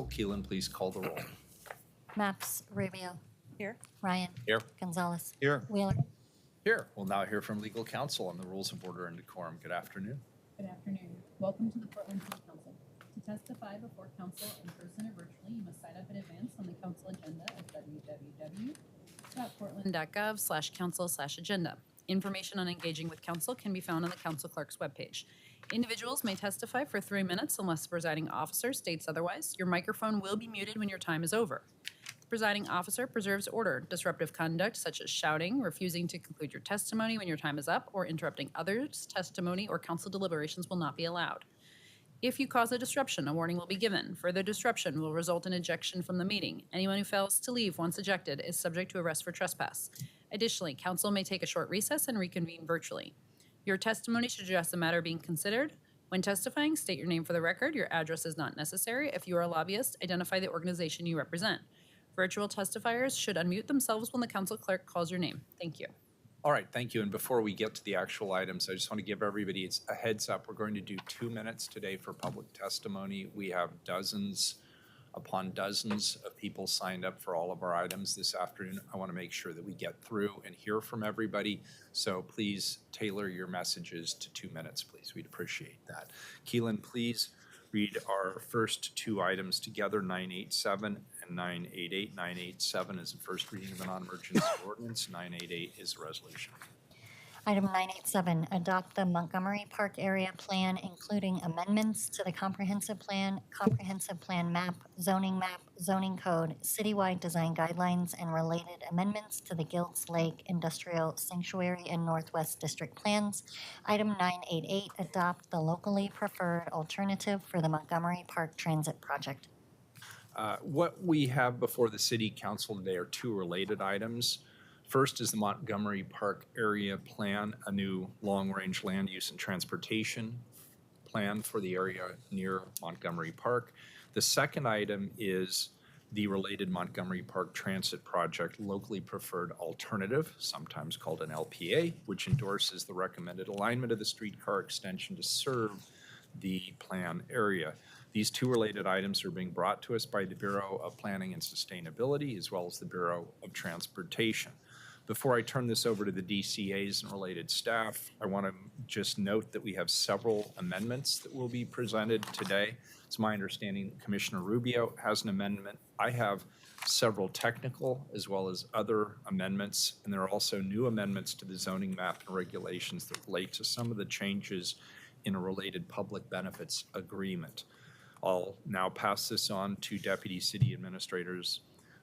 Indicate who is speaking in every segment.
Speaker 1: Keelan, please call the roll.
Speaker 2: Maps, Rubio.
Speaker 3: Here.
Speaker 2: Ryan.
Speaker 1: Here.
Speaker 2: Gonzalez.
Speaker 1: Here.
Speaker 2: Wheeler.
Speaker 1: Here. We'll now hear from legal counsel on the rules of order and decorum. Good afternoon.
Speaker 4: Good afternoon. Welcome to the Portland City Council. To testify before council in person or virtually, you must sign up in advance on the council agenda at www.portland.gov/council/agenda. Information on engaging with council can be found on the council clerk's webpage. Individuals may testify for 3 minutes unless the presiding officer states otherwise. Your microphone will be muted when your time is over. The presiding officer preserves order. Disruptive conduct such as shouting, refusing to conclude your testimony when your time is up, or interrupting others' testimony or council deliberations will not be allowed. If you cause a disruption, a warning will be given. Further disruption will result in ejection from the meeting. Anyone who fails to leave once ejected is subject to arrest for trespass. Additionally, council may take a short recess and reconvene virtually. Your testimony should address the matter being considered. When testifying, state your name for the record. Your address is not necessary. If you are a lobbyist, identify the organization you represent. Virtual testifiers should unmute themselves when the council clerk calls your name. Thank you.
Speaker 1: All right, thank you. And before we get to the actual items, I just want to give everybody a heads up. We're going to do 2 minutes today for public testimony. We have dozens upon dozens of people signed up for all of our items this afternoon. I want to make sure that we get through and hear from everybody. So please tailor your messages to 2 minutes, please. We'd appreciate that. Keelan, please read our first 2 items together, 987 and 988. 987 is the first reading of the non-emergency ordinance. 988 is a resolution.
Speaker 2: Item 987, adopt the Montgomery Park area plan, including amendments to the comprehensive plan map, zoning code, citywide design guidelines, and related amendments to the Giltz Lake Industrial Sanctuary and Northwest District plans. Item 988, adopt the locally preferred alternative for the Montgomery Park Transit Project.
Speaker 1: What we have before the City Council today are 2 related items. First is the Montgomery Park area plan, a new long-range land use and transportation plan for the area near Montgomery Park. The second item is the related Montgomery Park Transit Project locally preferred alternative, sometimes called an LPA, which endorses the recommended alignment of the streetcar extension to serve the plan area. These 2 related items are being brought to us by the Bureau of Planning and Sustainability as well as the Bureau of Transportation. Before I turn this over to the DCAs and related staff, I want to just note that we have several amendments that will be presented today. It's my understanding Commissioner Rubio has an amendment. I have several technical as well as other amendments, and there are also new amendments to the zoning map and regulations that relate to some of the changes in a related public benefits agreement. I'll now pass this on to Deputy City Administrators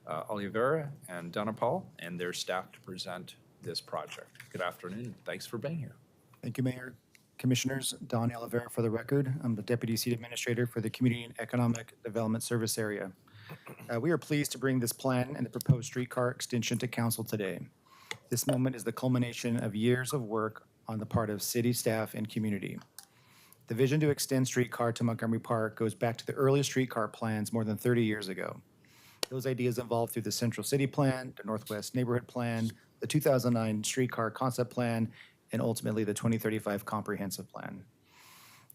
Speaker 1: Oliveira and Donapal and their staff to present this project. Good afternoon. Thanks for being here.
Speaker 3: Thank you, Mayor. Commissioners, Don Oliveira for the record. I'm the Deputy City Administrator for the Community and Economic Development Service Area. We are pleased to bring this plan and the proposed streetcar extension to Council today. This moment is the culmination of years of work on the part of city staff and community. The vision to extend streetcar to Montgomery Park goes back to the earliest streetcar plans more than 30 years ago. Those ideas evolved through the Central City Plan, the Northwest Neighborhood Plan, the 2009 Streetcar Concept Plan, and ultimately the 2035 Comprehensive Plan.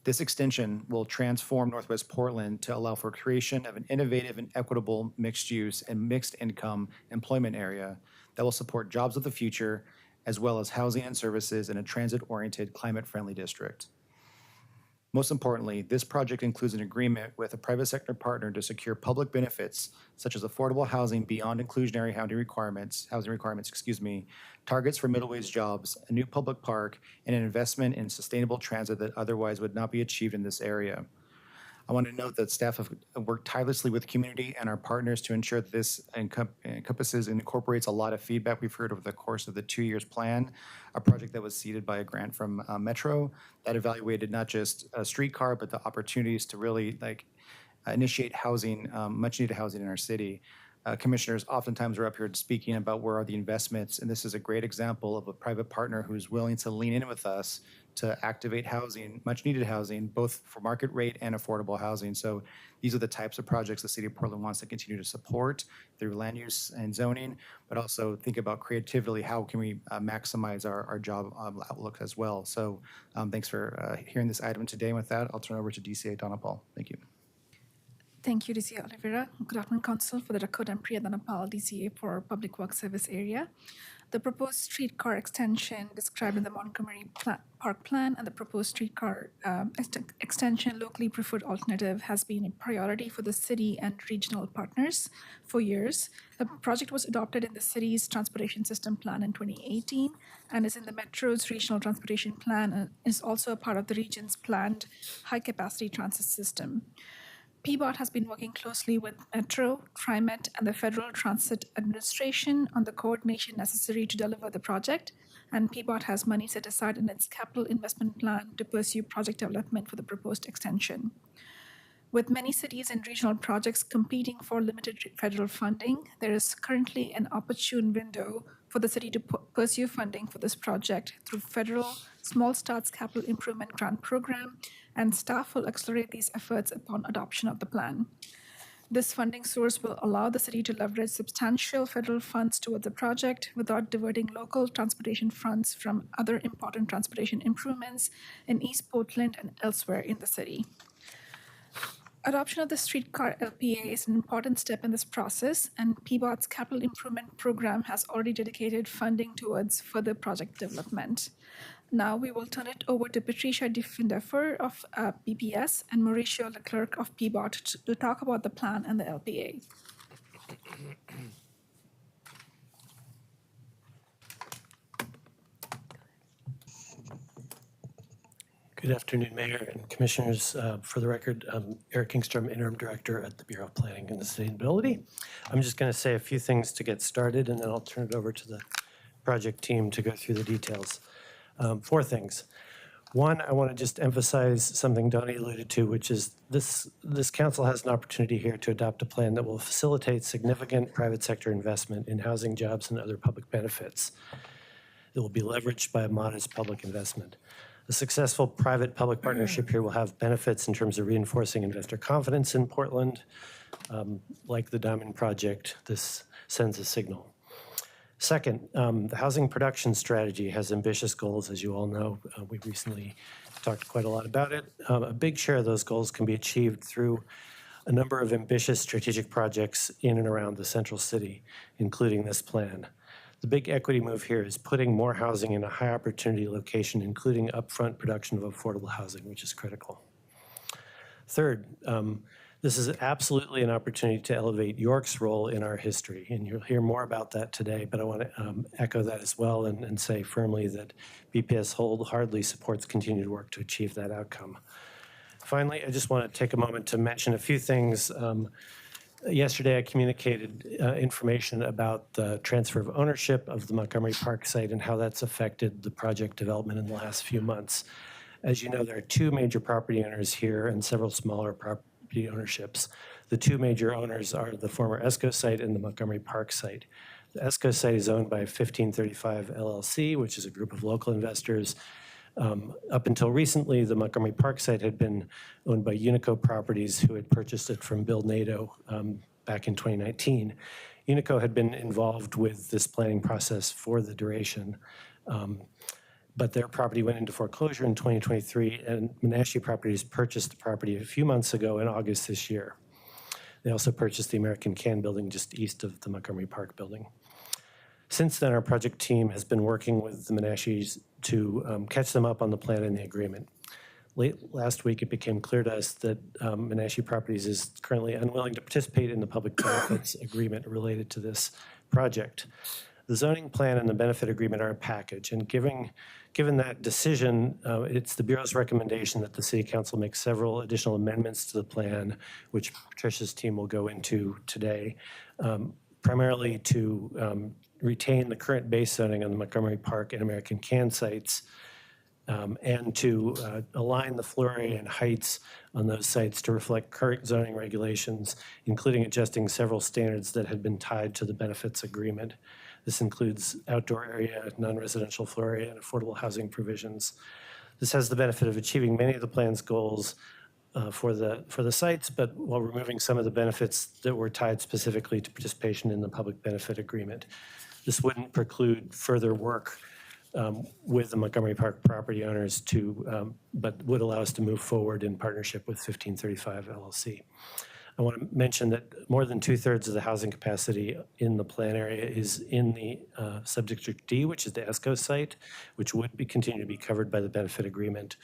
Speaker 3: This extension will transform Northwest Portland to allow for creation of an innovative and equitable mixed-use and mixed-income employment area that will support jobs of the future, as well as housing and services in a transit-oriented, climate-friendly district. Most importantly, this project includes an agreement with a private sector partner to secure public benefits such as affordable housing beyond inclusionary housing requirements, targets for middle-wage jobs, a new public park, and an investment in sustainable transit that otherwise would not be achieved in this area. I want to note that staff have worked tirelessly with community and our partners to ensure that this encompasses and incorporates a lot of feedback we've heard over the course of the 2 years plan, a project that was seeded by a grant from Metro that evaluated not just a streetcar, but the opportunities to really initiate housing, much needed housing in our city. Commissioners oftentimes are up here speaking about where are the investments, and this is a great example of a private partner who's willing to lean in with us to activate housing, much needed housing, both for market rate and affordable housing. So these are the types of projects the City of Portland wants to continue to support through land use and zoning, but also think about creatively how can we maximize our job outlook as well. So thanks for hearing this item today. And with that, I'll turn over to DCA Donapal. Thank you.
Speaker 5: Thank you, DCA Oliveira. Good afternoon, Council. For the record, I'm Priya Donapal, DCA for Public Works Service Area. The proposed streetcar extension described in the Montgomery Park Plan and the proposed streetcar extension locally preferred alternative has been a priority for the city and regional partners for years. The project was adopted in the city's transportation system plan in 2018 and is in the Metro's regional transportation plan and is also a part of the region's planned high-capacity transit system. PBOT has been working closely with Metro, TriMet, and the Federal Transit Administration on the coordination necessary to deliver the project, and PBOT has money set aside in its capital investment plan to pursue project development for the proposed extension. With many cities and regional projects competing for limited federal funding, there is currently an opportune window for the city to pursue funding for this project through federal Small Starts Capital Improvement Grant Program, and staff will accelerate these efforts upon adoption of the plan. This funding source will allow the city to leverage substantial federal funds towards the project without diverting local transportation funds from other important transportation improvements in East Portland and elsewhere in the city. Adoption of the streetcar LPA is an important step in this process, and PBOT's Capital Improvement Program has already dedicated funding towards further project development. Now we will turn it over to Patricia DeFindefer of BPS and Mauricio Leclerc of PBOT to talk about the plan and the LPA.
Speaker 6: Good afternoon, Mayor and Commissioners. For the record, I'm Eric Kingstrom, Interim Director at the Bureau of Planning and Sustainability. I'm just going to say a few things to get started, and then I'll turn it over to the project team to go through the details. 4 things. One, I want to just emphasize something Donnie alluded to, which is this council has an opportunity here to adopt a plan that will facilitate significant private sector investment in housing, jobs, and other public benefits that will be leveraged by a modest public investment. A successful private-public partnership here will have benefits in terms of reinforcing investor confidence in Portland. Like the Diamond Project, this sends a signal. Second, the housing production strategy has ambitious goals, as you all know. We recently talked quite a lot about it. A big share of those goals can be achieved through a number of ambitious strategic projects in and around the central city, including this plan. The big equity move here is putting more housing in a high opportunity location, including upfront production of affordable housing, which is critical. Third, this is absolutely an opportunity to elevate York's role in our history, and you'll hear more about that today, but I want to echo that as well and say firmly that BPS wholeheartedly supports continued work to achieve that outcome. Finally, I just want to take a moment to mention a few things. Yesterday, I communicated information about the transfer of ownership of the Montgomery Park site and how that's affected the project development in the last few months. As you know, there are two major property owners here and several smaller property ownerships. The two major owners are the former ESCO site and the Montgomery Park site. The ESCO site is owned by 1535 LLC, which is a group of local investors. Up until recently, the Montgomery Park site had been owned by Unico Properties, who had purchased it from Bill Nato back in 2019. Unico had been involved with this planning process for the duration, but their property went into foreclosure in 2023, and Menashe Properties purchased the property a few months ago in August this year. They also purchased the American Can building just east of the Montgomery Park building. Since then, our project team has been working with the Menashes to catch them up on the plan and the agreement. Late last week, it became clear to us that Menashe Properties is currently unwilling to participate in the public benefits agreement related to this project. The zoning plan and the benefit agreement are a package, and given that decision, it's the Bureau's recommendation that the City Council make several additional amendments to the plan, which Patricia's team will go into today, primarily to retain the current base zoning on the Montgomery Park and American Can sites, and to align the floor area and heights on those sites to reflect current zoning regulations, including adjusting several standards that had been tied to the benefits agreement. This includes outdoor area, non-residential floor area, and affordable housing provisions. This has the benefit of achieving many of the plan's goals for the sites, but while removing some of the benefits that were tied specifically to participation in the public benefit agreement. This wouldn't preclude further work with the Montgomery Park property owners but would allow us to move forward in partnership with 1535 LLC. I want to mention that more than 2/3 of the housing capacity in the plan area is in the Subdistrict D, which is the ESCO site, which would continue to be covered by the benefit agreement.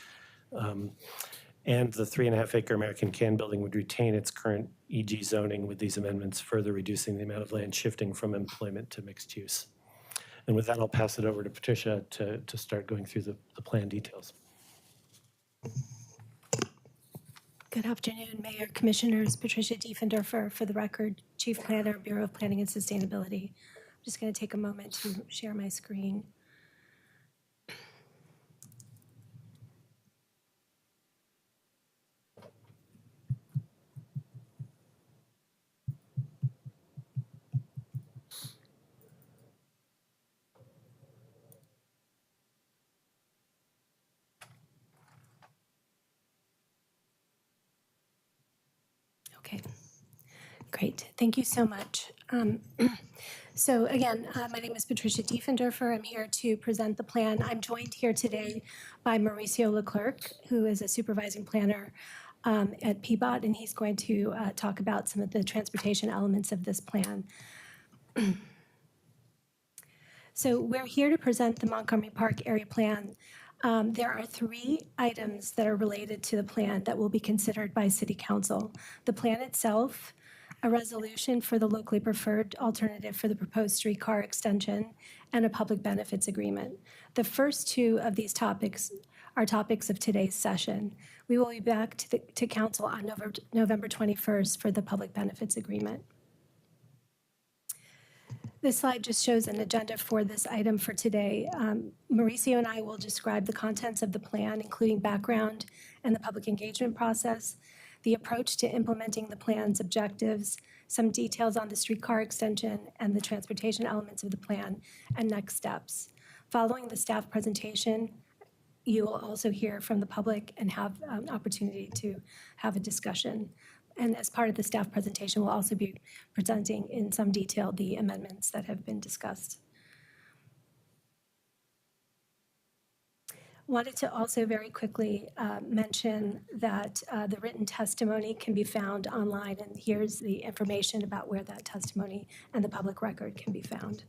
Speaker 6: And the 3.5-acre American Can building would retain its current EG zoning with these amendments, further reducing the amount of land shifting from employment to mixed use. And with that, I'll pass it over to Patricia to start going through the plan details.
Speaker 7: Good afternoon, Mayor, Commissioners. Patricia Diefendorfer, for the record, Chief Planner, Bureau of Planning and Sustainability. I'm just going to take a moment to share my screen. Okay, great. Thank you so much. So again, my name is Patricia Diefendorfer. I'm here to present the plan. I'm joined here today by Mauricio Leclerc, who is a supervising planner at PBOT, and he's going to talk about some of the transportation elements of this plan. So we're here to present the Montgomery Park area plan. There are 3 items that are related to the plan that will be considered by City Council. The plan itself, a resolution for the locally preferred alternative for the proposed streetcar extension, and a public benefits agreement. The first 2 of these topics are topics of today's session. We will be back to Council on November 21st for the public benefits agreement. This slide just shows an agenda for this item for today. Mauricio and I will describe the contents of the plan, including background and the public engagement process, the approach to implementing the plan's objectives, some details on the streetcar extension and the transportation elements of the plan, and next steps. Following the staff presentation, you will also hear from the public and have an opportunity to have a discussion. And as part of the staff presentation, we'll also be presenting in some detail the amendments that have been discussed. Wanted to also very quickly mention that the written testimony can be found online, and here's the information about where that testimony and the public record can be found.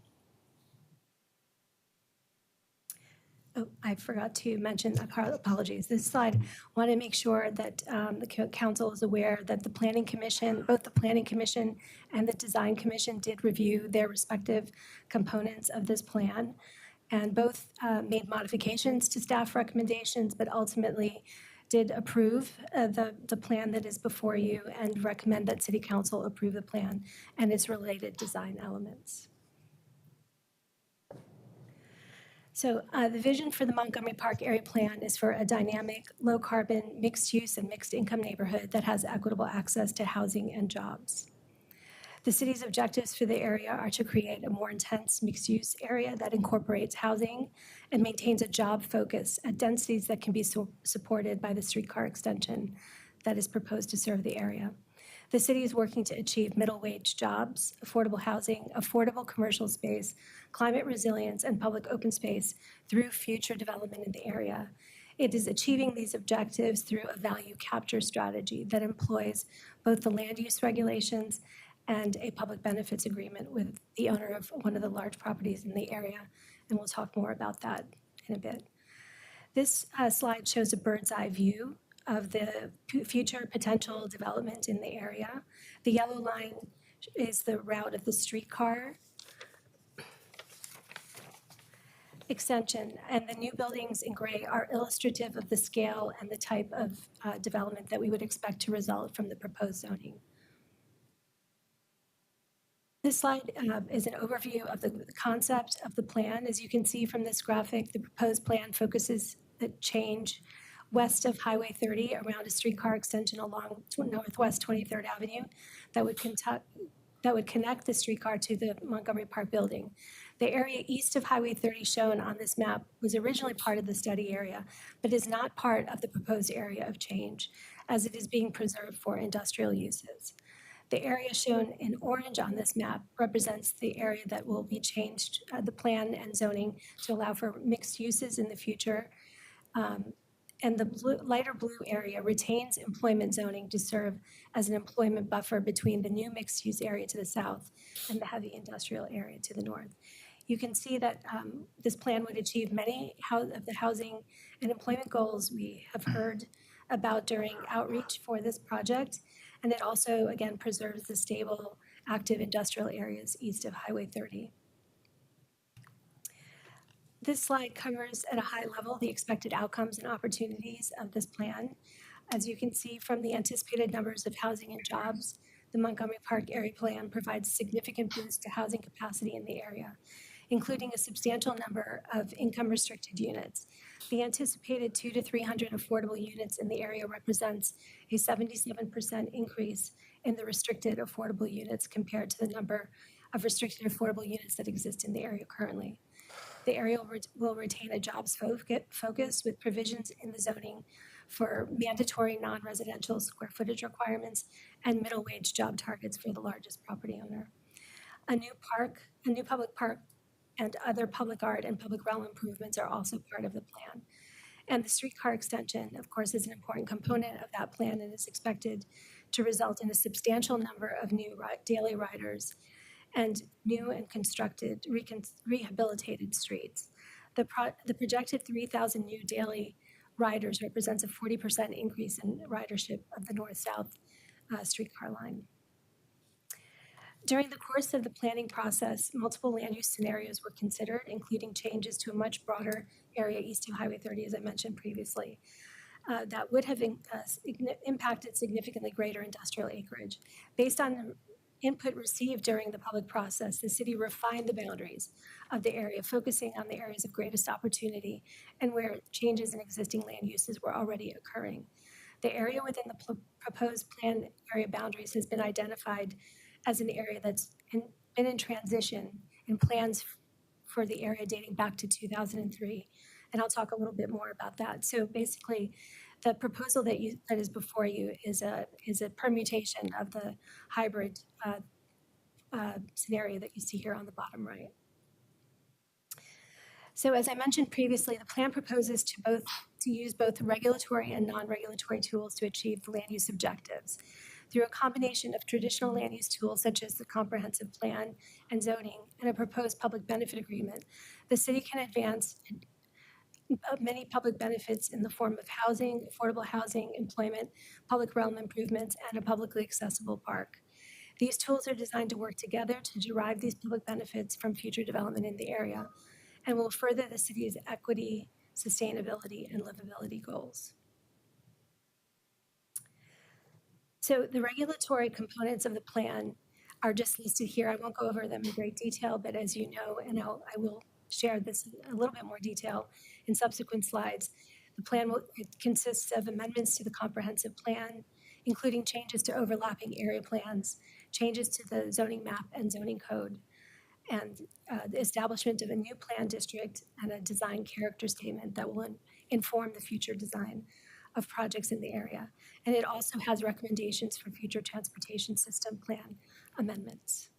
Speaker 7: Oh, I forgot to mention, apologies. This slide, want to make sure that the council is aware that the Planning Commission, both the Planning Commission and the Design Commission did review their respective components of this plan, and both made modifications to staff recommendations, but ultimately did approve the plan that is before you and recommend that City Council approve the plan and its related design elements. So the vision for the Montgomery Park Area Plan is for a dynamic, low-carbon, mixed-use and mixed-income neighborhood that has equitable access to housing and jobs. The city's objectives for the area are to create a more intense mixed-use area that incorporates housing and maintains a job focus at densities that can be supported by the streetcar extension that is proposed to serve the area. The city is working to achieve middle-wage jobs, affordable housing, affordable commercial space, climate resilience, and public open space through future development in the area. It is achieving these objectives through a value capture strategy that employs both the land use regulations and a public benefits agreement with the owner of one of the large properties in the area, and we'll talk more about that in a bit. This slide shows a bird's eye view of the future potential development in the area. The yellow line is the route of the streetcar extension, and the new buildings in gray are illustrative of the scale and the type of development that we would expect to result from the proposed zoning. This slide is an overview of the concept of the plan. As you can see from this graphic, the proposed plan focuses the change west of Highway 30 around a streetcar extension along Northwest 23rd Avenue that would connect the streetcar to the Montgomery Park building. The area east of Highway 30 shown on this map was originally part of the study area, but is not part of the proposed area of change, as it is being preserved for industrial uses. The area shown in orange on this map represents the area that will be changed, the plan and zoning to allow for mixed uses in the future. And the lighter blue area retains employment zoning to serve as an employment buffer between the new mixed-use area to the south and the heavy industrial area to the north. You can see that this plan would achieve many of the housing and employment goals we have heard about during outreach for this project. And it also, again, preserves the stable, active industrial areas east of Highway 30. This slide covers at a high level the expected outcomes and opportunities of this plan. As you can see from the anticipated numbers of housing and jobs, the Montgomery Park Area Plan provides significant boost to housing capacity in the area, including a substantial number of income-restricted units. The anticipated 200 to 300 affordable units in the area represents a 77% increase in the restricted affordable units compared to the number of restricted affordable units that exist in the area currently. The area will retain a jobs focus with provisions in the zoning for mandatory non-residential square footage requirements and middle wage job targets for the largest property owner. A new public park, and other public art and public realm improvements are also part of the plan. And the streetcar extension, of course, is an important component of that plan and is expected to result in a substantial number of new daily riders and new and constructed, rehabilitated streets. The projected 3,000 new daily riders represents a 40% increase in ridership of the north-south streetcar line. During the course of the planning process, multiple land use scenarios were considered, including changes to a much broader area east of Highway 30, as I mentioned previously, that would have impacted significantly greater industrial acreage. Based on the input received during the public process, the city refined the boundaries of the area, focusing on the areas of greatest opportunity and where changes in existing land uses were already occurring. The area within the proposed plan area boundaries has been identified as an area that's been in transition in plans for the area dating back to 2003. And I'll talk a little bit more about that. So basically, the proposal that is before you is a permutation of the hybrid scenario that you see here on the bottom right. So as I mentioned previously, the plan proposes to use both regulatory and non-regulatory tools to achieve the land use objectives. Through a combination of traditional land use tools such as the comprehensive plan and zoning and a proposed public benefit agreement, the city can advance many public benefits in the form of housing, affordable housing, employment, public realm improvements, and a publicly accessible park. These tools are designed to work together to derive these public benefits from future development in the area and will further the city's equity, sustainability, and livability goals. So the regulatory components of the plan are just listed here. I won't go over them in great detail, but as you know, and I will share this in a little bit more detail in subsequent slides, the plan it consists of amendments to the comprehensive plan, including changes to overlapping area plans, changes to the zoning map and zoning code, and the establishment of a new plan district and a design character statement that will inform the future design of projects in the area. And it also has recommendations for future transportation system plan amendments.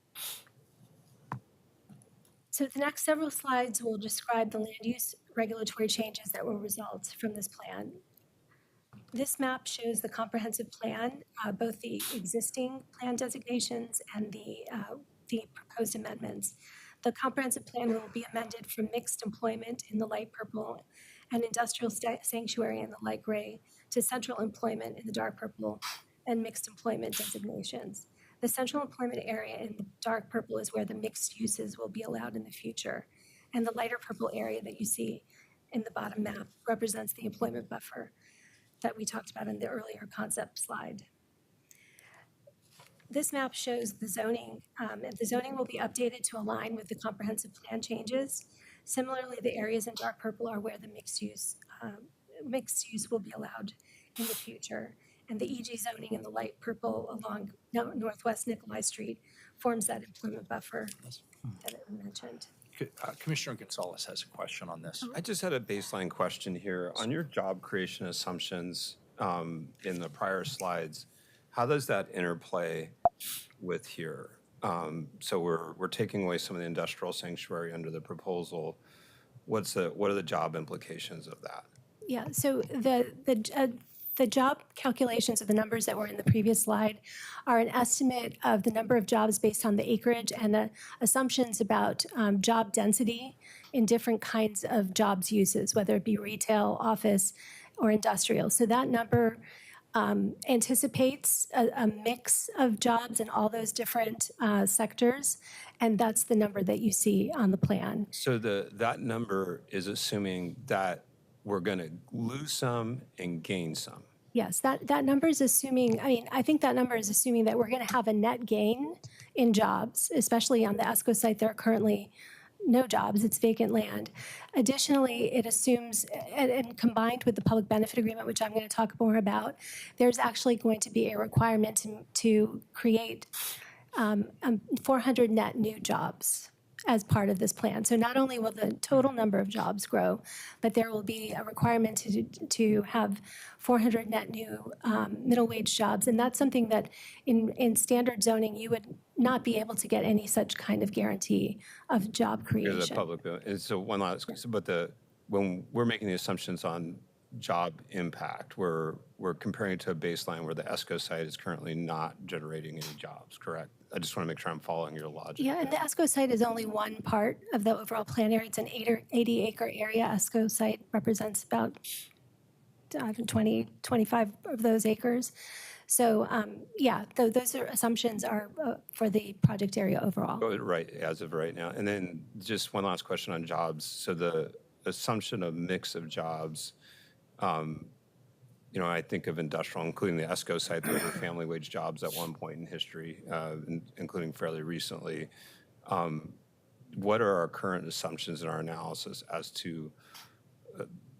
Speaker 7: So the next several slides will describe the land use regulatory changes that will result from this plan. This map shows the comprehensive plan, both the existing plan designations and the proposed amendments. The comprehensive plan will be amended from mixed employment in the light purple and industrial sanctuary in the light gray to central employment in the dark purple and mixed employment designations. The central employment area in the dark purple is where the mixed uses will be allowed in the future. And the lighter purple area that you see in the bottom map represents the employment buffer that we talked about in the earlier concept slide. This map shows the zoning, and the zoning will be updated to align with the comprehensive plan changes. Similarly, the areas in dark purple are where the mixed use will be allowed in the future. And the EG zoning in the light purple along Northwest Nikolai Street forms that employment buffer that I mentioned.
Speaker 1: Commissioner Gonzalez has a question on this.
Speaker 8: I just had a baseline question here. On your job creation assumptions in the prior slides, how does that interplay with here? So we're taking away some of the industrial sanctuary under the proposal. What are the job implications of that?
Speaker 7: Yeah, so the job calculations of the numbers that were in the previous slide are an estimate of the number of jobs based on the acreage and the assumptions about job density in different kinds of jobs uses, whether it be retail, office, or industrial. So that number anticipates a mix of jobs in all those different sectors, and that's the number that you see on the plan.
Speaker 8: So that number is assuming that we're going to lose some and gain some.
Speaker 7: Yes, that number is assuming, I think that number is assuming that we're going to have a net gain in jobs, especially on the ESCO site. There are currently no jobs, it's vacant land. Additionally, it assumes, and combined with the public benefit agreement, which I'm going to talk more about, there's actually going to be a requirement to create 400 net new jobs as part of this plan. So not only will the total number of jobs grow, but there will be a requirement to have 400 net new middle wage jobs. And that's something that in standard zoning, you would not be able to get any such kind of guarantee of job creation.
Speaker 8: Because of public, and so one last, but when we're making the assumptions on job impact, we're comparing it to a baseline where the ESCO site is currently not generating any jobs, correct? I just want to make sure I'm following your logic.
Speaker 7: Yeah, and the ESCO site is only one part of the overall plan area. It's an 80-acre area. ESCO site represents about 25 of those acres. So, yeah, those assumptions are for the project area overall.
Speaker 8: Oh, right, as of right now. And then just one last question on jobs. So the assumption of mix of jobs, I think of industrial, including the ESCO site, there were family wage jobs at one point in history, including fairly recently. What are our current assumptions in our analysis as to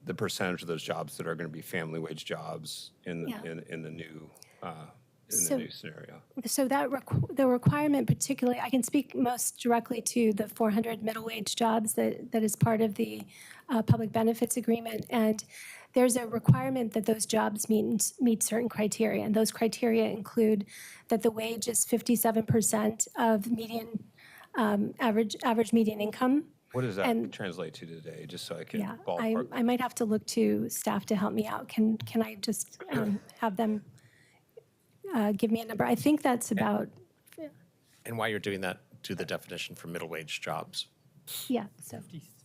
Speaker 8: the percentage of those jobs that are going to be family wage jobs in the new scenario?
Speaker 7: So the requirement particularly, I can speak most directly to the 400 middle wage jobs that is part of the public benefits agreement. And there's a requirement that those jobs meet certain criteria. And those criteria include that the wage is 57% of median average median income.
Speaker 8: What does that translate to today, just so I can ballpark?
Speaker 7: I might have to look to staff to help me out. Can I just have them give me a number? I think that's about.
Speaker 9: And while you're doing that, do the definition for middle wage jobs.
Speaker 7: Yeah, so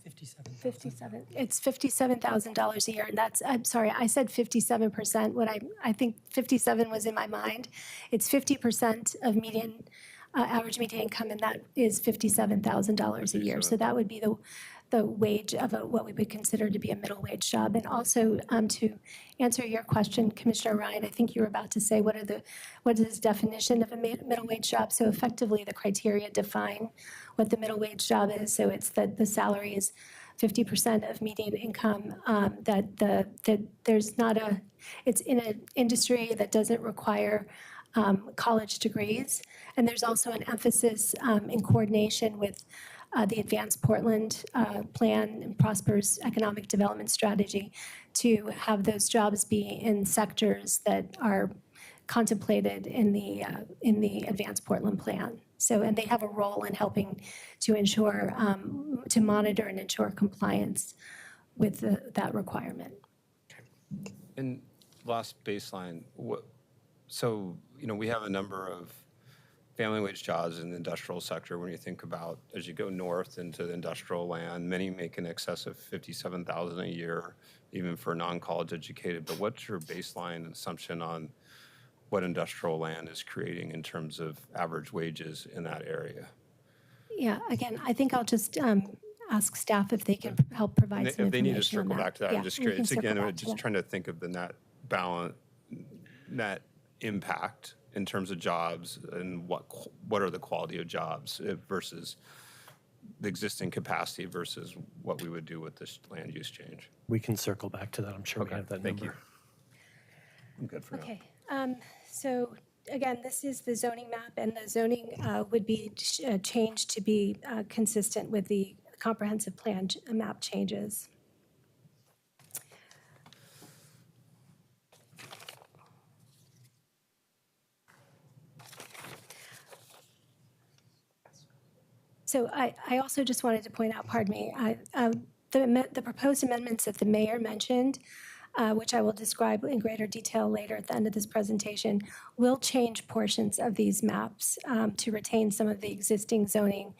Speaker 7: 57. It's $57,000 a year, and that's, I'm sorry, I said 57%. I think 57 was in my mind. It's 50% of median, average median income, and that is $57,000 a year. So that would be the wage of what we would consider to be a middle wage job. And also, to answer your question, Commissioner Ryan, I think you were about to say, what is the definition of a middle wage job? So effectively, the criteria define what the middle wage job is. So it's that the salary is 50% of median income, that there's not it's in an industry that doesn't require college degrees. And there's also an emphasis in coordination with the Advanced Portland Plan and Prosperous Economic Development Strategy to have those jobs be in sectors that are contemplated in the Advanced Portland Plan. So, and they have a role in helping to ensure, to monitor and ensure compliance with that requirement.
Speaker 8: And last baseline, so, we have a number of family wage jobs in the industrial sector. When you think about, as you go north into the industrial land, many make in excess of $57,000 a year, even for non-college educated. But what's your baseline assumption on what industrial land is creating in terms of average wages in that area?
Speaker 7: Yeah, again, I think I'll just ask staff if they can help provide some
Speaker 8: If they need to
Speaker 7: information on
Speaker 8: circle
Speaker 7: that.
Speaker 8: back to that,
Speaker 7: Yeah,
Speaker 8: I'm just
Speaker 7: we can
Speaker 8: curious.
Speaker 7: circle
Speaker 8: Again,
Speaker 7: back
Speaker 8: we're
Speaker 7: to
Speaker 8: just
Speaker 7: that.
Speaker 8: trying to think of the net impact in terms of jobs and what are the quality of jobs versus the existing capacity versus what we would do with this land use change.
Speaker 6: We can circle back to that. I'm sure we have that
Speaker 8: Thank you.
Speaker 6: number.
Speaker 8: I'm good for now.
Speaker 7: Okay, so again, this is the zoning map, and the zoning would be changed to be consistent with the comprehensive plan map changes. So I also just wanted to point out, pardon me, the proposed amendments that the mayor mentioned, which I will describe in greater detail later at the end of this presentation, will change portions of these maps to retain some of the existing zoning,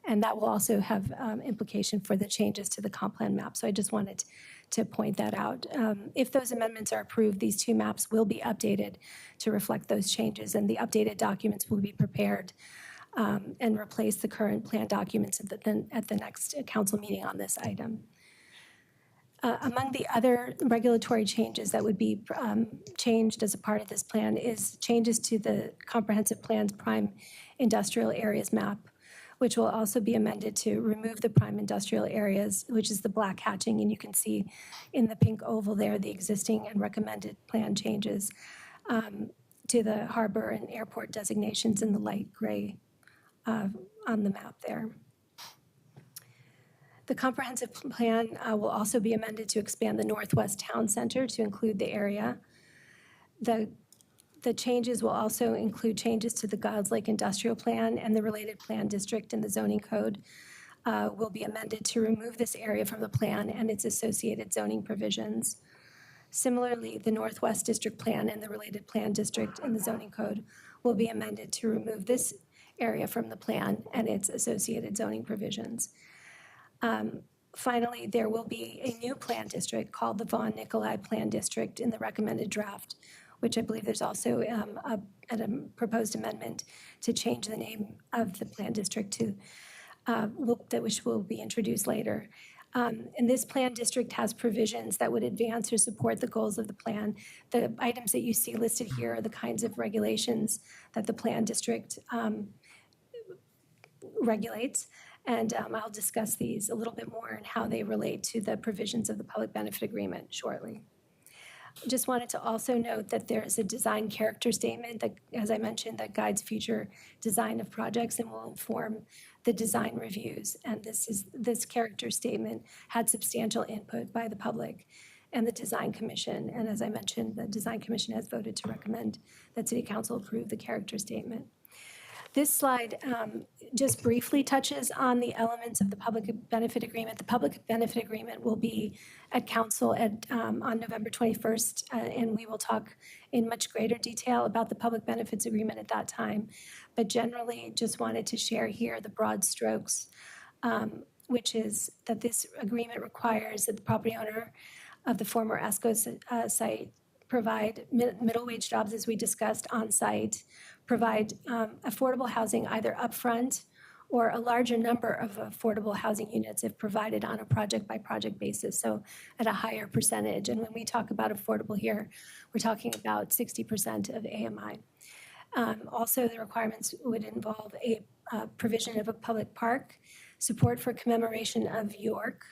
Speaker 7: and that will also have implication for the changes to the comp plan map. So I just wanted to point that out. If those amendments are approved, these two maps will be updated to reflect those changes, and the updated documents will be prepared and replace the current plan documents at the next council meeting on this item. Among the other regulatory changes that would be changed as a part of this plan is changes to the comprehensive plan's prime industrial areas map, which will also be amended to remove the prime industrial areas, which is the black hatching, and you can see in the pink oval there the existing and recommended plan changes to the harbor and airport designations in the light gray on the map there. The comprehensive plan will also be amended to expand the Northwest Town Center to include the area. The changes will also include changes to the Giles Lake Industrial Plan, and the related plan district in the zoning code will be amended to remove this area from the plan and its associated zoning provisions. Similarly, the Northwest District Plan and the related plan district in the zoning code will be amended to remove this area from the plan and its associated zoning provisions. Finally, there will be a new plan district called the Vaughan Nicolai Plan District in the recommended draft, which I believe there's also a proposed amendment to change the name of the plan district to which will be introduced later. And this plan district has provisions that would advance or support the goals of the plan. The items that you see listed here are the kinds of regulations that the plan district regulates. And I'll discuss these a little bit more and how they relate to the provisions of the public benefit agreement shortly. Just wanted to also note that there is a design character statement that, as I mentioned, that guides future design of projects and will inform the design reviews. And this character statement had substantial input by the public and the Design Commission. And as I mentioned, the Design Commission has voted to recommend that City Council approve the character statement. This slide just briefly touches on the elements of the public benefit agreement. The public benefit agreement will be at council on November 21st, and we will talk in much greater detail about the public benefits agreement at that time. But generally, just wanted to share here the broad strokes which is that this agreement requires that the property owner of the former ESCO site provide middle wage jobs, as we discussed, on site, provide affordable housing either upfront or a larger number of affordable housing units if provided on a project-by-project basis, so at a higher percentage. And when we talk about affordable here, we're talking about 60% of AMI. Also, the requirements would involve a provision of a public park, support for commemoration of York,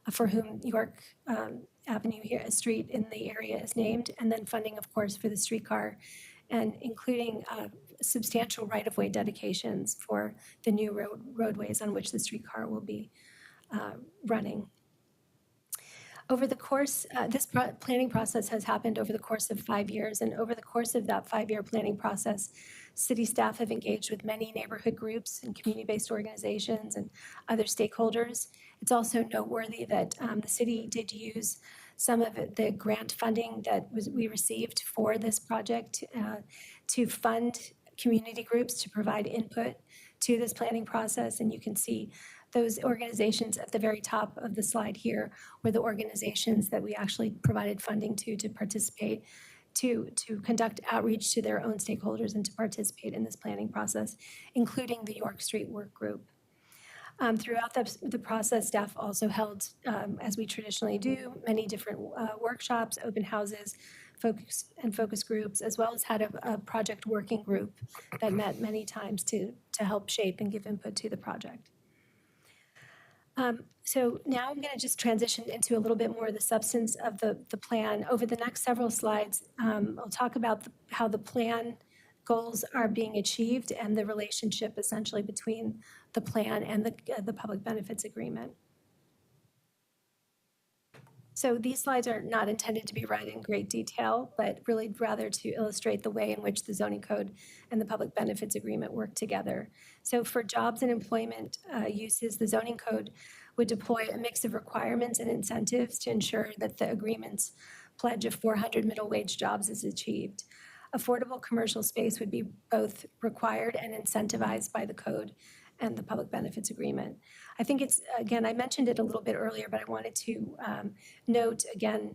Speaker 7: for whom York Avenue here, a street in the area is named, and then funding, of course, for the streetcar, and including substantial right-of-way dedications for the new roadways on which the streetcar will be running. Over the course, this planning process has happened over the course of 5 years, and over the course of that 5-year planning process, city staff have engaged with many neighborhood groups and community-based organizations and other stakeholders. It's also noteworthy that the city did use some of the grant funding that we received for this project to fund community groups to provide input to this planning process, and you can see those organizations at the very top of the slide here were the organizations that we actually provided funding to participate, to conduct outreach to their own stakeholders and to participate in this planning process, including the York Street Work Group. Throughout the process, staff also held, as we traditionally do, many different workshops, open houses, focus groups, as well as had a project working group that met many times to help shape and give input to the project. So now I'm going to just transition into a little bit more of the substance of the plan. Over the next several slides, I'll talk about how the plan goals are being achieved and the relationship essentially between the plan and the public benefits agreement. So these slides are not intended to be read in great detail, but really rather to illustrate the way in which the zoning code and the public benefits agreement work together. So for jobs and employment uses, the zoning code would deploy a mix of requirements and incentives to ensure that the agreement's pledge of 400 middle wage jobs is achieved. Affordable commercial space would be both required and incentivized by the code and the public benefits agreement. I think it's, again, I mentioned it a little bit earlier, but I wanted to note again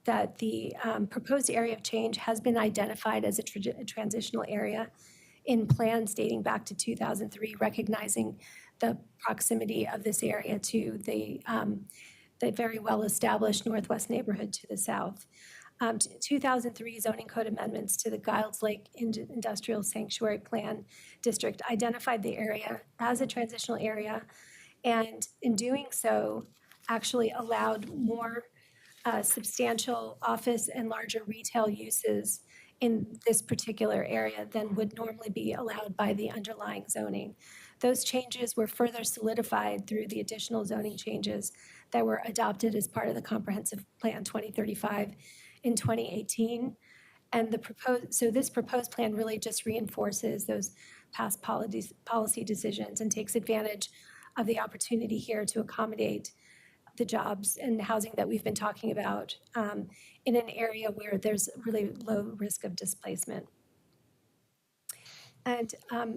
Speaker 7: that the proposed area of change has been identified as a transitional area in plans dating back to 2003, recognizing the proximity of this area to the very well-established Northwest neighborhood to the south. 2003 zoning code amendments to the Giles Lake Industrial Sanctuary Plan District identified the area as a transitional area, and in doing so, actually allowed more substantial office and larger retail uses in this particular area than would normally be allowed by the underlying zoning. Those changes were further solidified through the additional zoning changes that were adopted as part of the Comprehensive Plan 2035 in 2018. And this proposed plan really just reinforces those past policy decisions and takes advantage of the opportunity here to accommodate the jobs and housing that we've been talking about in an area where there's really low risk of displacement. And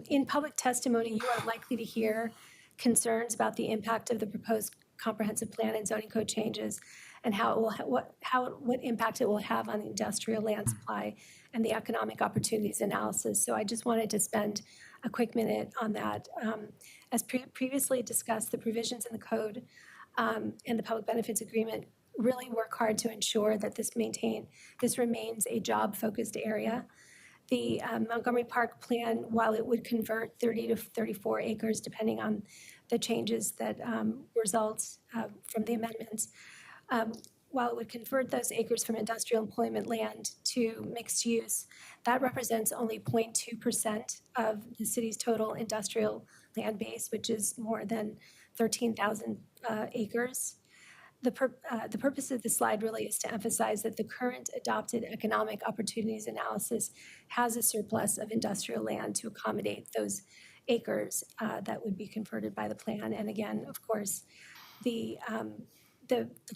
Speaker 7: in public testimony, you are likely to hear concerns about the impact of the proposed comprehensive plan and zoning code changes and what impact it will have on the industrial land supply and the economic opportunities analysis. So I just wanted to spend a quick minute on that. As previously discussed, the provisions in the code and the public benefits agreement really work hard to ensure that this remains a job-focused area. The Montgomery Park plan, while it would convert 30 to 34 acres, depending on the changes that result from the amendments, while it would convert those acres from industrial employment land to mixed use, that represents only 0.2% of the city's total industrial land base, which is more than 13,000 acres. The purpose of this slide really is to emphasize that the current adopted economic opportunities analysis has a surplus of industrial land to accommodate those acres that would be converted by the plan. And again, of course, the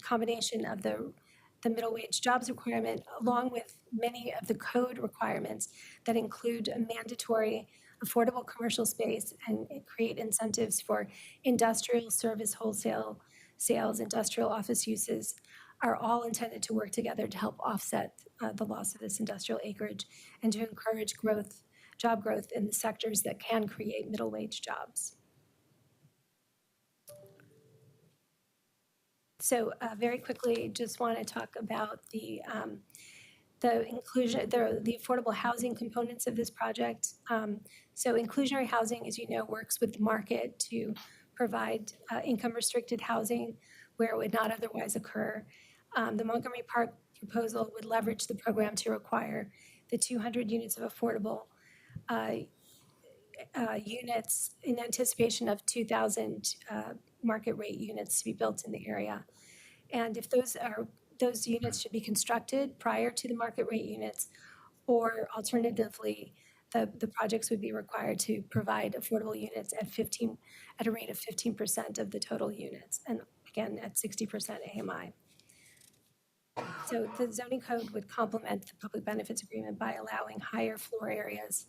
Speaker 7: combination of the the middle wage jobs requirement, along with many of the code requirements that include a mandatory affordable commercial space and create incentives for industrial service wholesale sales, industrial office uses, are all intended to work together to help offset the loss of this industrial acreage and to encourage growth, job growth in the sectors that can create middle wage jobs. So very quickly, just want to talk about the inclusion, the affordable housing components of this project. So inclusionary housing, as you know, works with the market to provide income-restricted housing where it would not otherwise occur. The Montgomery Park proposal would leverage the program to require the 200 units of affordable units in anticipation of 2,000 market rate units to be built in the area. And if those units should be constructed prior to the market rate units, or alternatively, the projects would be required to provide affordable units at a rate of 15% of the total units, and again, at 60% AMI. So the zoning code would complement the public benefits agreement by allowing higher floor areas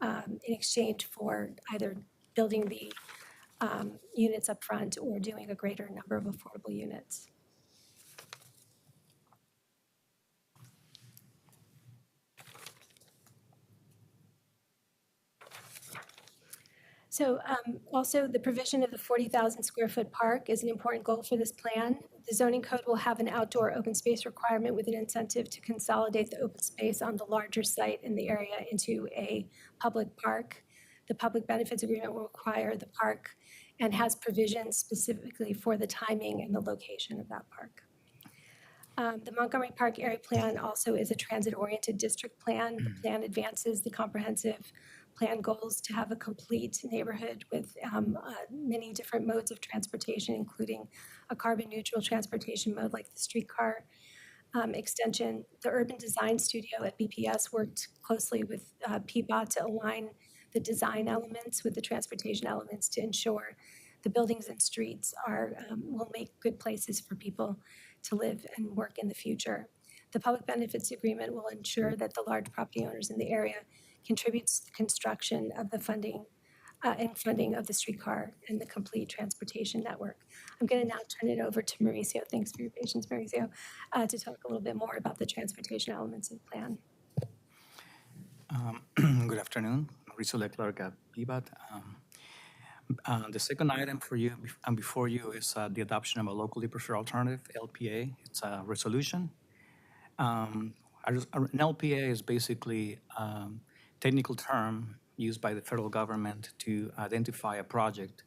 Speaker 7: in exchange for either building the units up front or doing a greater number of affordable units. So also the provision of the 40,000 square foot park is an important goal for this plan. The zoning code will have an outdoor open space requirement with an incentive to consolidate the open space on the larger site in the area into a public park. The public benefits agreement will require the park and has provisions specifically for the timing and the location of that park. The Montgomery Park area plan also is a transit-oriented district plan. The plan advances the comprehensive plan goals to have a complete neighborhood with many different modes of transportation, including a carbon-neutral transportation mode like the streetcar extension. The Urban Design Studio at BPS worked closely with PBOT to align the design elements with the transportation elements to ensure the buildings and streets will make good places for people to live and work in the future. The public benefits agreement will ensure that the large property owners in the area contributes to the construction of the funding of the streetcar and the complete transportation network. I'm going to now turn it over to Mauricio. Thanks for your patience, Mauricio, to talk a little bit more about the transportation elements of the plan.
Speaker 9: Good afternoon, Mauricio Leclerc at PBOT. The second item for you before you is the adoption of a locally preferred alternative, LPA. It's a resolution. An LPA is basically a technical term used by the federal government to identify a project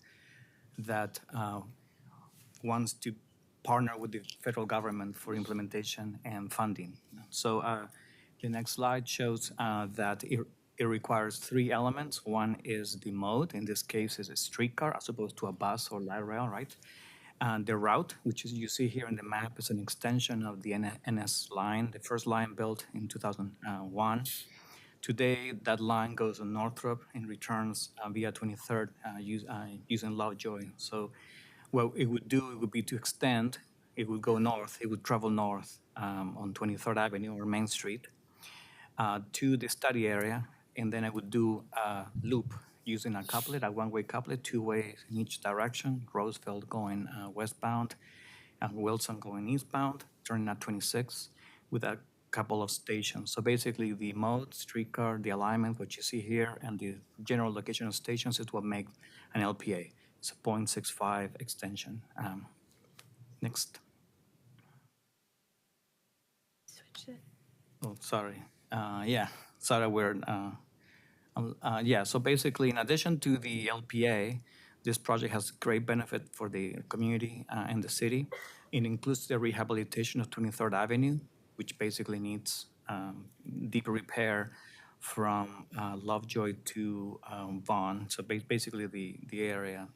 Speaker 9: that wants to partner with the federal government for implementation and funding. So the next slide shows that it requires three elements. One is the mode. In this case, is a streetcar as opposed to a bus or light rail, right? And the route, which is you see here in the map, is an extension of the NS line, the first line built in 2001. Today, that line goes on Northrop and returns via 23rd using Lovejoy. So what it would do, it would be to extend. It would go north. It would travel north on 23rd Avenue or Main Street to the study area, and then I would do a loop using a couplet, a one-way couplet, two ways in each direction, Roosevelt going westbound and Wilson going eastbound, turning at 26 with a couple of stations. So basically the mode, streetcar, the alignment, what you see here, and the general location of stations is what make an LPA. It's a 0.65 extension. Next.
Speaker 7: Switch it.
Speaker 9: Oh, sorry. Sorry, so basically, in addition to the LPA, this project has great benefit for the community and the city. It includes the rehabilitation of 23rd Avenue, which basically needs deep repair from Lovejoy to Vaughan. So basically the area,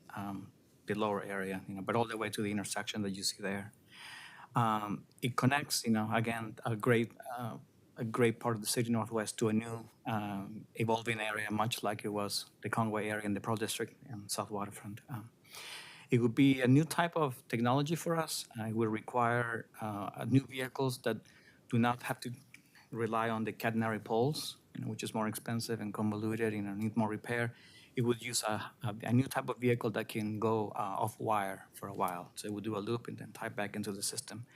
Speaker 9: the lower area, but all the way to the intersection that you see there. It connects, again, a great part of the city northwest to a new evolving area, much like it was the Conway area in the Pearl District and South Waterfront. It would be a new type of technology for us. It will require new vehicles that do not have to rely on the catenary poles, which is more expensive and convoluted, need more repair. It would use a new type of vehicle that can go off wire for a while. So it would do a loop and then tie back into the system.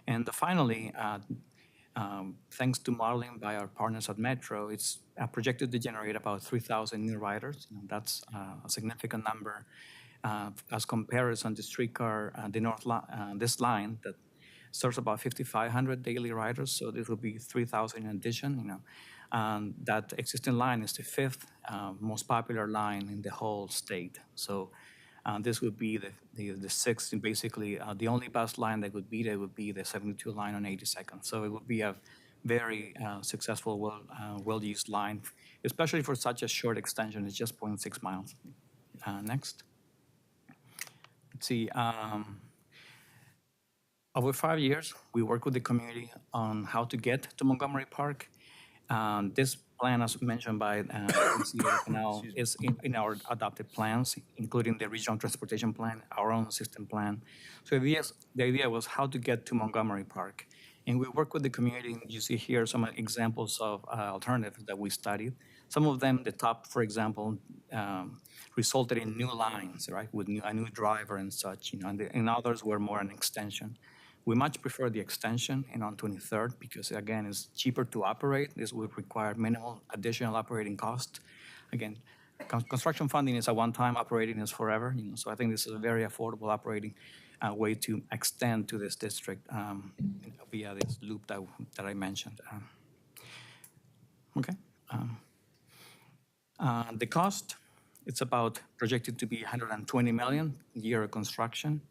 Speaker 9: And finally, thanks to modeling by our partners at Metro, it's projected to generate about 3,000 new riders. That's a significant number as comparison to Streetcar, this line that serves about 5,500 daily riders. So this will be 3,000 in addition. That existing line is the fifth most popular line in the whole state. So this would be the sixth, and basically the only bus line that would beat it would be the 72 line on 82nd. So it would be a very successful, well-used line, especially for such a short extension. It's just 0.6 miles. Next. Let's see. Over 5 years, we work with the community on how to get to Montgomery Park. This plan, as mentioned by now, is in our adopted plans, including the regional transportation plan, our own system plan. So the idea was how to get to Montgomery Park. And we work with the community. You see here some examples of alternatives that we studied. Some of them, the top, for example, resulted in new lines, right, with a new driver and such, and others were more an extension. We much prefer the extension on 23rd because, again, it's cheaper to operate. This would require minimal additional operating cost. Again, construction funding is a one-time, operating is forever. So I think this is a very affordable operating way to extend to this district via this loop that I mentioned. Okay. The cost, it's about projected to be $120 million year of construction.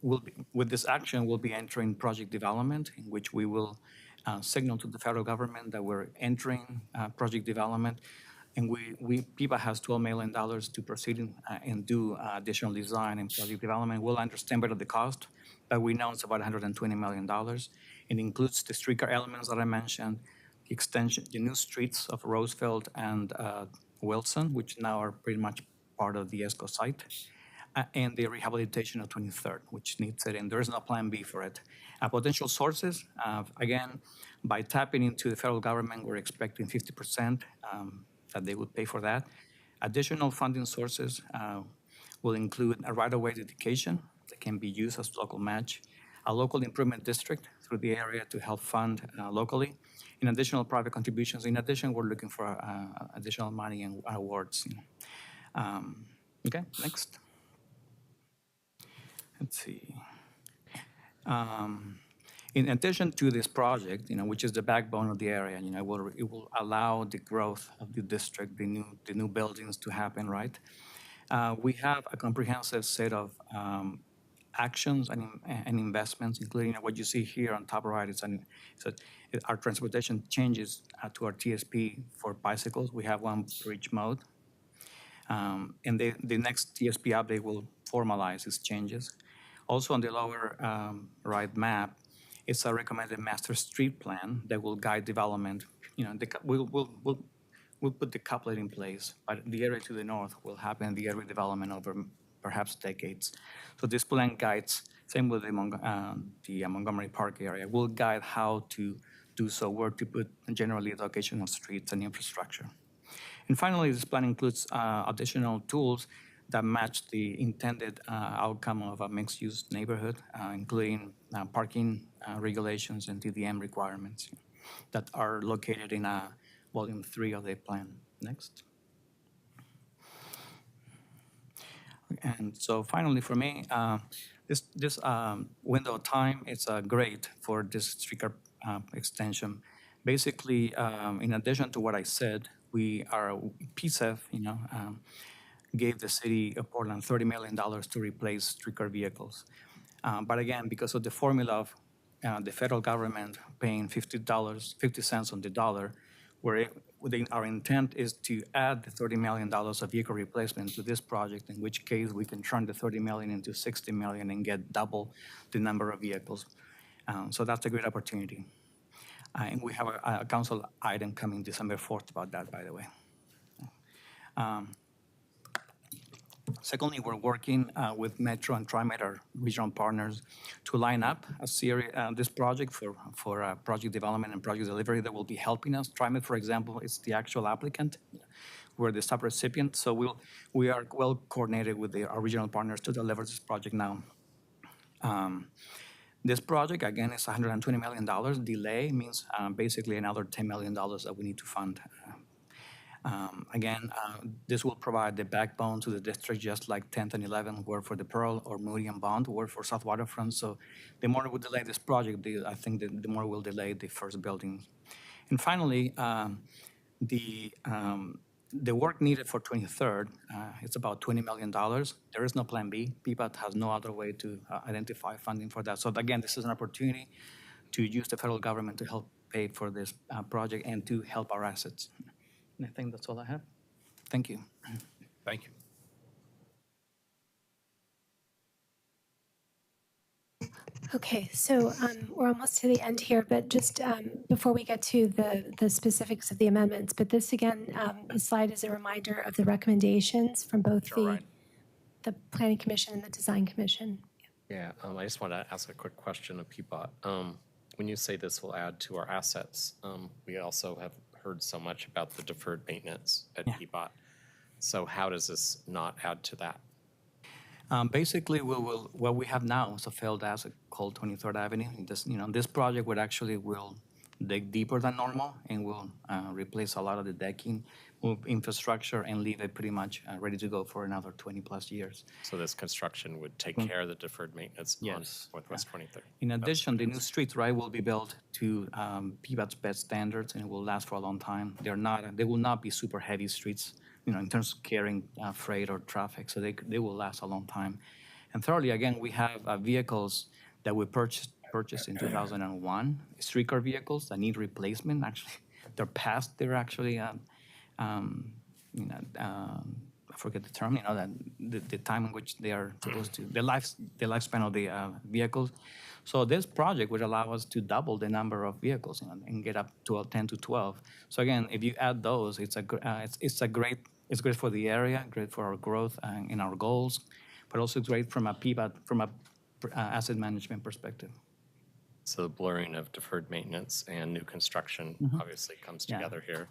Speaker 9: With this action, we'll be entering project development, in which we will signal to the federal government that we're entering project development. And PIPA has $12 million to proceed and do additional design and project development. We'll understand better the cost, but we know it's about $120 million. It includes the streetcar elements that I mentioned, the extension, the new streets of Roosevelt and Wilson, which now are pretty much part of the ESCO site, and the rehabilitation of 23rd, which needs it, and there is no plan B for it. Potential sources, again, by tapping into the federal government, we're expecting 50% that they would pay for that. Additional funding sources will include a right-of-way dedication that can be used as local match, a local improvement district through the area to help fund locally, and additional private contributions. In addition, we're looking for additional money and awards. Okay, next. Let's see. In addition to this project, which is the backbone of the area, it will allow the growth of the district, the new buildings to happen, right? We have a comprehensive set of actions and investments, including what you see here on top right. It's our transportation changes to our TSP for bicycles. We have one for each mode. And the next TSP update will formalize these changes. Also on the lower right map, it's a recommended master street plan that will guide development. We'll put the couplet in place, but the area to the north will happen the area development over perhaps decades. So this plan guides, same with the Montgomery Park area, will guide how to do so, where to put generally the location of streets and infrastructure. And finally, this plan includes additional tools that match the intended outcome of a mixed-use neighborhood, including parking regulations and TDM requirements that are located in Volume 3 of the plan. Next. And so finally for me, this window of time is great for this streetcar extension. Basically, in addition to what I said, PSEF, gave the city of Portland $30 million to replace streetcar vehicles. But again, because of the formula of the federal government paying 50 cents on the dollar, our intent is to add the $30 million of vehicle replacement to this project, in which case we can turn the $30 million into $60 million and get double the number of vehicles. So that's a great opportunity. And we have a council item coming December 4th about that, by the way. Secondly, we're working with Metro and TriMet, our regional partners, to line up a series, this project for project development and project delivery that will be helping us. TriMet, for example, is the actual applicant. We're the subrecipient, so we are well coordinated with our regional partners to deliver this project now. This project, again, is $120 million. Delay means basically another $10 million that we need to fund. Again, this will provide the backbone to the district, just like 10th and 11th were for the Pearl or Moody and Bond were for South Waterfront. So the more we delay this project, I think the more we'll delay the first building. And finally, the work needed for 23rd, it's about $20 million. There is no plan B. PPAT has no other way to identify funding for that. So again, this is an opportunity to use the federal government to help pay for this project and to help our assets. And I think that's all I have. Thank you.
Speaker 1: Thank you.
Speaker 7: Okay, so we're almost to the end here, but just before we get to the specifics of the amendments, but this again, the slide is a reminder of the recommendations from both the Planning Commission and the Design Commission.
Speaker 10: Yeah, I just want to ask a quick question of Peapod. When you say this will add to our assets, we also have heard so much about the deferred maintenance at Peapod. So how does this not add to that?
Speaker 9: Basically, what we have now is a failed asset called 23rd Avenue. This project will dig deeper than normal and will replace a lot of the decking, move infrastructure, and leave it pretty much ready to go for another 20+ years.
Speaker 10: So this construction would take care of the deferred maintenance on Northwest 23rd?
Speaker 9: In addition, the new streets, will be built to PBAT's best standards, and it will last for a long time. They will not be super heavy streets, in terms of carrying freight or traffic, so they will last a long time. And thirdly, again, we have vehicles that we purchased in 2001, streetcar vehicles that need replacement. Actually, they're past their actually, I forget the term, that the time in which they are supposed to, the lifespan of the vehicles. So this project would allow us to double the number of vehicles, and get up to 10 to 12. So again, if you add those, it's great for the area, great for our growth and our goals, but also great from a asset management perspective.
Speaker 10: So the blurring of deferred maintenance and new construction obviously comes together here,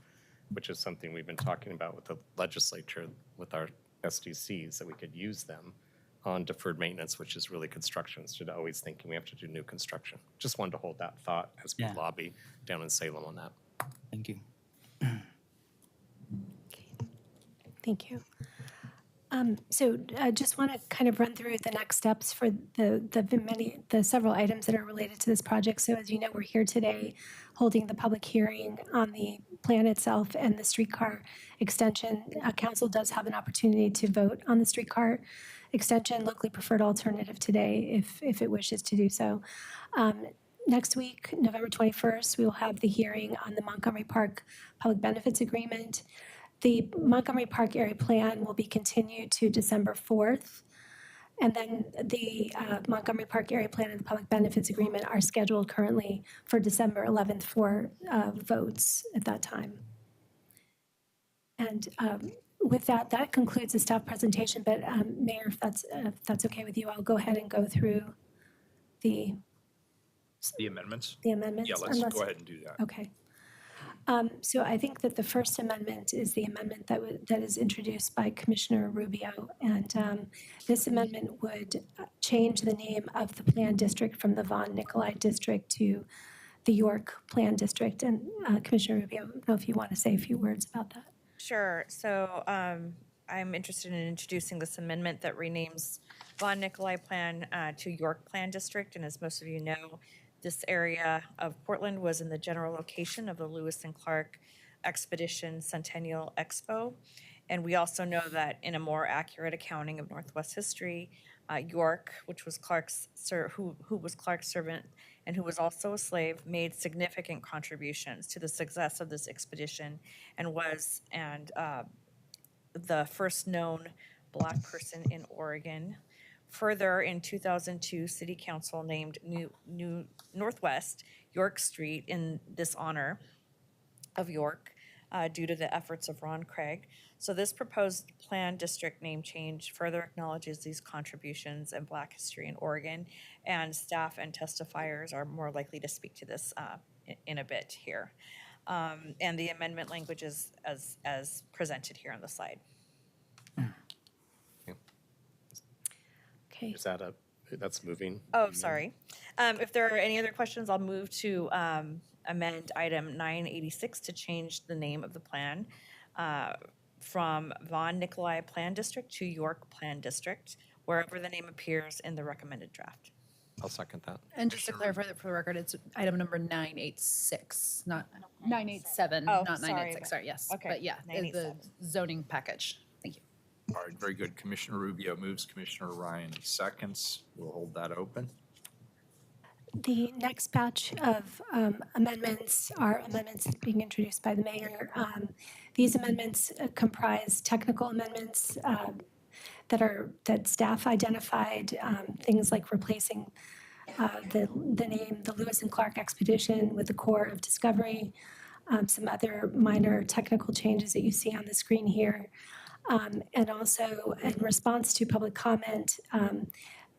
Speaker 10: which is something we've been talking about with the legislature, with our SDCs, that we could use them on deferred maintenance, which is really construction, instead of always thinking we have to do new construction. Just wanted to hold that thought as we lobby down in Salem on that.
Speaker 9: Thank you.
Speaker 7: Thank you. So I just want to kind of run through the next steps for the several items that are related to this project. So as you know, we're here today holding the public hearing on the plan itself and the streetcar extension. Council does have an opportunity to vote on the streetcar extension, locally preferred alternative today, if it wishes to do so. Next week, November 21st, we will have the hearing on the Montgomery Park Public Benefits Agreement. The Montgomery Park area plan will be continued to December 4th. And then the Montgomery Park area plan and the public benefits agreement are scheduled currently for December 11th for votes at that time. And with that, that concludes the staff presentation. But Mayor, if that's okay with you, I'll go ahead and go through the
Speaker 1: amendments?
Speaker 7: The amendments?
Speaker 1: Yeah, let's go ahead and do that.
Speaker 7: Okay. So I think that the first amendment is the amendment that is introduced by Commissioner Rubio. And this amendment would change the name of the Plan District from the Von Nicolai District to the York Plan District. And Commissioner Rubio, I don't know if you want to say a few words about that.
Speaker 11: Sure. So I'm interested in introducing this amendment that renames Von Nicolai Plan to York Plan District. And as most of you know, this area of Portland was in the general location of the Lewis and Clark Expedition Centennial Expo. And we also know that in a more accurate accounting of Northwest history, York, which was who was Clark's servant and who was also a slave, made significant contributions to the success of this expedition and was the first known Black person in Oregon. Further, in 2002, City Council named New Northwest York Street in this honor of York. due to the efforts of Ron Craig. So this proposed plan district name change further acknowledges these contributions in Black history in Oregon, and staff and testifiers are more likely to speak to this in a bit here. And the amendment language is as presented here on the slide.
Speaker 7: Okay.
Speaker 10: Is that that's moving?
Speaker 11: Oh, sorry. If there are any other questions, I'll move to amend item 986 to change the name of the plan from Von Nicolai Plan District to York Plan District, wherever the name appears in the recommended draft.
Speaker 10: I'll second that.
Speaker 4: And just to clarify that for the record, it's item number 986, not 987,
Speaker 11: Oh,
Speaker 4: not
Speaker 11: sorry.
Speaker 4: 986, sorry, yes.
Speaker 11: Okay,
Speaker 4: But yeah, the
Speaker 11: 987.
Speaker 4: zoning package. Thank you.
Speaker 1: All right, very good. Commissioner Rubio moves, Commissioner Ryan seconds. We'll hold that open.
Speaker 7: The next batch of amendments are amendments being introduced by the mayor. These amendments comprise technical amendments that staff identified, things like replacing the name, the Lewis and Clark Expedition with the Corps of Discovery, some other minor technical changes that you see on the screen here. And also in response to public comment,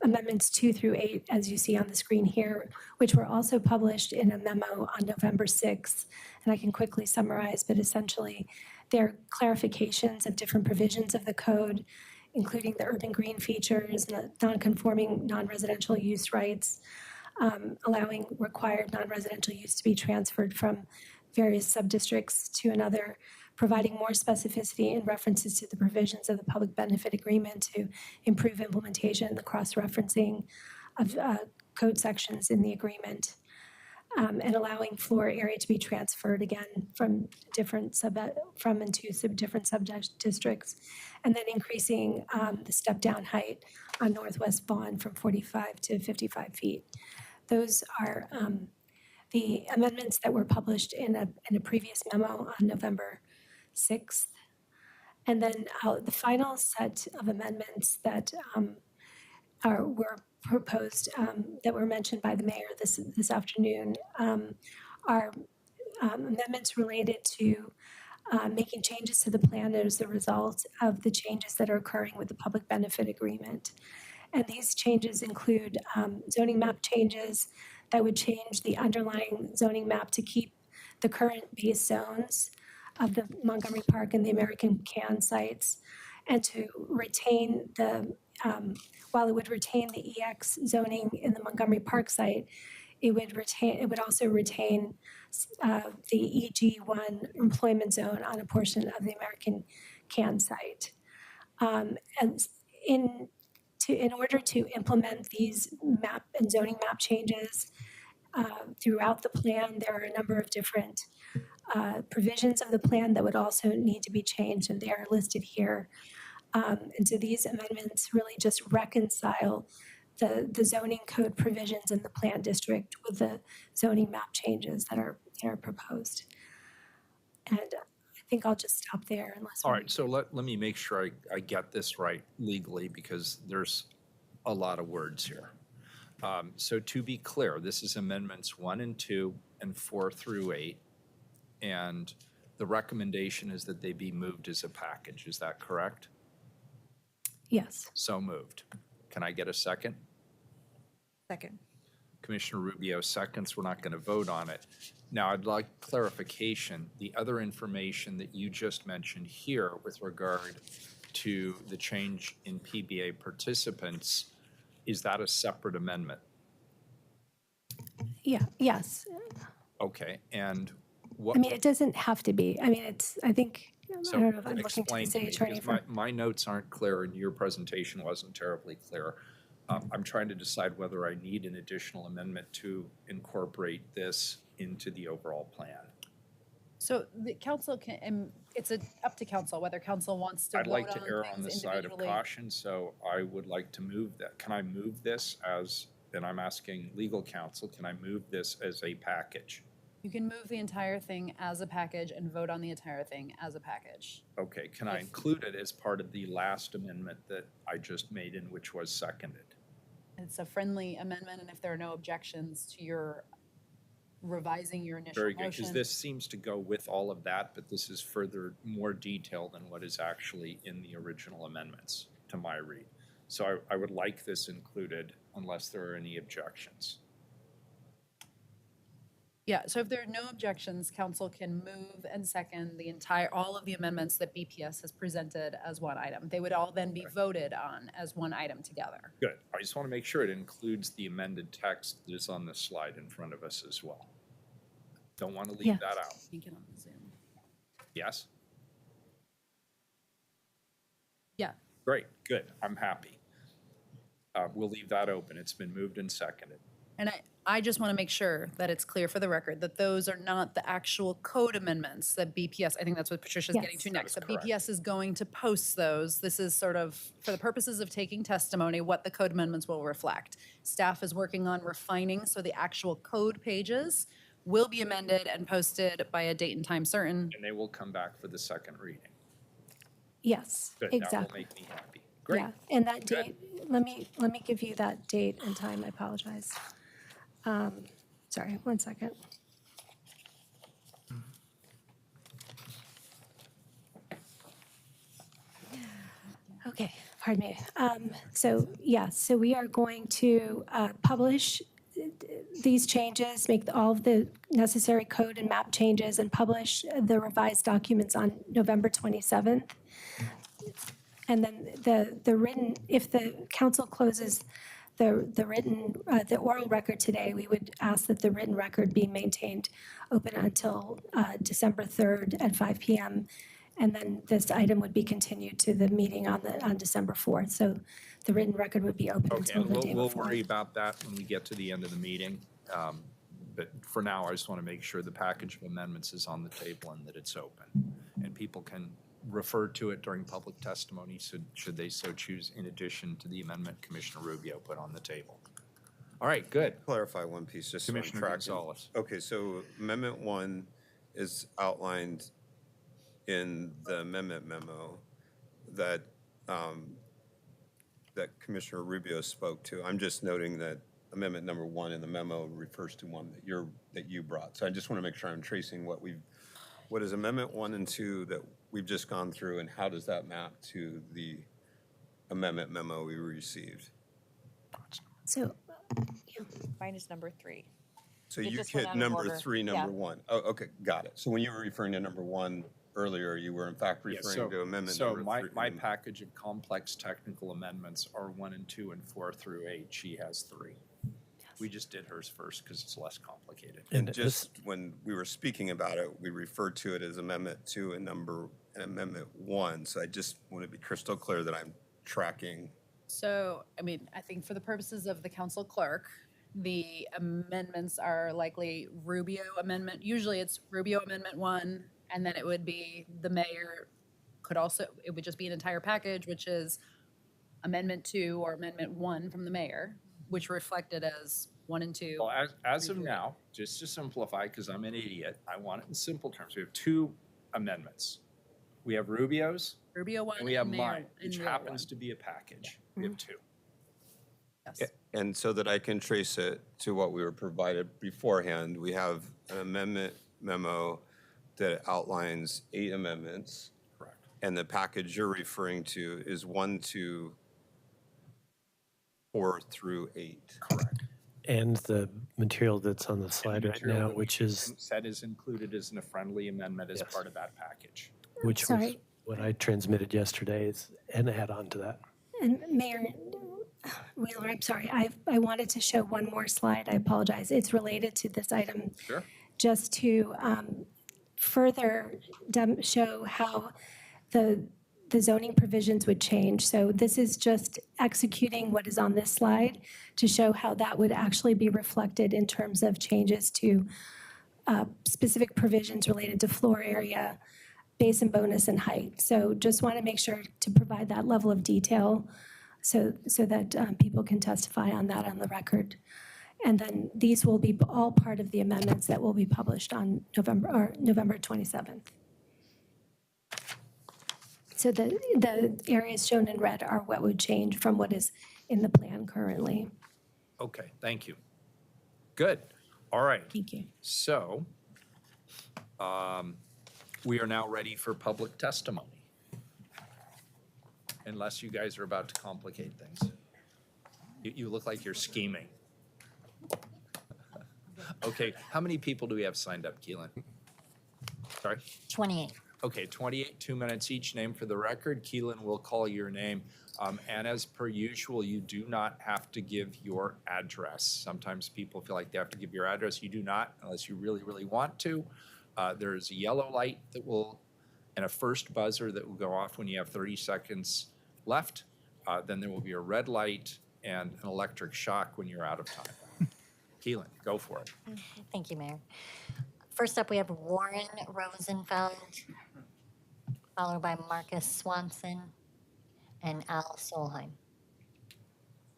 Speaker 7: amendments 2 through 8, as you see on the screen here, which were also published in a memo on November 6th. And I can quickly summarize, but essentially they're clarifications of different provisions of the code, including the urban green features, the non-conforming non-residential use rights, allowing required non-residential use to be transferred from various sub-districts to another, providing more specificity in references to the provisions of the public benefit agreement to improve implementation, the cross-referencing of code sections in the agreement, and allowing floor area to be transferred again from different different sub-districts, and then increasing the step-down height on Northwest Vaughn from 45 to 55 feet. Those are the amendments that were published in a previous memo on November 6th. And then the final set of amendments that were proposed, that were mentioned by the mayor this afternoon, are amendments related to making changes to the plan as a result of the changes that are occurring with the public benefit agreement. And these changes include zoning map changes that would change the underlying zoning map to keep the current base zones of the Montgomery Park and the American Can sites, and to retain while it would retain the EX zoning in the Montgomery Park site, it would also retain the EG1 employment zone on a portion of the American Can site. And in order to implement these map and zoning map changes throughout the plan, there are a number of different provisions of the plan that would also need to be changed, and they are listed here. And so these amendments really just reconcile the zoning code provisions in the plan district with the zoning map changes that are proposed. And I think I'll just stop there unless.
Speaker 1: All right, so let me make sure I get this right legally, because there's a lot of words here. So to be clear, this is amendments 1 and 2 and 4 through 8. And the recommendation is that they be moved as a package. Is that correct?
Speaker 7: Yes.
Speaker 1: So moved. Can I get a second?
Speaker 11: Second.
Speaker 1: Commissioner Rubio seconds. We're not going to vote on it. Now, I'd like clarification. The other information that you just mentioned here with regard to the change in PBA participants, is that a separate amendment?
Speaker 7: Yeah, yes.
Speaker 1: Okay, and what?
Speaker 7: I mean, it doesn't have to be. I mean, I think, I don't know if I'm looking to the
Speaker 1: Explain to
Speaker 7: city
Speaker 1: me,
Speaker 7: attorney
Speaker 1: because
Speaker 7: for.
Speaker 1: my notes aren't clear and your presentation wasn't terribly clear. I'm trying to decide whether I need an additional amendment to incorporate this into the overall plan.
Speaker 4: So the council can, it's up to council, whether council wants to
Speaker 1: I'd
Speaker 4: vote
Speaker 1: like to
Speaker 4: on
Speaker 1: err on the
Speaker 4: things
Speaker 1: side of
Speaker 4: individually.
Speaker 1: caution, so I would like to move that. Can I move this as, and I'm asking legal counsel, can I move this as a package?
Speaker 4: You can move the entire thing as a package and vote on the entire thing as a package.
Speaker 1: Okay, can I include it as part of the last amendment that I just made and which was seconded?
Speaker 4: It's a friendly amendment, and if there are no objections to your revising your initial
Speaker 1: Very good, because
Speaker 4: motion.
Speaker 1: this seems to go with all of that, but this is further, more detail than what is actually in the original amendments, to my read. So I would like this included unless there are any objections.
Speaker 4: Yeah, so if there are no objections, council can move and second all of the amendments that BPS has presented as one item. They would all then be voted on as one item together.
Speaker 1: Good. I just want to make sure it includes the amended text that is on the slide in front of us as well. Don't want to leave
Speaker 7: Yeah.
Speaker 1: that out.
Speaker 4: You can on the Zoom.
Speaker 1: Yes?
Speaker 4: Yeah,
Speaker 1: Great, good. I'm happy. We'll leave that open. It's been moved and seconded.
Speaker 4: and I just want to make sure that it's clear for the record that those are not the actual code amendments that BPS, I think that's what Patricia's getting
Speaker 7: Yes.
Speaker 4: to
Speaker 1: That
Speaker 4: next.
Speaker 1: is
Speaker 4: That
Speaker 1: correct.
Speaker 4: BPS is going to post those. This is sort of, for the purposes of taking testimony, what the code amendments will reflect. Staff is working on refining, so the actual code pages will be amended and posted by a date and time certain.
Speaker 1: And they will come back for the second reading.
Speaker 7: Yes,
Speaker 1: Good, that will
Speaker 7: exactly.
Speaker 1: make me happy. Great.
Speaker 7: Yeah, and that
Speaker 1: Good.
Speaker 7: date, let me give you that date and time, I apologize. Sorry, 1 second. Okay, pardon me. So, yeah, so we are going to publish these changes, make all of the necessary code and map changes, and publish the revised documents on November 27th. And then the written, if the council closes the oral record today, we would ask that the written record be maintained open until December 3rd at 5 PM. And then this item would be continued to the meeting on December 4th. So the written record would be open
Speaker 1: Okay,
Speaker 7: until
Speaker 1: and
Speaker 7: the day
Speaker 1: we'll
Speaker 7: before.
Speaker 1: worry about that when we get to the end of the meeting. But for now, I just want to make sure the package of amendments is on the table and that it's open. And people can refer to it during public testimony, should they so choose, in addition to the amendment Commissioner Rubio put on the table. All right, good.
Speaker 8: Clarify one piece, just so I'm
Speaker 1: Commissioner
Speaker 8: tracking.
Speaker 1: Gonzalez.
Speaker 8: Okay, so Amendment 1 is outlined in the amendment memo that, that Commissioner Rubio spoke to. I'm just noting that Amendment number 1 in the memo refers to one that you brought. So I just want to make sure I'm tracing what is Amendment 1 and 2 that we've just gone through, and how does that map to the amendment memo we received?
Speaker 7: So,
Speaker 11: Mine is number 3.
Speaker 8: So
Speaker 11: It
Speaker 8: you
Speaker 11: just went
Speaker 8: hit
Speaker 11: out of
Speaker 8: number
Speaker 11: order.
Speaker 8: 3,
Speaker 11: Yeah.
Speaker 8: number 1. Oh, okay, got it. So when you were referring to number 1 earlier, you were in fact
Speaker 1: Yeah,
Speaker 8: referring to amendment
Speaker 1: so
Speaker 8: number 3.
Speaker 1: my package of complex technical amendments are 1 and 2 and 4 through 8. She has 3. We just did hers first because it's less complicated.
Speaker 8: And just when we were speaking about it, we referred to it as Amendment 2 and Amendment 1. So I just want to be crystal clear that I'm tracking.
Speaker 4: So, I mean, I think for the purposes of the council clerk, the amendments are likely Rubio amendment. Usually it's Rubio Amendment 1, and then it would be the mayor it would just be an entire package, which is Amendment 2 or Amendment 1 from the mayor, which reflected as 1 and 2.
Speaker 1: Well, as of now, just to simplify, because I'm an idiot, I want it in simple terms. We have 2 amendments. We have Rubio's
Speaker 4: Rubio 1
Speaker 1: and we have
Speaker 4: mayor-
Speaker 1: mine,
Speaker 4: and
Speaker 1: which
Speaker 4: mayor
Speaker 1: happens
Speaker 4: 1.
Speaker 1: to be a package. We have 2.
Speaker 4: Yes.
Speaker 8: And so that I can trace it to what we were provided beforehand, we have an amendment memo that outlines 8 amendments.
Speaker 1: Correct.
Speaker 8: And the package you're referring to is 1 to 4 through 8.
Speaker 1: Correct.
Speaker 6: And the material that's on the slide right
Speaker 1: Material
Speaker 6: now,
Speaker 1: that we
Speaker 6: which is,
Speaker 1: said is included as a friendly amendment as
Speaker 6: Yes.
Speaker 1: part of that package.
Speaker 6: which was
Speaker 7: Sorry.
Speaker 6: what I transmitted yesterday, is an add-on to that.
Speaker 7: And Mayor Wheeler, I'm sorry, I wanted to show one more slide. I apologize. It's related to this item.
Speaker 1: Sure.
Speaker 7: Just to further show how the zoning provisions would change. So this is just executing what is on this slide to show how that would actually be reflected in terms of changes to specific provisions related to floor area, basin bonus, and height. So just want to make sure to provide that level of detail so that people can testify on that on the record. And then these will be all part of the amendments that will be published on November 27th. So the areas shown in red are what would change from what is in the plan currently.
Speaker 1: Okay, thank you. Good. All right.
Speaker 5: Thank you.
Speaker 1: So, we are now ready for public testimony. Unless you guys are about to complicate things. You look like you're scheming. Okay, how many people do we have signed up, Keelan? Sorry?
Speaker 2: 28.
Speaker 1: Okay, 28, 2 minutes each, name for the record. Keelan will call your name. And as per usual, you do not have to give your address. Sometimes people feel like they have to give your address. You do not, unless you really, really want to. There's a yellow light that will, and a first buzzer that will go off when you have 30 seconds left. Then there will be a red light and an electric shock when you're out of time. Keelan, go for it.
Speaker 2: Thank you, Mayor. First up, we have Warren Rosenfeld, followed by Marcus Swanson and Al Solheim.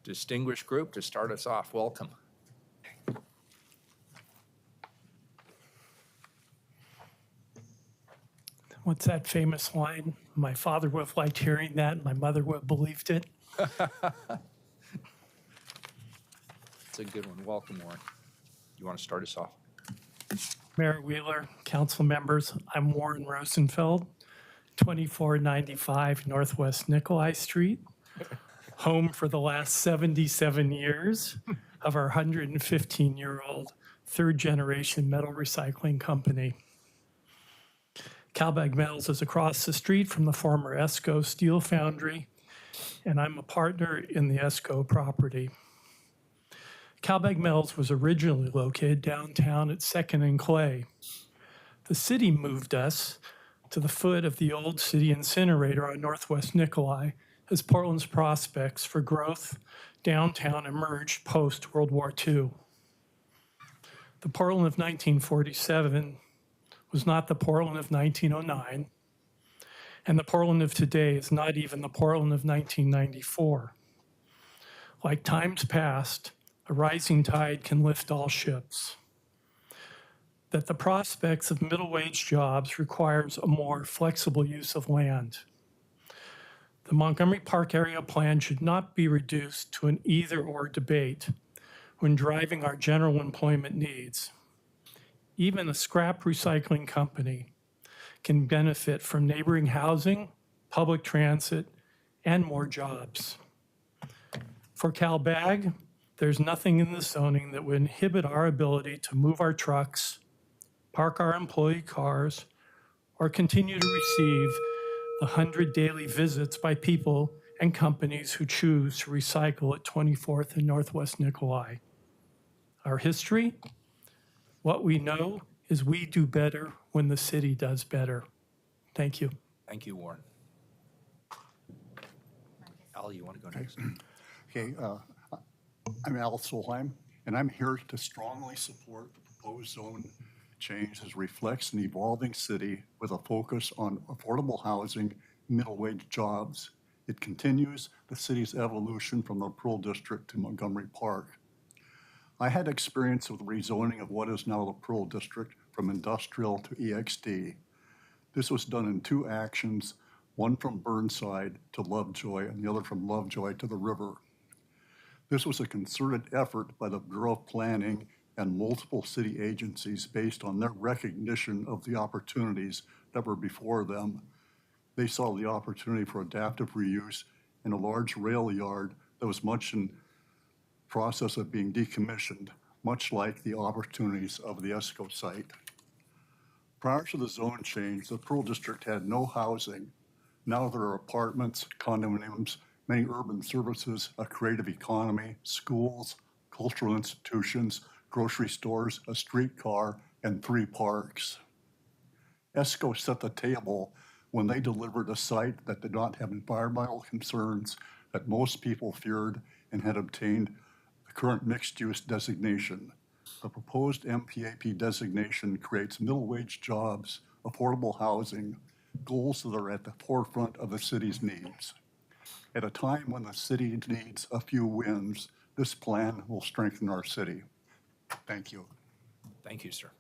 Speaker 1: Distinguished group to start us off. Welcome.
Speaker 12: What's that famous line? My father would have liked hearing that, and my mother would have believed it.
Speaker 1: It's a good one. Welcome, Warren. You want to start us off?
Speaker 12: Mayor Wheeler, council members, I'm Warren Rosenfeld, 2495 Northwest Nikolai Street, home for the last 77 years of our 115-year-old third-generation metal recycling company. Calbag Metals is across the street from the former ESCO steel foundry, and I'm a partner in the ESCO property. Calbag Metals was originally located downtown at 2nd and Clay. The city moved us to the foot of the old city incinerator on Northwest Nikolai as Portland's prospects for growth downtown emerged post-World War II. The Portland of 1947 was not the Portland of 1909, and the Portland of today is not even the Portland of 1994. Like times past, a rising tide can lift all ships. That the prospects of middle-wage jobs requires a more flexible use of land. The Montgomery Park area plan should not be reduced to an either-or debate when driving our general employment needs. Even a scrap recycling company can benefit from neighboring housing, public transit, and more jobs. For Calbag, there's nothing in the zoning that would inhibit our ability to move our trucks, park our employee cars, or continue to receive the 100 daily visits by people and companies who choose to recycle at 24th and Northwest Nikolai. Our history? What we know is we do better when the city does better. Thank you.
Speaker 1: Thank you, Warren. Al, you want to go next?
Speaker 13: Okay, I'm Al Solheim, and I'm here to strongly support the proposed zone change as reflects an evolving city with a focus on affordable housing, middle-wage jobs. It continues the city's evolution from the Pearl District to Montgomery Park. I had experience with rezoning of what is now the Pearl District from industrial to EXD. This was done in 2 actions, one from Burnside to Lovejoy and the other from Lovejoy to the river. This was a concerted effort by the Bureau of Planning and multiple city agencies based on their recognition of the opportunities that were before them. They saw the opportunity for adaptive reuse in a large rail yard that was much in process of being decommissioned, much like the opportunities of the ESCO site. Prior to the zone change, the Pearl District had no housing. Now there are apartments, condominiums, many urban services, a creative economy, schools, cultural institutions, grocery stores, a streetcar, and 3 parks. ESCO set the table when they delivered a site that did not have environmental concerns that most people feared and had obtained the current mixed-use designation. The proposed MPAP designation creates middle-wage jobs, affordable housing, goals that are at the forefront of the city's needs. At a time when the city needs a few wins, this plan will strengthen our city. Thank you.
Speaker 1: Thank you, sir.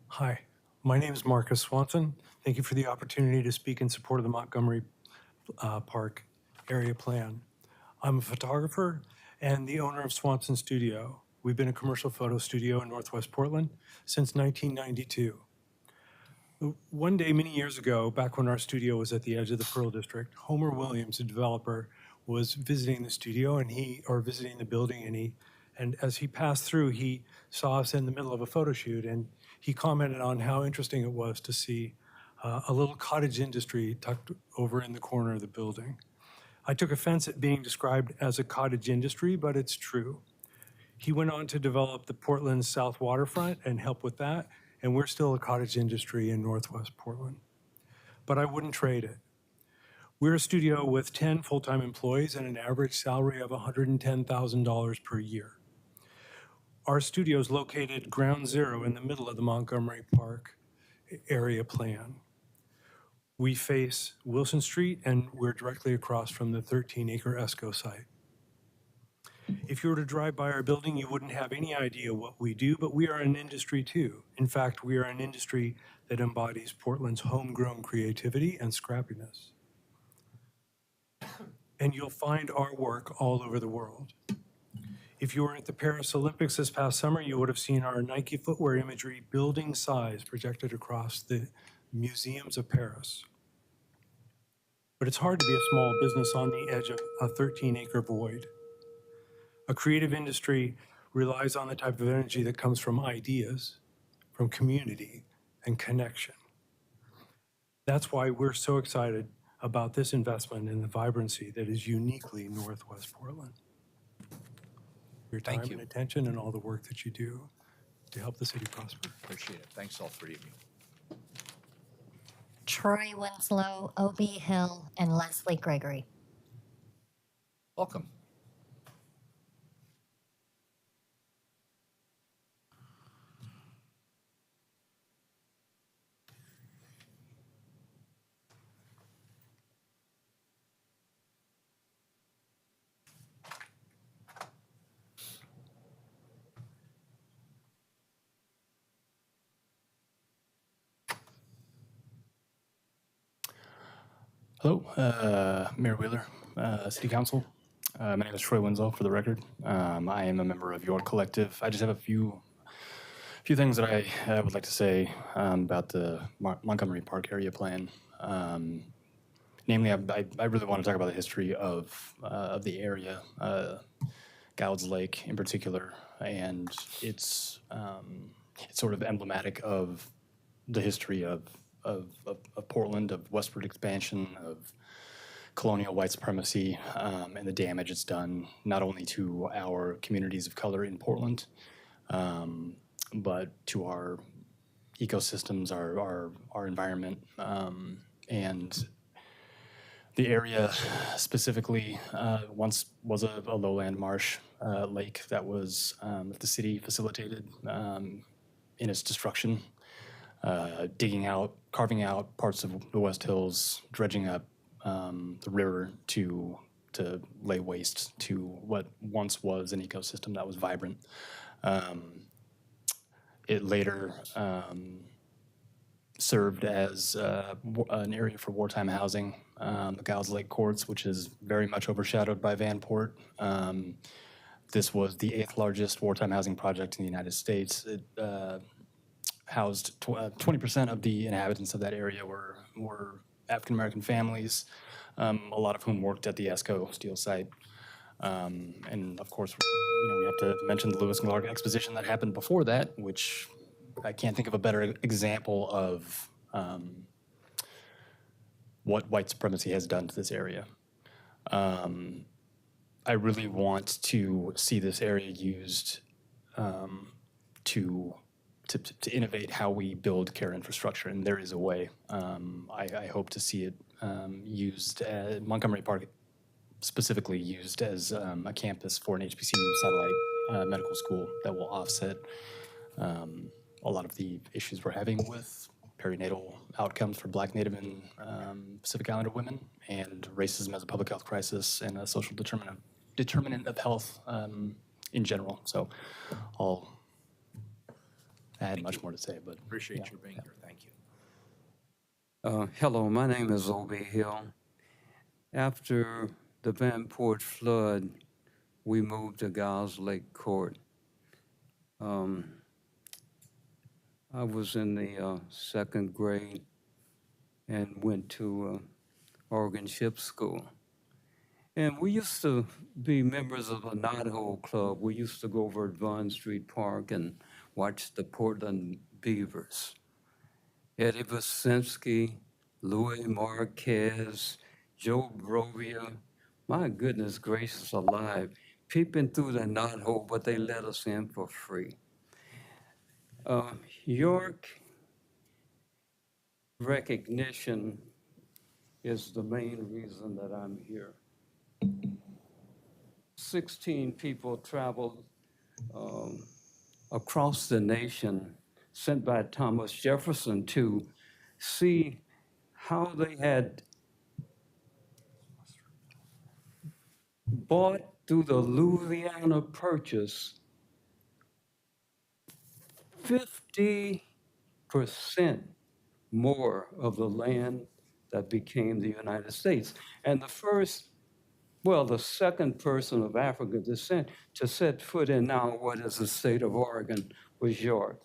Speaker 14: Hi, my name is Marcus Swanson. Thank you for the opportunity to speak in support of the Montgomery Park area plan. I'm a photographer and the owner of Swanson Studio. We've been a commercial photo studio in Northwest Portland since 1992. One day, many years ago, back when our studio was at the edge of the Pearl District, Homer Williams, a developer, was visiting the studio or visiting the building, and as he passed through, he saw us in the middle of a photo shoot, and he commented on how interesting it was to see a little cottage industry tucked over in the corner of the building. I took offense at being described as a cottage industry, but it's true. He went on to develop the Portland South Waterfront and help with that, and we're still a cottage industry in Northwest Portland. But I wouldn't trade it. We're a studio with 10 full-time employees and an average salary of $110,000 per year. Our studio is located ground zero in the middle of the Montgomery Park area plan. We face Wilson Street, and we're directly across from the 13-acre ESCO site. If you were to drive by our building, you wouldn't have any idea what we do, but we are an industry too. In fact, we are an industry that embodies Portland's homegrown creativity and scrappiness. And you'll find our work all over the world. If you were at the Paris Olympics this past summer, you would have seen our Nike footwear imagery building size projected across the museums of Paris. But it's hard to be a small business on the edge of a 13-acre void. A creative industry relies on the type of energy that comes from ideas, from community, and connection. That's why we're so excited about this investment in the vibrancy that is uniquely Northwest Portland. Your time
Speaker 1: Thank you.
Speaker 14: and attention and all the work that you do to help the city prosper.
Speaker 1: Appreciate it. Thanks, all three of you.
Speaker 2: Troy Winslow, O.B. Hill, and Leslie Gregory.
Speaker 1: Welcome.
Speaker 15: Hello, Mayor Wheeler, City Council. My name is Troy Winslow, for the record. I am a member of your collective. I just have a few things that I would like to say about the Montgomery Park area plan. Namely, I really want to talk about the history of the area, Gouds Lake in particular, and it's sort of emblematic of the history of Portland, of westward expansion, of colonial white supremacy, and the damage it's done not only to our communities of color in Portland, but to our ecosystems, our environment, and the area specifically once was a lowland marsh lake that was that the city facilitated in its destruction. Digging out, carving out parts of the West Hills, dredging up the river to lay waste to what once was an ecosystem that was vibrant. It later served as an area for wartime housing, the Gouds Lake Courts, which is very much overshadowed by Vanport. This was the 8th largest wartime housing project in the United States. It housed 20% of the inhabitants of that area were African-American families, a lot of whom worked at the ESCO steel site. And of course, we have to mention the Lewis and Clark Exposition that happened before that, which I can't think of a better example of what white supremacy has done to this area. I really want to see this area used to innovate how we build care infrastructure, and there is a way. I hope to see it used, Montgomery Park specifically used as a campus for an HBCU satellite medical school that will offset a lot of the issues we're having with perinatal outcomes for Black, Native, and Pacific Islander women, and racism as a public health crisis and a social determinant of health in general. So I had much more to say, but
Speaker 1: Appreciate you being here. Thank you.
Speaker 16: Hello, my name is O.B. Hill. After the Vanport flood, we moved to Gouds Lake Court. I was in the second grade and went to Oregon Ship School. And we used to be members of a knothole club. We used to go over at Street Park and watch the Portland Beavers. Eddie Wyszynski, Louis Marquez, Joe Brovia, my goodness gracious alive, peeping through the knothole, but they let us in for free. York recognition is the main reason that I'm here. 16 people traveled across the nation, sent by Thomas Jefferson to see how they had bought through the Louisiana Purchase 50% more of the land that became the United States. And the second person of African descent to set foot in now what is the state of Oregon was York.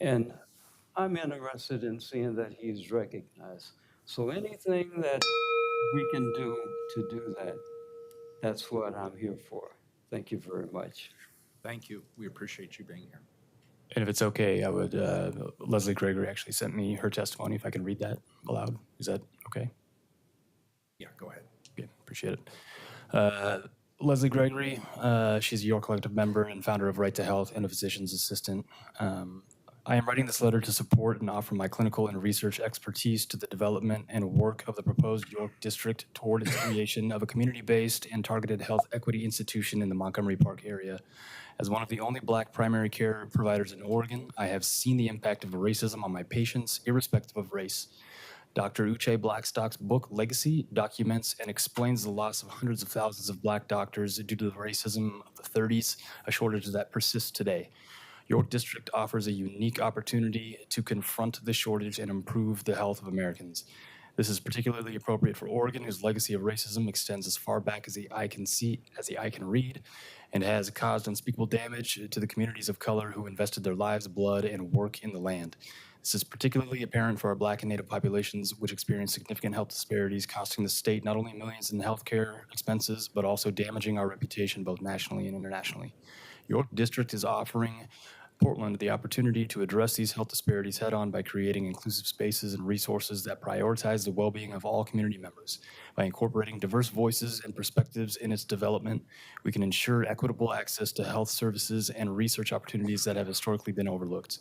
Speaker 16: And I'm interested in seeing that he's recognized. So anything that we can do to do that, that's what I'm here for. Thank you very much.
Speaker 1: Thank you. We appreciate you being here.
Speaker 15: And if it's okay, I would, Leslie Gregory actually sent me her testimony, if I can read that aloud. Is that okay?
Speaker 1: Yeah, go ahead.
Speaker 15: Okay, appreciate it. Leslie Gregory, she's a York Collective member and founder of Right to Health and a physician's assistant. I am writing this letter to support and offer my clinical and research expertise to the development and work of the proposed York District toward its creation of a community-based and targeted health equity institution in the Montgomery Park area. As one of the only Black primary care providers in Oregon, I have seen the impact of racism on my patients, irrespective of race. Dr. Uche Blackstock's book, Legacy, documents and explains the loss of hundreds of thousands of Black doctors due to the racism of the 30s, a shortage that persists today. York District offers a unique opportunity to confront this shortage and improve the health of Americans. This is particularly appropriate for Oregon, whose legacy of racism extends as far back as the eye can see, as the eye can read, and has caused unspeakable damage to the communities of color who invested their lives, blood, and work in the land. This is particularly apparent for our Black and Native populations, which experience significant health disparities, costing the state not only millions in healthcare expenses, but also damaging our reputation both nationally and internationally. York District is offering Portland the opportunity to address these health disparities head-on by creating inclusive spaces and resources that prioritize the well-being of all community members. By incorporating diverse voices and perspectives in its development, we can ensure equitable access to health services and research opportunities that have historically been overlooked.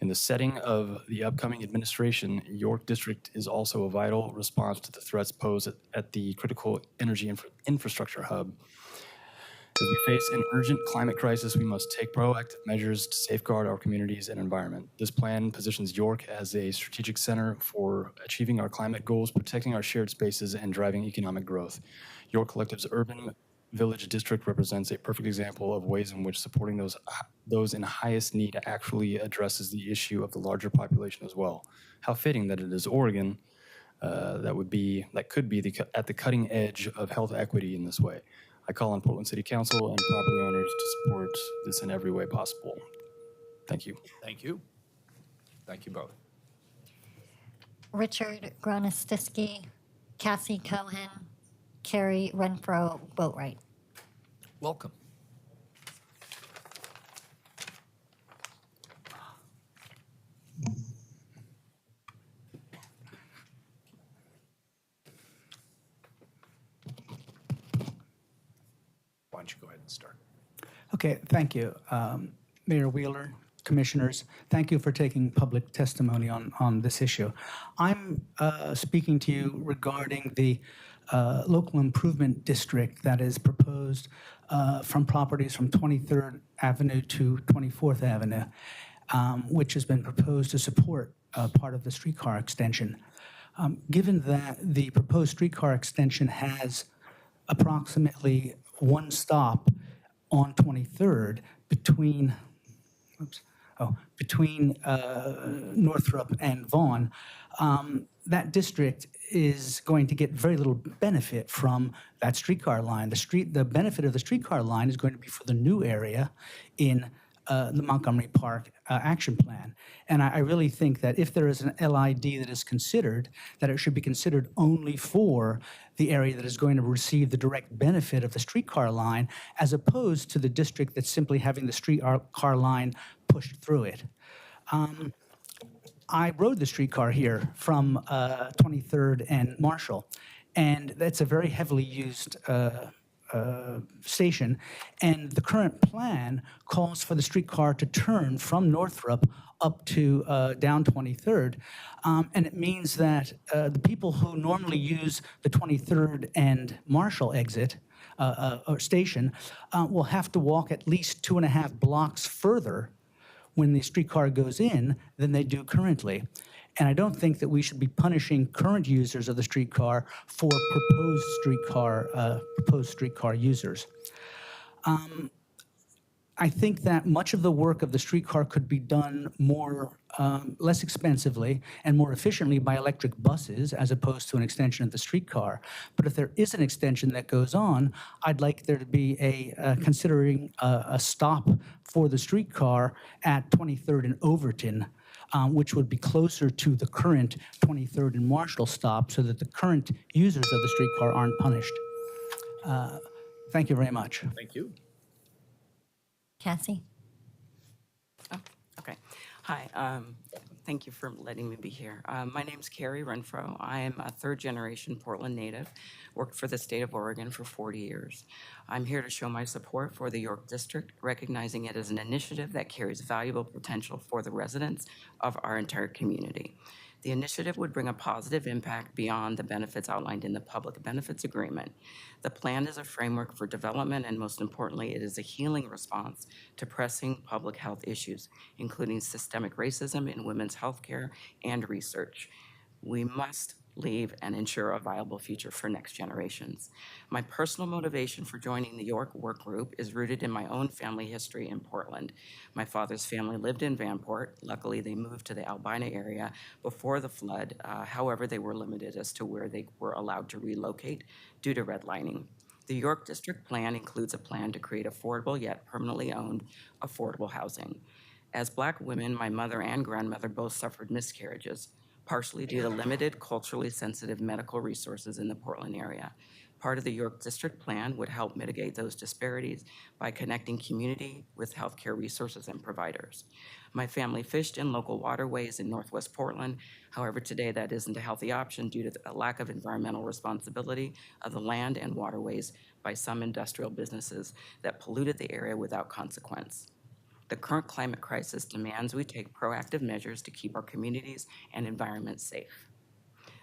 Speaker 15: In the setting of the upcoming administration, York District is also a vital response to the threats posed at the critical energy infrastructure hub. As we face an urgent climate crisis, we must take proactive measures to safeguard our communities and environment. This plan positions York as a strategic center for achieving our climate goals, protecting our shared spaces, and driving economic growth. York Collective's Urban Village District represents a perfect example of ways in which supporting those in highest need actually addresses the issue of the larger population as well. How fitting that it is Oregon that could be at the cutting edge of health equity in this way. I call on Portland City Council and property owners to support this in every way possible. Thank you.
Speaker 1: Thank you. Thank you both.
Speaker 2: Richard Gronistiski, Cassie Cohen, Carrie Renfro, Boatwright.
Speaker 1: Welcome. Why don't you go ahead and start?
Speaker 17: Okay, thank you. Mayor Wheeler, commissioners, thank you for taking public testimony on this issue. I'm speaking to you regarding the local improvement district that is proposed from properties from 23rd Avenue to 24th Avenue, which has been proposed to support part of the streetcar extension. Given that the proposed streetcar extension has approximately one stop on 23rd between between Northrop and Vaughan, that district is going to get very little benefit from that streetcar line. The benefit of the streetcar line is going to be for the new area in the Montgomery Park action plan. And I really think that if there is an LID that is considered, that it should be considered only for the area that is going to receive the direct benefit of the streetcar line, as opposed to the district that's simply having the streetcar line pushed through it. I rode the streetcar here from 23rd and Marshall, and that's a very heavily used station, and the current plan calls for the streetcar to turn from Northrop up to down 23rd, and it means that the people who normally use the 23rd and Marshall exit or station will have to walk at least 2.5 blocks further when the streetcar goes in than they do currently. And I don't think that we should be punishing current users of the streetcar for proposed streetcar users. I think that much of the work of the streetcar could be done less expensively and more efficiently by electric buses as opposed to an extension of the streetcar. But if there is an extension that goes on, I'd like there to be considering a stop for the streetcar at 23rd and Overton, which would be closer to the current 23rd and Marshall stop so that the current users of the streetcar aren't punished. Thank you very much.
Speaker 1: Thank you.
Speaker 2: Cassie?
Speaker 18: Okay. Hi. Thank you for letting me be here. My name's Carrie Renfro. I am a third-generation Portland native, worked for the state of Oregon for 40 years. I'm here to show my support for the York District, recognizing it as an initiative that carries valuable potential for the residents of our entire community. The initiative would bring a positive impact beyond the benefits outlined in the Public Benefits Agreement. The plan is a framework for development, and most importantly, it is a healing response to pressing public health issues, including systemic racism in women's health care and research. We must leave and ensure a viable future for next generations. My personal motivation for joining the York Work Group is rooted in my own family history in Portland. My father's family lived in Vanport. Luckily, they moved to the Albina area before the flood. However, they were limited as to where they were allowed to relocate due to redlining. The York District Plan includes a plan to create affordable yet permanently owned affordable housing. As Black women, my mother and grandmother both suffered miscarriages, partially due to limited culturally sensitive medical resources in the Portland area. Part of the York District Plan would help mitigate those disparities by connecting community with healthcare resources and providers. My family fished in local waterways in Northwest Portland. However, today that isn't a healthy option due to a lack of environmental responsibility of the land and waterways by some industrial businesses that polluted the area without consequence. The current climate crisis demands we take proactive measures to keep our communities and environment safe.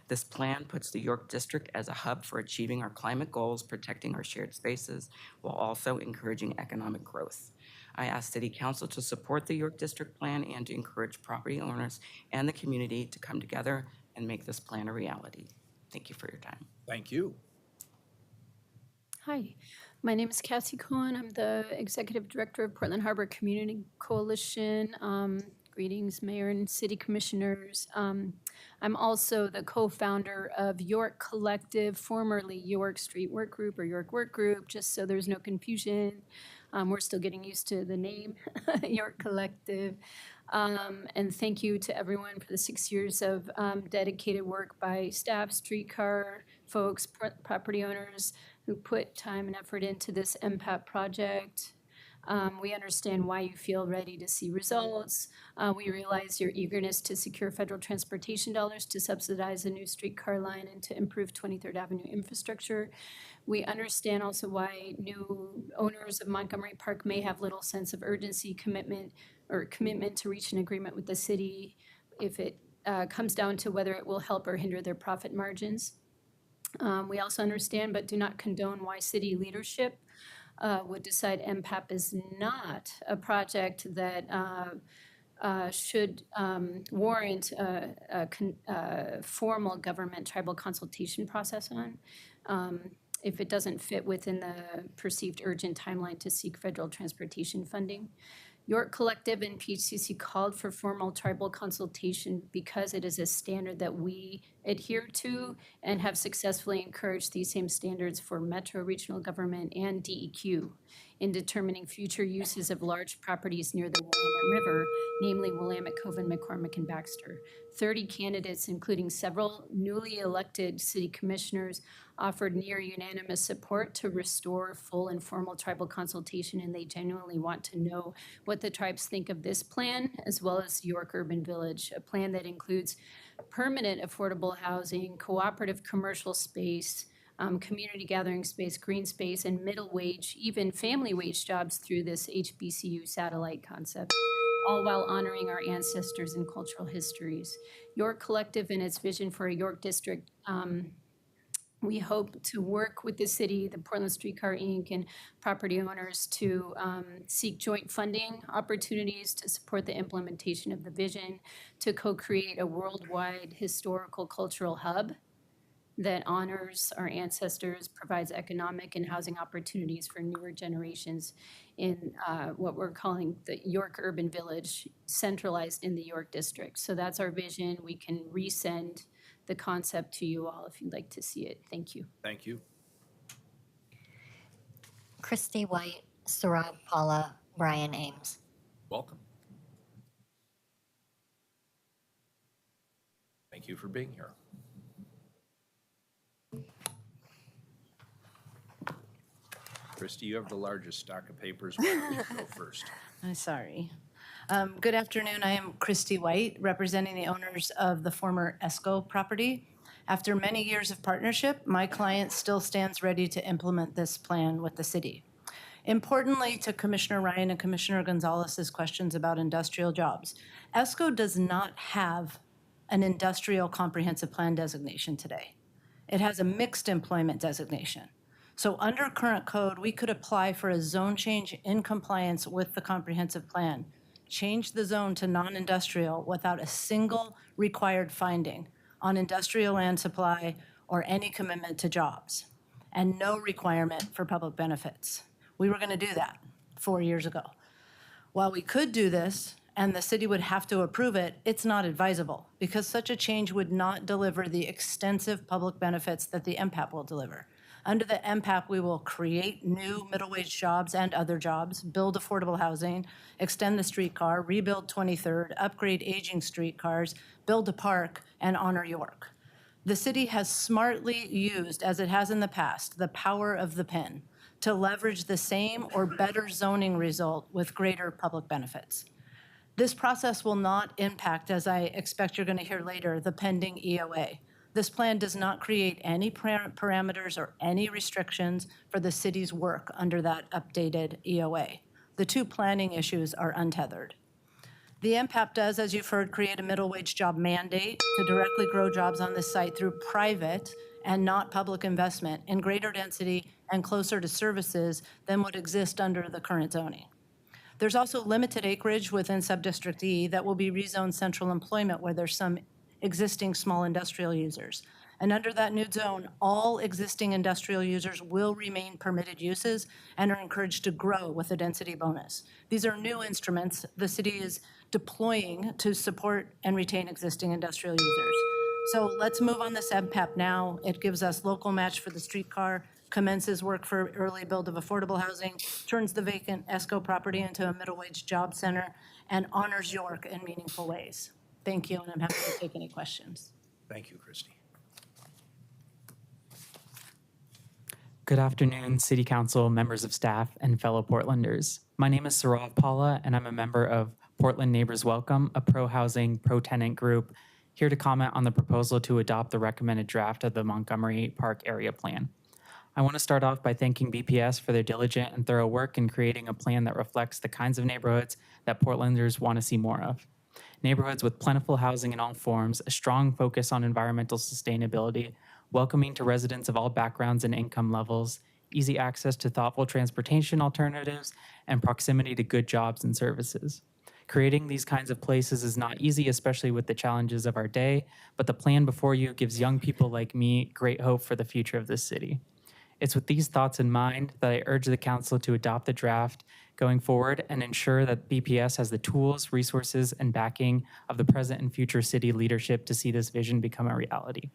Speaker 18: This plan puts the York District as a hub for achieving our climate goals, protecting our shared spaces, while also encouraging economic growth. I ask City Council to support the York District Plan and to encourage property owners and the community to come together and make this plan a reality. Thank you for your time.
Speaker 1: Thank you.
Speaker 19: Hi, my name is Cassie Cohen. I'm the Executive Director of Portland Harbor Community Coalition. Greetings, Mayor and City Commissioners. I'm also the co-founder of York Collective, formerly York Street Work Group or York Work Group, just so there's no confusion. We're still getting used to the name, York Collective. And thank you to everyone for the 6 years of dedicated work by staff, streetcar folks, property owners who put time and effort into this MPAP project. We understand why you feel ready to see results. We realize your eagerness to secure federal transportation dollars to subsidize a new streetcar line and to improve 23rd Avenue infrastructure. We understand also why new owners of Montgomery Park may have little sense of urgency, commitment to reach an agreement with the city if it comes down to whether it will help or hinder their profit margins. We also understand but do not condone why city leadership would decide MPAP is not a project that should warrant a formal government tribal consultation process on if it doesn't fit within the perceived urgent timeline to seek federal transportation funding. York Collective and PHCC called for formal tribal consultation because it is a standard that we adhere to and have successfully encouraged these same standards for Metro Regional Government and DEQ in determining future uses of large properties near the Willamette River, namely Willamette Cove and McCormick and Baxter. 30 candidates, including several newly elected city commissioners, offered near unanimous support to restore full and formal tribal consultation, and they genuinely want to know what the tribes think of this plan, as well as York Urban Village, a plan that includes permanent affordable housing, cooperative commercial space, community gathering space, green space, and middle wage, even family wage jobs through this HBCU satellite concept, all while honoring our ancestors and cultural histories. York Collective and its vision for a York district, we hope to work with the city, the Portland Streetcar Inc., and property owners to seek joint funding opportunities to support the implementation of the vision, to co-create a worldwide historical cultural hub that honors our ancestors, provides economic and housing opportunities for newer generations in what we're calling the York Urban Village, centralized in the York District. So that's our vision. We can resend the concept to you all if you'd like to see it. Thank you.
Speaker 1: Thank you.
Speaker 2: Christy White, Saurabh Paula, Brian Ames.
Speaker 1: Welcome. Thank you for being here. Christy, you have the largest stack of papers. Why don't you go first?
Speaker 20: I'm sorry. Good afternoon. I am Christy White, representing the owners of the former ESCO property. After many years of partnership, my client still stands ready to implement this plan with the city. Importantly, to Commissioner Ryan and Commissioner Gonzalez's questions about industrial jobs, ESCO does not have an industrial comprehensive plan designation today. It has a mixed employment designation. So under current code, we could apply for a zone change in compliance with the comprehensive plan, change the zone to non-industrial without a single required finding on industrial land supply or any commitment to jobs, and no requirement for public benefits. We were going to do that 4 years ago. While we could do this and the city would have to approve it, it's not advisable because such a change would not deliver the extensive public benefits that the MPAP will deliver. Under the MPAP, we will create new middle wage jobs and other jobs, build affordable housing, extend the streetcar, rebuild 23rd, upgrade aging streetcars, build a park, and honor York. The city has smartly used, as it has in the past, the power of the pen to leverage the same or better zoning result with greater public benefits. This process will not impact, as I expect you're going to hear later, the pending EOA. This plan does not create any parameters or any restrictions for the city's work under that updated EOA. The two planning issues are untethered. The MPAP does, as you've heard, create a middle wage job mandate to directly grow jobs on this site through private and not public investment in greater density and closer to services than would exist under the current zoning. There's also limited acreage within Subdistrict E that will be rezoned central employment where there's some existing small industrial users. And under that new zone, all existing industrial users will remain permitted uses and are encouraged to grow with a density bonus. These are new instruments the city is deploying to support and retain existing industrial users. So let's move on this MPAP now. It gives us local match for the streetcar, commences work for early build of affordable housing, turns the vacant ESCO property into a middle wage job center, and honors York in meaningful ways. Thank you, and I'm happy to take any questions.
Speaker 1: Thank you, Christy.
Speaker 21: Good afternoon, City Council, members of staff, and fellow Portlanders. My name is Saurabh Paula, and I'm a member of Portland Neighbors Welcome, a pro-housing, pro-tenant group, here to comment on the proposal to adopt the recommended draft of the Montgomery Park Area Plan. I want to start off by thanking BPS for their diligent and thorough work in creating a plan that reflects the kinds of neighborhoods that Portlanders want to see more of. Neighborhoods with plentiful housing in all forms, a strong focus on environmental sustainability, welcoming to residents of all backgrounds and income levels, easy access to thoughtful transportation alternatives, and proximity to good jobs and services. Creating these kinds of places is not easy, especially with the challenges of our day, but the plan before you gives young people like me great hope for the future of this city. It's with these thoughts in mind that I urge the council to adopt the draft going forward and ensure that BPS has the tools, resources, and backing of the present and future city leadership to see this vision become a reality.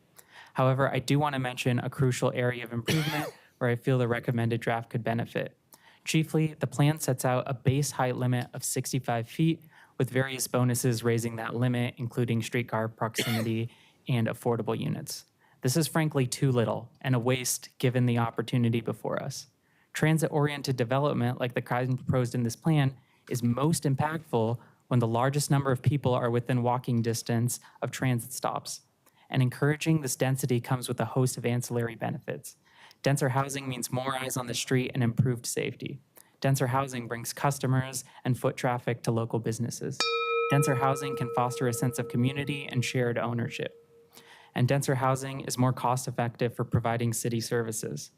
Speaker 21: However, I do want to mention a crucial area of improvement where I feel the recommended draft could benefit. Chiefly, the plan sets out a base height limit of 65 feet with various bonuses raising that limit, including streetcar proximity and affordable units. This is frankly too little and a waste given the opportunity before us. Transit-oriented development, like the kind proposed in this plan, is most impactful when the largest number of people are within walking distance of transit stops. And encouraging this density comes with a host of ancillary benefits. Denser housing means more eyes on the street and improved safety. Denser housing brings customers and foot traffic to local businesses. Denser housing can foster a sense of community and shared ownership. And denser housing is more cost-effective for providing city services.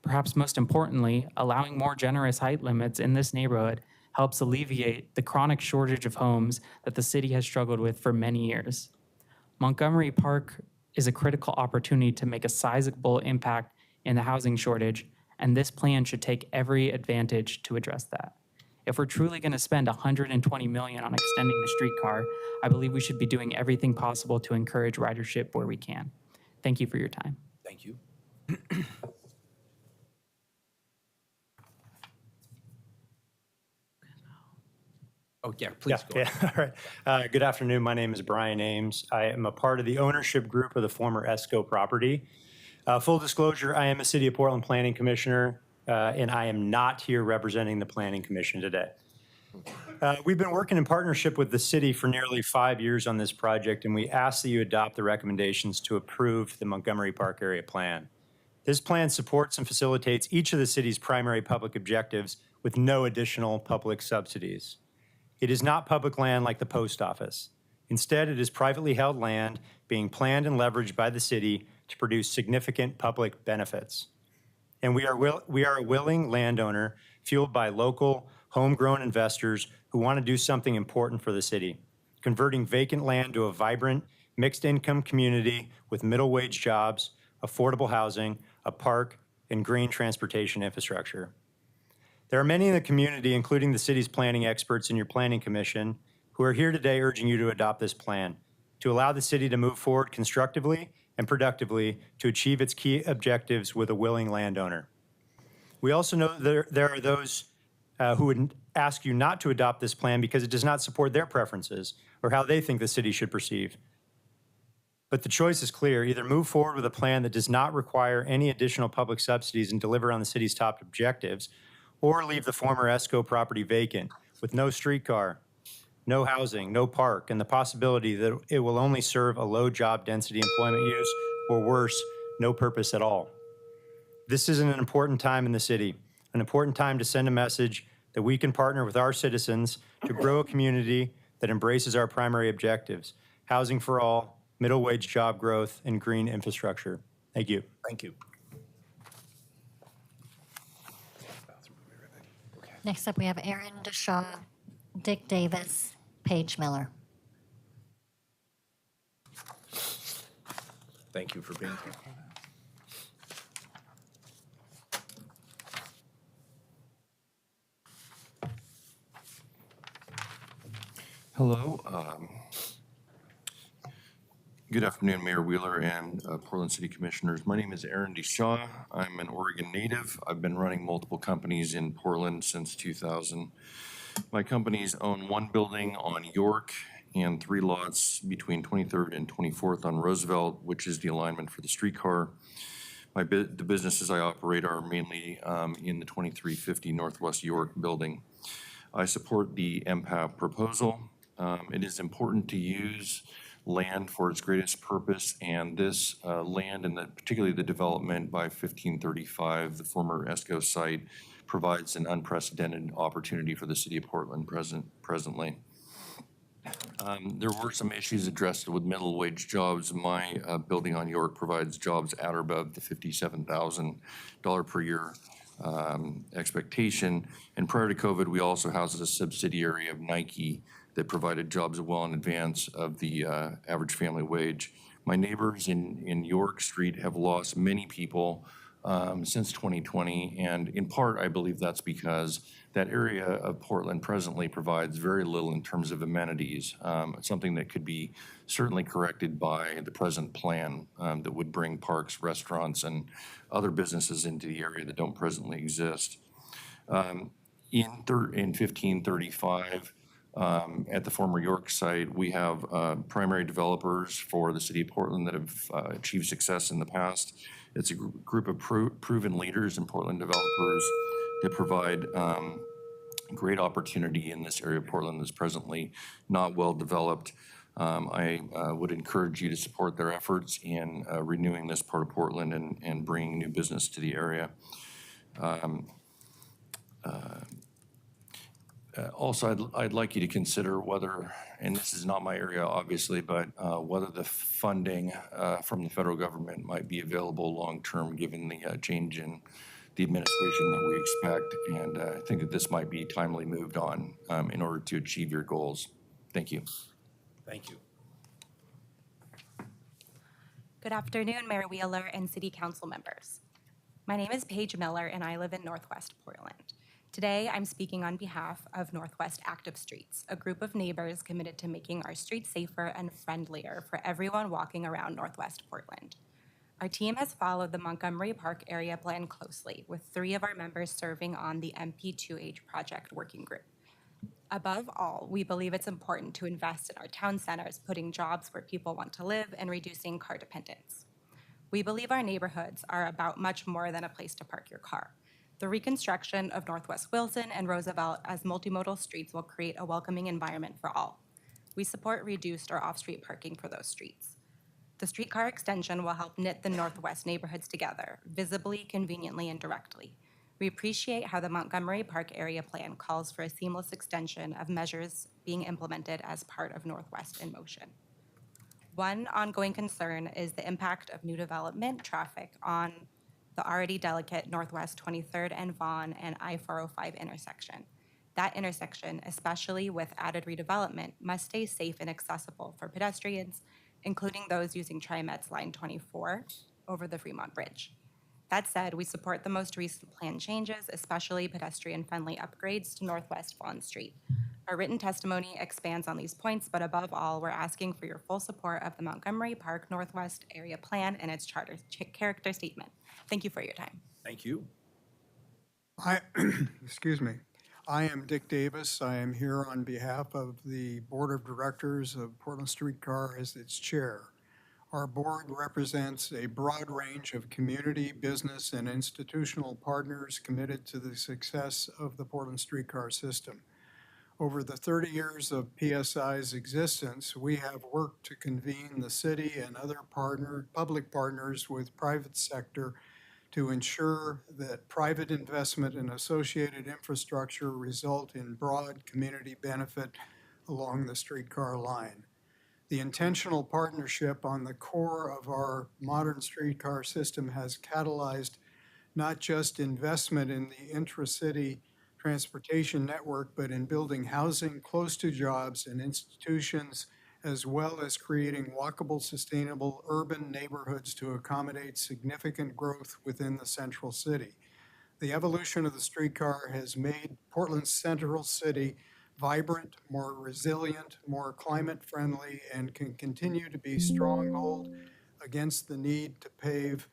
Speaker 21: Perhaps most importantly, allowing more generous height limits in this neighborhood helps alleviate the chronic shortage of homes that the city has struggled with for many years. Montgomery Park is a critical opportunity to make a sizable impact in the housing shortage, and this plan should take every advantage to address that. If we're truly going to spend $120 million on extending the streetcar, I believe we should be doing everything possible to encourage ridership where we can. Thank you for your time.
Speaker 1: Thank you. Oh, yeah, please go ahead.
Speaker 3: All right. Good afternoon. My name is Brian Ames. I am a part of the ownership group of the former ESCO property. Full disclosure, I am a City of Portland Planning Commissioner, and I am not here representing the Planning Commission today. We've been working in partnership with the city for nearly 5 years on this project, and we ask that you adopt the recommendations to approve the Montgomery Park Area Plan. This plan supports and facilitates each of the city's primary public objectives with no additional public subsidies. It is not public land like the post office. Instead, it is privately held land being planned and leveraged by the city to produce significant public benefits. And we are a willing landowner fueled by local, homegrown investors who want to do something important for the city, converting vacant land to a vibrant, mixed-income community with middle-wage jobs, affordable housing, a park, and green transportation infrastructure. There are many in the community, including the city's planning experts and your planning commission, who are here today urging you to adopt this plan, to allow the city to move forward constructively and productively to achieve its key objectives with a willing landowner. We also know that there are those who would ask you not to adopt this plan because it does not support their preferences or how they think the city should proceed. But the choice is clear. Either move forward with a plan that does not require any additional public subsidies and deliver on the city's top objectives, or leave the former ESCO property vacant with no streetcar, no housing, no park, and the possibility that it will only serve a low job density employment use, or worse, no purpose at all. This is an important time in the city, an important time to send a message that we can partner with our citizens to grow a community that embraces our primary objectives: housing for all, middle wage job growth, and green infrastructure. Thank you.
Speaker 1: Thank you.
Speaker 2: Next up, we have Aaron DeShaw, Dick Davis, Paige Miller.
Speaker 1: Thank you for being here.
Speaker 22: Hello. Good afternoon, Mayor Wheeler and Portland City Commissioners. My name is Aaron DeShaw. I'm an Oregon native. I've been running multiple companies in Portland since 2000. My companies own one building on York and 3 lots between 23rd and 24th on Roosevelt, which is the alignment for the streetcar. The businesses I operate are mainly in the 2350 Northwest York building. I support the MPAP proposal. It is important to use land for its greatest purpose, and this land, and particularly the development by 1535, the former ESCO site, provides an unprecedented opportunity for the city of Portland presently. There were some issues addressed with middle wage jobs. My building on York provides jobs at or above the $57,000 per year expectation. And prior to COVID, we also housed a subsidiary of Nike that provided jobs well in advance of the average family wage. My neighbors in York Street have lost many people since 2020. And in part, I believe that's because that area of Portland presently provides very little in terms of amenities, something that could be certainly corrected by the present plan that would bring parks, restaurants, and other businesses into the area that don't presently exist. In 1535, at the former York site, we have primary developers for the city of Portland that have achieved success in the past. It's a group of proven leaders and Portland developers that provide great opportunity in this area of Portland that's presently not well developed. I would encourage you to support their efforts in renewing this part of Portland and bringing new business to the area. Also, I'd like you to consider whether, and this is not my area obviously, but whether the funding from the federal government might be available long-term given the change in the administration that we expect. And I think that this might be timely moved on in order to achieve your goals. Thank you.
Speaker 1: Thank you.
Speaker 9: Good afternoon, Mayor Wheeler and City Council members. My name is Paige Miller and I live in Northwest Portland. Today, I'm speaking on behalf of Northwest Active Streets, a group of neighbors committed to making our streets safer and friendlier for everyone walking around Northwest Portland. Our team has followed the Montgomery Park area plan closely, with 3 of our members serving on the MP2H project working group. Above all, we believe it's important to invest in our town centers, putting jobs where people want to live and reducing car dependence. We believe our neighborhoods are about much more than a place to park your car. The reconstruction of Northwest Wilson and Roosevelt as multimodal streets will create a welcoming environment for all. We support reduced or off-street parking for those streets. The streetcar extension will help knit the Northwest neighborhoods together, visibly, conveniently, and directly. We appreciate how the Montgomery Park area plan calls for a seamless extension of measures being implemented as part of Northwest in Motion. One ongoing concern is the impact of new development traffic on the already delicate Northwest 23rd and Vaughan and I-405 intersection. That intersection, especially with added redevelopment, must stay safe and accessible for pedestrians, including those using TriMet's Line 24 over the Fremont Bridge. That said, we support the most recent plan changes, especially pedestrian-friendly upgrades to Northwest Vaughan Street. Our written testimony expands on these points, but above all, we're asking for your full support of the Montgomery Park Northwest Area Plan and its character statement. Thank you for your time.
Speaker 1: Thank you.
Speaker 10: Excuse me. I am Dick Davis. I am here on behalf of the Board of Directors of Portland Streetcar as its chair. Our board represents a broad range of community, business, and institutional partners committed to the success of the Portland Streetcar system. Over the 30 years of PSI's existence, we have worked to convene the city and other public partners with private sector to ensure that private investment and associated infrastructure result in broad community benefit along the streetcar line. The intentional partnership on the core of our modern streetcar system has catalyzed not just investment in the intra-city transportation network, but in building housing close to jobs and institutions, as well as creating walkable, sustainable urban neighborhoods to accommodate significant growth within the central city. The evolution of the streetcar has made Portland's central city vibrant, more resilient, more climate friendly, and can continue to be stronghold against the need to pave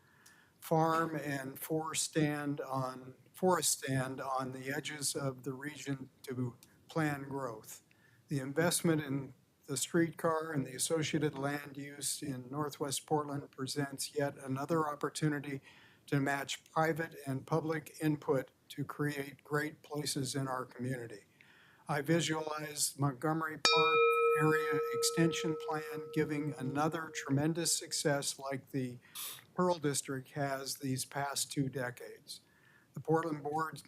Speaker 10: farm and forest stand on the edges of the region to plan growth. The investment in the streetcar and the associated land use in Northwest Portland presents yet another opportunity to match private and public input to create great places in our community. I visualize Montgomery Park area extension plan giving another tremendous success like the Pearl District has these past 2 decades. The Portland Board,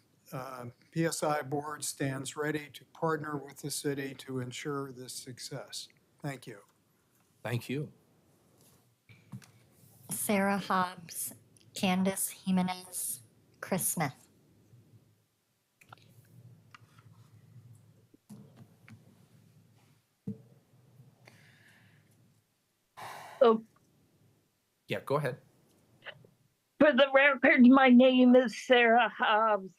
Speaker 10: PSI Board stands ready to partner with the city to ensure this success. Thank you.
Speaker 1: Thank you.
Speaker 2: Sarah Hobbs, Candace Jimenez, Chris Smith.
Speaker 1: Yeah, go ahead.
Speaker 4: For the record, my name is Sarah Hobbs.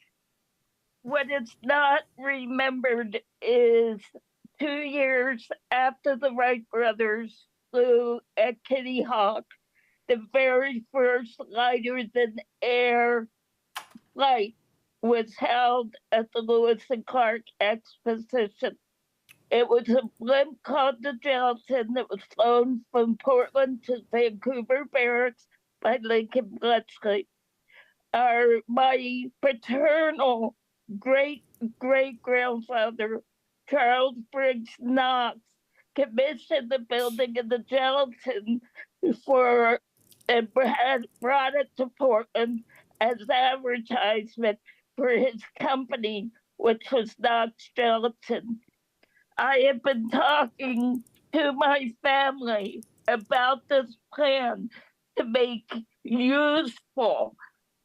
Speaker 4: What is not remembered is 2 years after the Wright brothers flew at Kitty Hawk, the very first lighter-than-air flight was held at the Lewis and Clark Exposition. It was a blimp called the Johnson that was flown from Portland to Vancouver Barracks by Lincoln Bletchley. My paternal great-great-grandfather, Charles Briggs Knox, commissioned the building of the Johnson and had brought it to Portland as advertisement for his company, which was Knox Johnson. I have been talking to my family about this plan to make useful,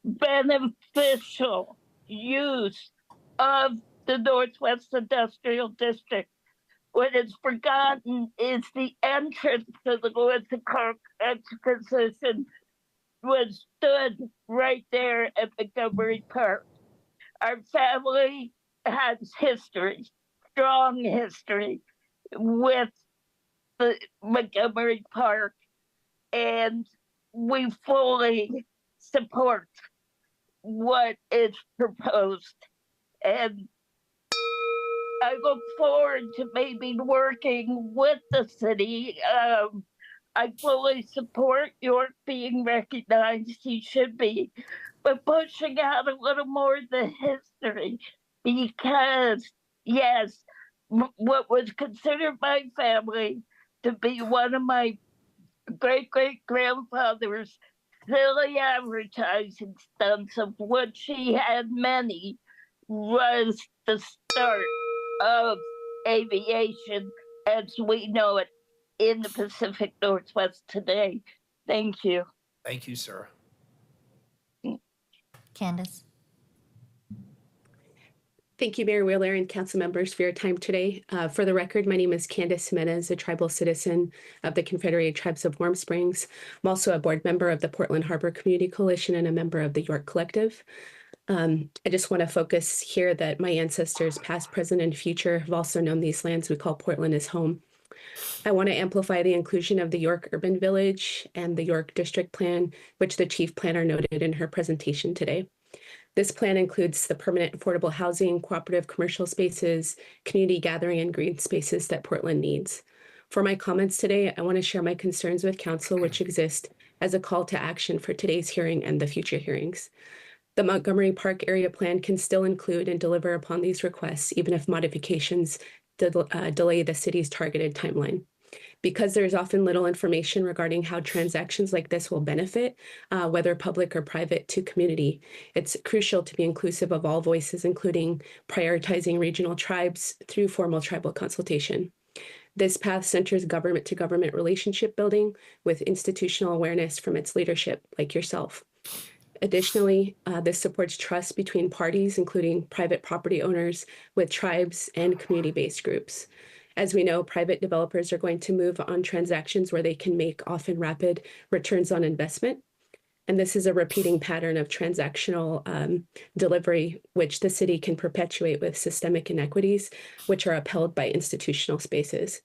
Speaker 4: beneficial use of the Northwest Industrial District. What is forgotten is the entrance to the Lewis and Clark Exposition was stood right there at Montgomery Park. Our family has history, strong history with the Montgomery Park, and we fully support what is proposed. And I look forward to maybe working with the city. I fully support York being recognized, he should be, but pushing out a little more of the history, because yes, what was considered my family to be one of my great-great-grandfather's silly advertising stunts, of which he had many, was the start of aviation as we know it in the Pacific Northwest today. Thank you.
Speaker 1: Thank you, Sarah.
Speaker 2: Candace.
Speaker 11: Thank you, Mayor Wheeler and council members, for your time today. For the record, my name is Candace Jimenez, a tribal citizen of the Confederated Tribes of Warm Springs. I'm also a board member of the Portland Harbor Community Coalition and a member of the York Collective. I just want to focus here that my ancestors, past, present, and future, have also known these lands we call Portland as home. I want to amplify the inclusion of the York Urban Village and the York District Plan, which the Chief Planner noted in her presentation today. This plan includes the permanent affordable housing, cooperative commercial spaces, community gathering, and green spaces that Portland needs. For my comments today, I want to share my concerns with council, which exist as a call to action for today's hearing and the future hearings. The Montgomery Park area plan can still include and deliver upon these requests, even if modifications delay the city's targeted timeline. Because there's often little information regarding how transactions like this will benefit, whether public or private, to community, it's crucial to be inclusive of all voices, including prioritizing regional tribes through formal tribal consultation. This path centers government-to-government relationship building with institutional awareness from its leadership, like yourself. Additionally, this supports trust between parties, including private property owners, with tribes and community-based groups. As we know, private developers are going to move on transactions where they can make often rapid returns on investment. And this is a repeating pattern of transactional delivery, which the city can perpetuate with systemic inequities, which are upheld by institutional spaces.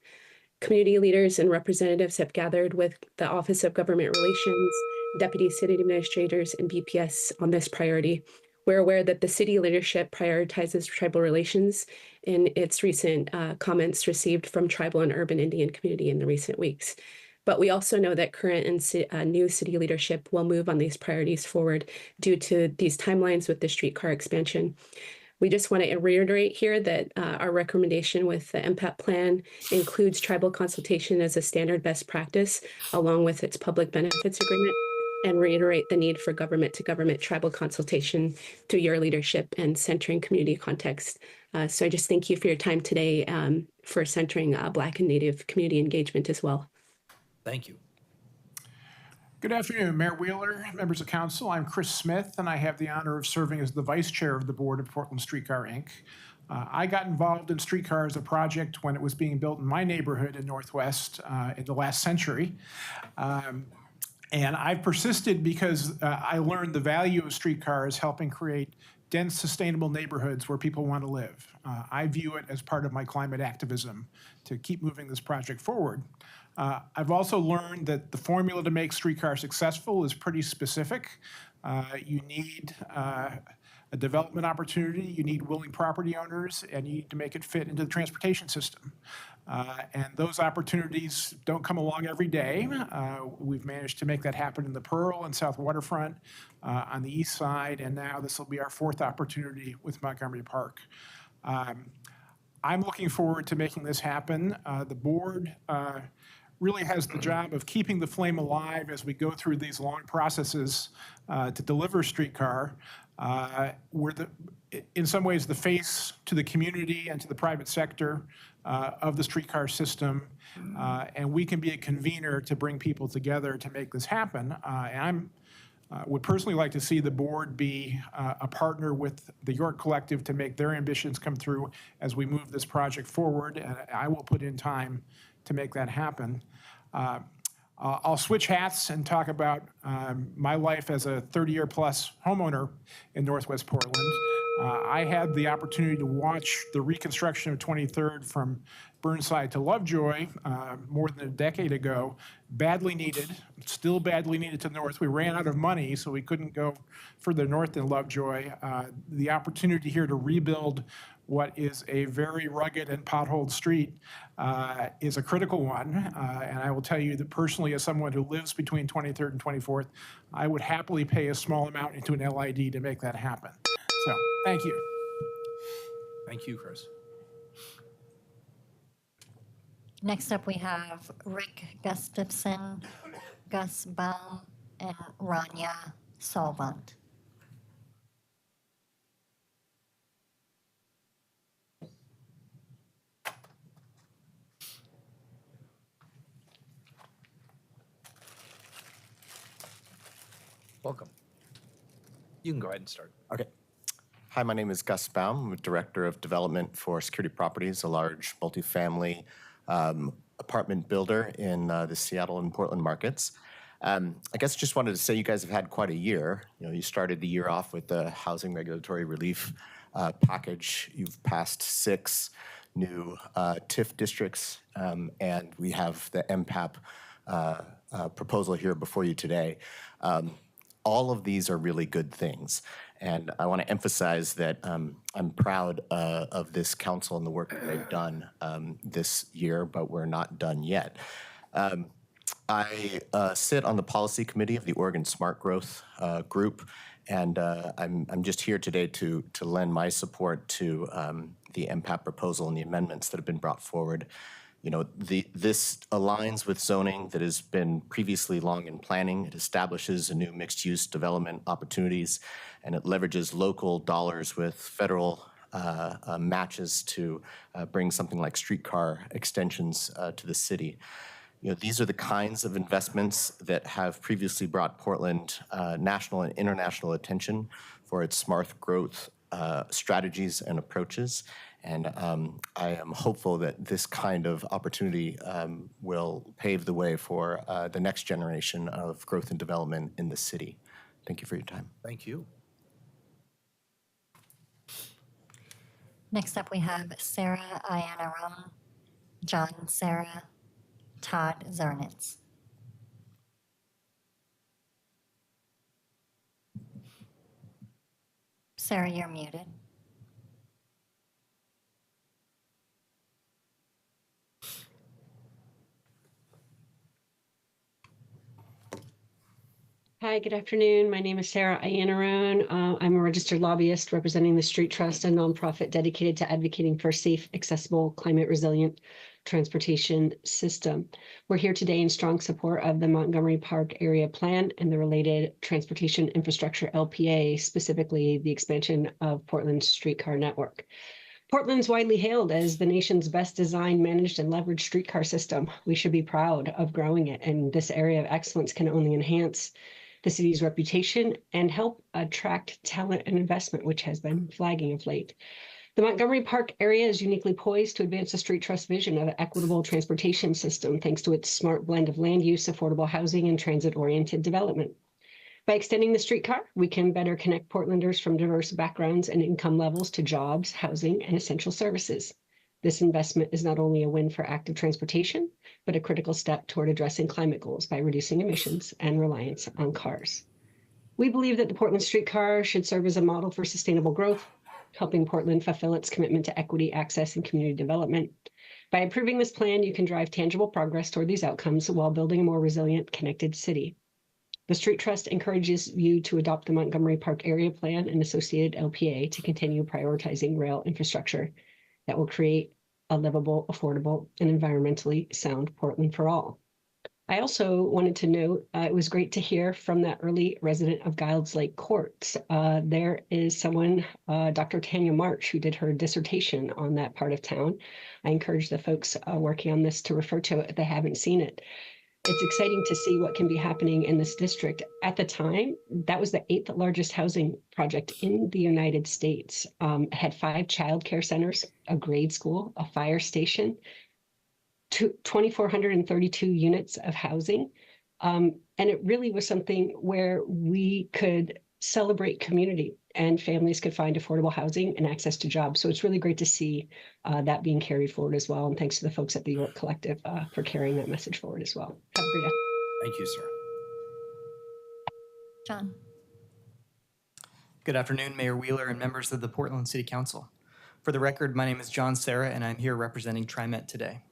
Speaker 11: Community leaders and representatives have gathered with the Office of Government Relations, deputy city administrators, and BPS on this priority. We're aware that the city leadership prioritizes tribal relations in its recent comments received from tribal and urban Indian community in the recent weeks. But we also know that current and new city leadership will move on these priorities forward due to these timelines with the streetcar expansion. We just want to reiterate here that our recommendation with the MPAP plan includes tribal consultation as a standard best practice, along with its public benefits agreement, and reiterate the need for government-to-government tribal consultation through your leadership and centering community context. So I just thank you for your time today for centering Black and Native community engagement as well.
Speaker 1: Thank you.
Speaker 23: Good afternoon, Mayor Wheeler, members of council. I'm Chris Smith, and I have the honor of serving as the vice chair of the board of Portland Streetcar, Inc. I got involved in Streetcar as a project when it was being built in my neighborhood in Northwest in the last century. And I've persisted because I learned the value of streetcars helping create dense, sustainable neighborhoods where people want to live. I view it as part of my climate activism to keep moving this project forward. I've also learned that the formula to make streetcar successful is pretty specific. You need a development opportunity, you need willing property owners, and you need to make it fit into the transportation system. And those opportunities don't come along every day. We've managed to make that happen in the Pearl and South Waterfront on the east side, and now this will be our fourth opportunity with Montgomery Park. I'm looking forward to making this happen. The board really has the job of keeping the flame alive as we go through these long processes to deliver streetcar. We're in some ways the face to the community and to the private sector of the streetcar system, and we can be a convener to bring people together to make this happen. And would personally like to see the board be a partner with the York Collective to make their ambitions come through as we move this project forward, and I will put in time to make that happen. I'll switch hats and talk about my life as a 30-year plus homeowner in Northwest Portland. I had the opportunity to watch the reconstruction of 23rd from Burnside to Lovejoy more than a decade ago. Badly needed, still badly needed to the north. We ran out of money, so we couldn't go further north than Lovejoy. The opportunity here to rebuild what is a very rugged and potholed street is a critical one. And I will tell you that personally, as someone who lives between 23rd and 24th, I would happily pay a small amount into an LID to make that happen. So, thank you.
Speaker 1: Thank you, Chris.
Speaker 2: Next up, we have Rick Gustafson, Gus Baum, and Rania Solvant.
Speaker 1: Welcome. You can go ahead and start.
Speaker 6: Okay. Hi, my name is Gus Baum. I'm Director of Development for Security Properties, a large multifamily apartment builder in the Seattle and Portland markets. I guess just wanted to say you guys have had quite a year. You know, you started the year off with the housing regulatory relief package. You've passed 6 new TIF districts, and we have the MPAP proposal here before you today. All of these are really good things. And I want to emphasize that I'm proud of this council and the work that they've done this year, but we're not done yet. I sit on the policy committee of the Oregon Smart Growth Group, and I'm just here today to lend my support to the MPAP proposal and the amendments that have been brought forward. You know, this aligns with zoning that has been previously long in planning. It establishes a new mixed-use development opportunities, and it leverages local dollars with federal matches to bring something like streetcar extensions to the city. You know, these are the kinds of investments that have previously brought Portland national and international attention for its smart growth strategies and approaches. And I am hopeful that this kind of opportunity will pave the way for the next generation of growth and development in the city. Thank you for your time.
Speaker 1: Thank you.
Speaker 2: Next up, we have Sarah Iannarone, John Sarah, Todd Zarnitz. Sarah, you're muted.
Speaker 7: Hi, good afternoon. My name is Sarah Iannarone. I'm a registered lobbyist representing the Street Trust, a nonprofit dedicated to advocating for a safe, accessible, climate resilient transportation system. We're here today in strong support of the Montgomery Park Area Plan and the related transportation infrastructure LPA, specifically the expansion of Portland's streetcar network. Portland's widely hailed as the nation's best designed, managed, and leveraged streetcar system. We should be proud of growing it, and this area of excellence can only enhance the city's reputation and help attract talent and investment, which has been flagging of late. The Montgomery Park area is uniquely poised to advance the Street Trust vision of an equitable transportation system thanks to its smart blend of land use, affordable housing, and transit-oriented development. By extending the streetcar, we can better connect Portlanders from diverse backgrounds and income levels to jobs, housing, and essential services. This investment is not only a win for active transportation, but a critical step toward addressing climate goals by reducing emissions and reliance on cars. We believe that the Portland streetcar should serve as a model for sustainable growth, helping Portland fulfill its commitment to equity, access, and community development. By approving this plan, you can drive tangible progress toward these outcomes while building a more resilient, connected city. The Street Trust encourages you to adopt the Montgomery Park Area Plan and associated LPA to continue prioritizing rail infrastructure that will create a livable, affordable, and environmentally sound Portland for all. I also wanted to note, it was great to hear from that early resident of Giles Lake Courts. There is someone, Dr. Tanya March, who did her dissertation on that part of town. I encourage the folks working on this to refer to it if they haven't seen it. It's exciting to see what can be happening in this district. At the time, that was the 8th largest housing project in the United States. It had 5 child care centers, a grade school, a fire station, 2,432 units of housing. And it really was something where we could celebrate community and families could find affordable housing and access to jobs. So it's really great to see that being carried forward as well. And thanks to the folks at the York Collective for carrying that message forward as well. Have a great day.
Speaker 1: Thank you, sir.
Speaker 2: John.
Speaker 5: Good afternoon, Mayor Wheeler and members of the Portland City Council. For the record, my name is John Serra, and I'm here representing TriMet today.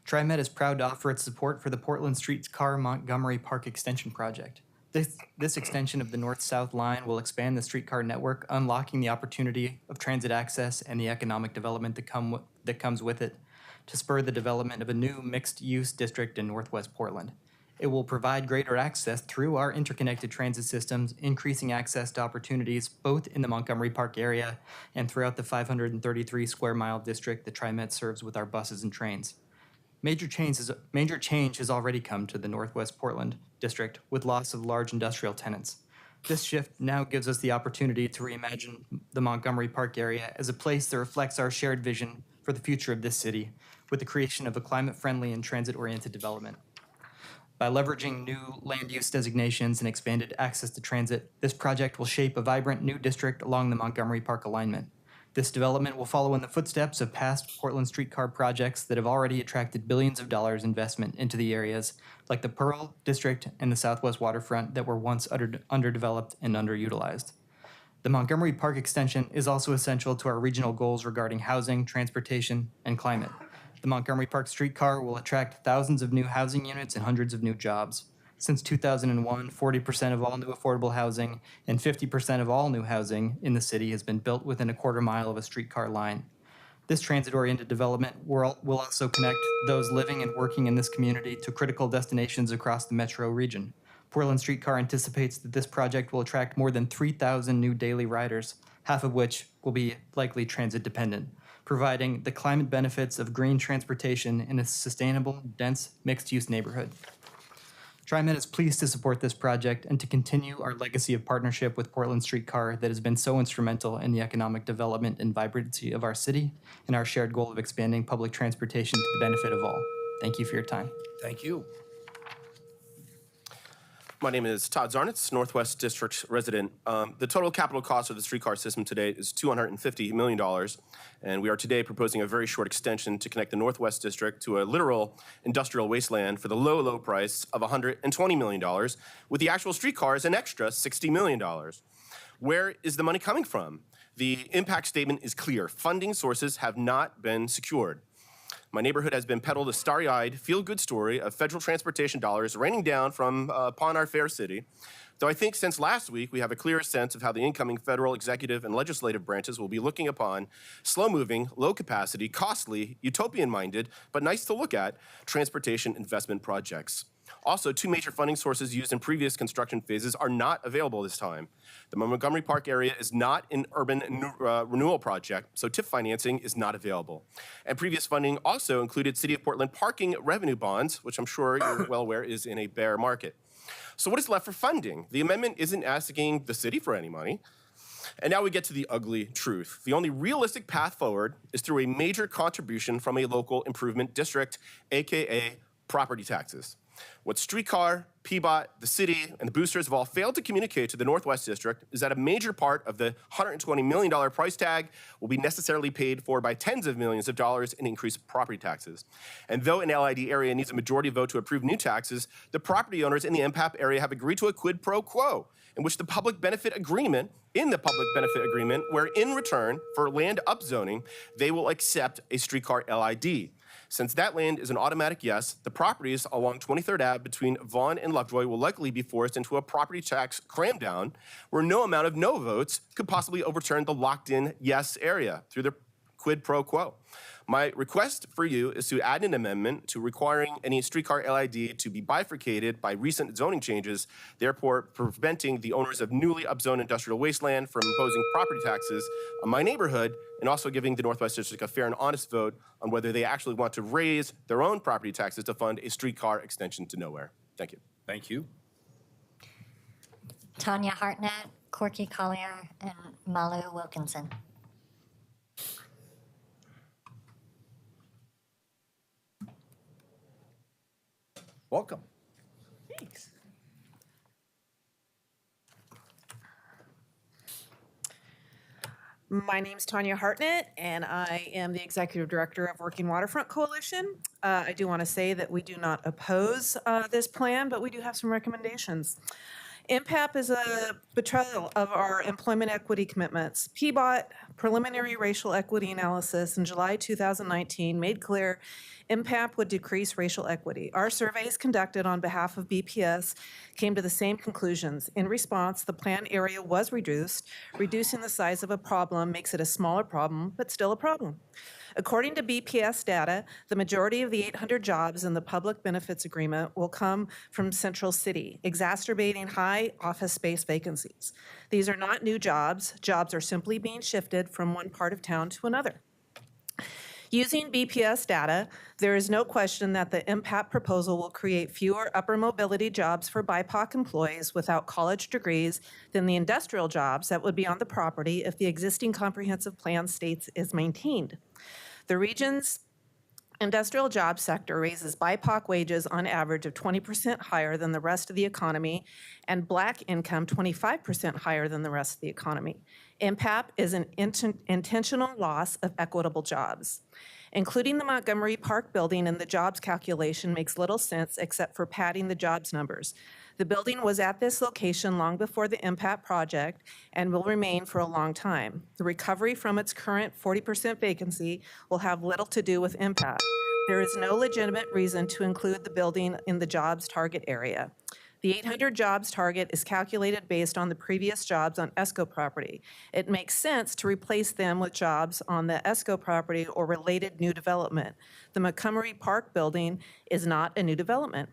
Speaker 5: TriMet is proud to offer its support for the Portland Streetcar Montgomery Park Extension Project. This extension of the north-south line will expand the streetcar network, unlocking the opportunity of transit access and the economic development that comes with it to spur the development of a new mixed-use district in northwest Portland. It will provide greater access through our interconnected transit systems, increasing access to opportunities both in the Montgomery Park area and throughout the 533 square mile district that TriMet serves with our buses and trains. Major change has already come to the Northwest Portland district with loss of large industrial tenants. This shift now gives us the opportunity to reimagine the Montgomery Park area as a place that reflects our shared vision for the future of this city with the creation of a climate-friendly and transit-oriented development. By leveraging new land use designations and expanded access to transit, this project will shape a vibrant new district along the Montgomery Park alignment. This development will follow in the footsteps of past Portland streetcar projects that have already attracted billions of dollars investment into the areas, like the Pearl District and the Southwest Waterfront that were once underdeveloped and underutilized. The Montgomery Park extension is also essential to our regional goals regarding housing, transportation, and climate. The Montgomery Park streetcar will attract thousands of new housing units and hundreds of new jobs. Since 2001, 40% of all new affordable housing and 50% of all new housing in the city has been built within a quarter mile of a streetcar line. This transit-oriented development will also connect those living and working in this community to critical destinations across the metro region. Portland Streetcar anticipates that this project will attract more than 3,000 new daily riders, half of which will be likely transit-dependent, providing the climate benefits of green transportation in a sustainable, dense, mixed-use neighborhood. TriMet is pleased to support this project and to continue our legacy of partnership with Portland Streetcar that has been so instrumental in the economic development and vibrancy of our city and our shared goal of expanding public transportation to the benefit of all. Thank you for your time.
Speaker 1: Thank you.
Speaker 8: My name is Todd Zarnitz, Northwest District resident. The total capital cost of the streetcar system today is $250 million, and we are today proposing a very short extension to connect the Northwest District to a literal industrial wasteland for the low, low price of $120 million, with the actual streetcars an extra $60 million. Where is the money coming from? The impact statement is clear. Funding sources have not been secured. My neighborhood has been peddled a starry-eyed, feel-good story of federal transportation dollars raining down from upon our fair city. Though I think since last week, we have a clearer sense of how the incoming federal, executive, and legislative branches will be looking upon slow-moving, low-capacity, costly, utopian-minded, but nice to look at, transportation investment projects. Also, 2 major funding sources used in previous construction phases are not available this time. The Montgomery Park area is not an urban renewal project, so TIF financing is not available. And previous funding also included City of Portland parking revenue bonds, which I'm sure you're well aware is in a bear market. So what is left for funding? The amendment isn't asking the city for any money. And now we get to the ugly truth. The only realistic path forward is through a major contribution from a local improvement district, AKA property taxes. What Streetcar, PBOT, the city, and the boosters have all failed to communicate to the Northwest District is that a major part of the $120 million price tag will be necessarily paid for by tens of millions of dollars in increased property taxes. And though an LID area needs a majority vote to approve new taxes, the property owners in the MPAP area have agreed to a quid pro quo, in which the public benefit agreement, where in return for land upzoning, they will accept a streetcar LID. Since that land is an automatic yes, the properties along 23rd Ave between Vaughan and Lovejoy will likely be forced into a property tax cramdown where no amount of no votes could possibly overturn the locked-in yes area through the quid pro quo. My request for you is to add an amendment to requiring any streetcar LID to be bifurcated by recent zoning changes, therefore preventing the owners of newly upzoned industrial wasteland from imposing property taxes on my neighborhood, and also giving the Northwest District a fair and honest vote on whether they actually want to raise their own property taxes to fund a streetcar extension to nowhere. Thank you.
Speaker 1: Thank you.
Speaker 2: Tanya Hartnett, Corky Collier, and Malu Wilkinson.
Speaker 1: Welcome.
Speaker 12: Thanks. My name's Tanya Hartnett, and I am the Executive Director of Working Waterfront Coalition. I do want to say that we do not oppose this plan, but we do have some recommendations. MPAP is a betrayal of our employment equity commitments. PBOT preliminary racial equity analysis in July 2019 made clear MPAP would decrease racial equity. Our surveys conducted on behalf of BPS came to the same conclusions. In response, the plan area was reduced. Reducing the size of a problem makes it a smaller problem, but still a problem. According to BPS data, the majority of the 800 jobs in the public benefits agreement will come from Central City, exacerbating high office space vacancies. These are not new jobs. Jobs are simply being shifted from one part of town to another. Using BPS data, there is no question that the MPAP proposal will create fewer upper mobility jobs for BIPOC employees without college degrees than the industrial jobs that would be on the property if the existing comprehensive plan states is maintained. The region's industrial job sector raises BIPOC wages on average of 20% higher than the rest of the economy, and Black income 25% higher than the rest of the economy. MPAP is an intentional loss of equitable jobs. Including the Montgomery Park building in the jobs calculation makes little sense except for padding the jobs numbers. The building was at this location long before the MPAP project and will remain for a long time. The recovery from its current 40% vacancy will have little to do with MPAP. There is no legitimate reason to include the building in the jobs target area. The 800 jobs target is calculated based on the previous jobs on ESCO property. It makes sense to replace them with jobs on the ESCO property or related new development. The Montgomery Park building is not a new development.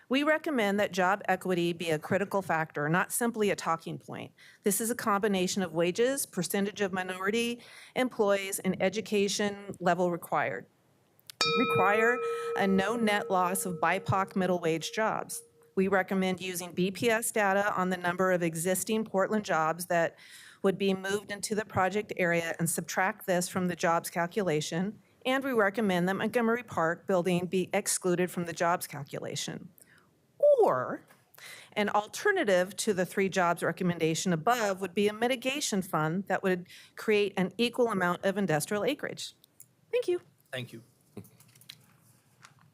Speaker 12: We recommend that job equity be a critical factor, not simply a talking point. This is a combination of wages, percentage of minority employees, and education level required. Require a no net loss of BIPOC middle wage jobs. We recommend using BPS data on the number of existing Portland jobs that would be moved into the project area and subtract this from the jobs calculation. And we recommend that Montgomery Park building be excluded from the jobs calculation. Or an alternative to the 3 jobs recommendation above would be a mitigation fund that would create an equal amount of industrial acreage. Thank you.
Speaker 1: Thank you.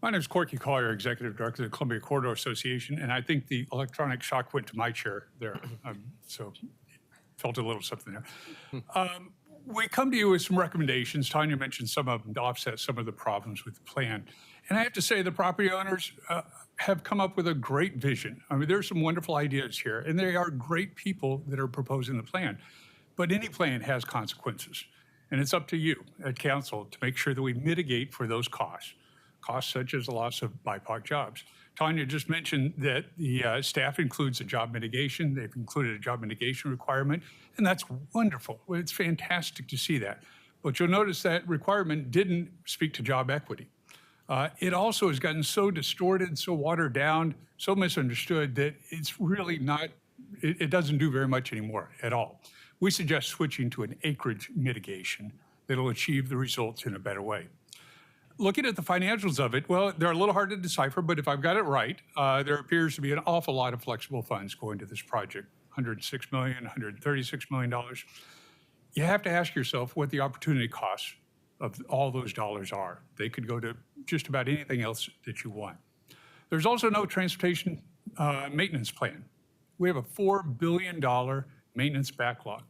Speaker 13: My name is Corky Collier, Executive Director of the Columbia Corridor Association, and I think the electronic shock went to my chair there, so felt a little something there. We come to you with some recommendations. Tanya mentioned some of them to offset some of the problems with the plan. And I have to say the property owners have come up with a great vision. I mean, there's some wonderful ideas here, and they are great people that are proposing the plan. But any plan has consequences, and it's up to you at council to make sure that we mitigate for those costs such as the loss of BIPOC jobs. Tanya just mentioned that the staff includes a job mitigation. They've included a job mitigation requirement, and that's wonderful. It's fantastic to see that. But you'll notice that requirement didn't speak to job equity. It also has gotten so distorted, so watered down, so misunderstood that it's really not, it doesn't do very much anymore at all. We suggest switching to an acreage mitigation that'll achieve the results in a better way. Looking at the financials of it, well, they're a little hard to decipher, but if I've got it right, there appears to be an awful lot of flexible funds going to this project, $106 million, $136 million. You have to ask yourself what the opportunity costs of all those dollars are. They could go to just about anything else that you want. There's also no transportation maintenance plan. We have a $4 billion maintenance backlog.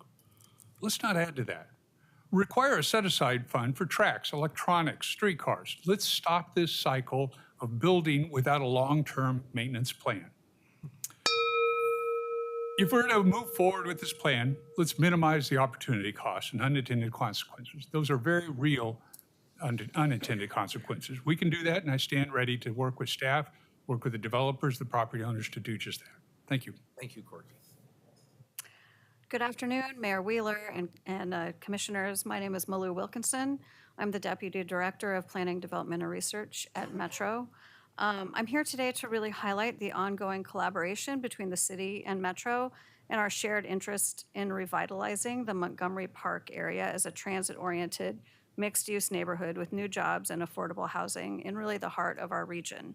Speaker 13: Let's not add to that. Require a set-aside fund for tracks, electronics, streetcars. Let's stop this cycle of building without a long-term maintenance plan. If we're to move forward with this plan, let's minimize the opportunity costs and unintended consequences. Those are very real unintended consequences. We can do that, and I stand ready to work with staff, work with the developers, the property owners to do just that. Thank you.
Speaker 1: Thank you, Corky.
Speaker 14: Good afternoon, Mayor Wheeler and commissioners. My name is Malou Wilkinson. I'm the Deputy Director of Planning, Development, and Research at Metro. I'm here today to really highlight the ongoing collaboration between the city and Metro and our shared interest in revitalizing the Montgomery Park area as a transit-oriented, mixed-use neighborhood with new jobs and affordable housing in really the heart of our region.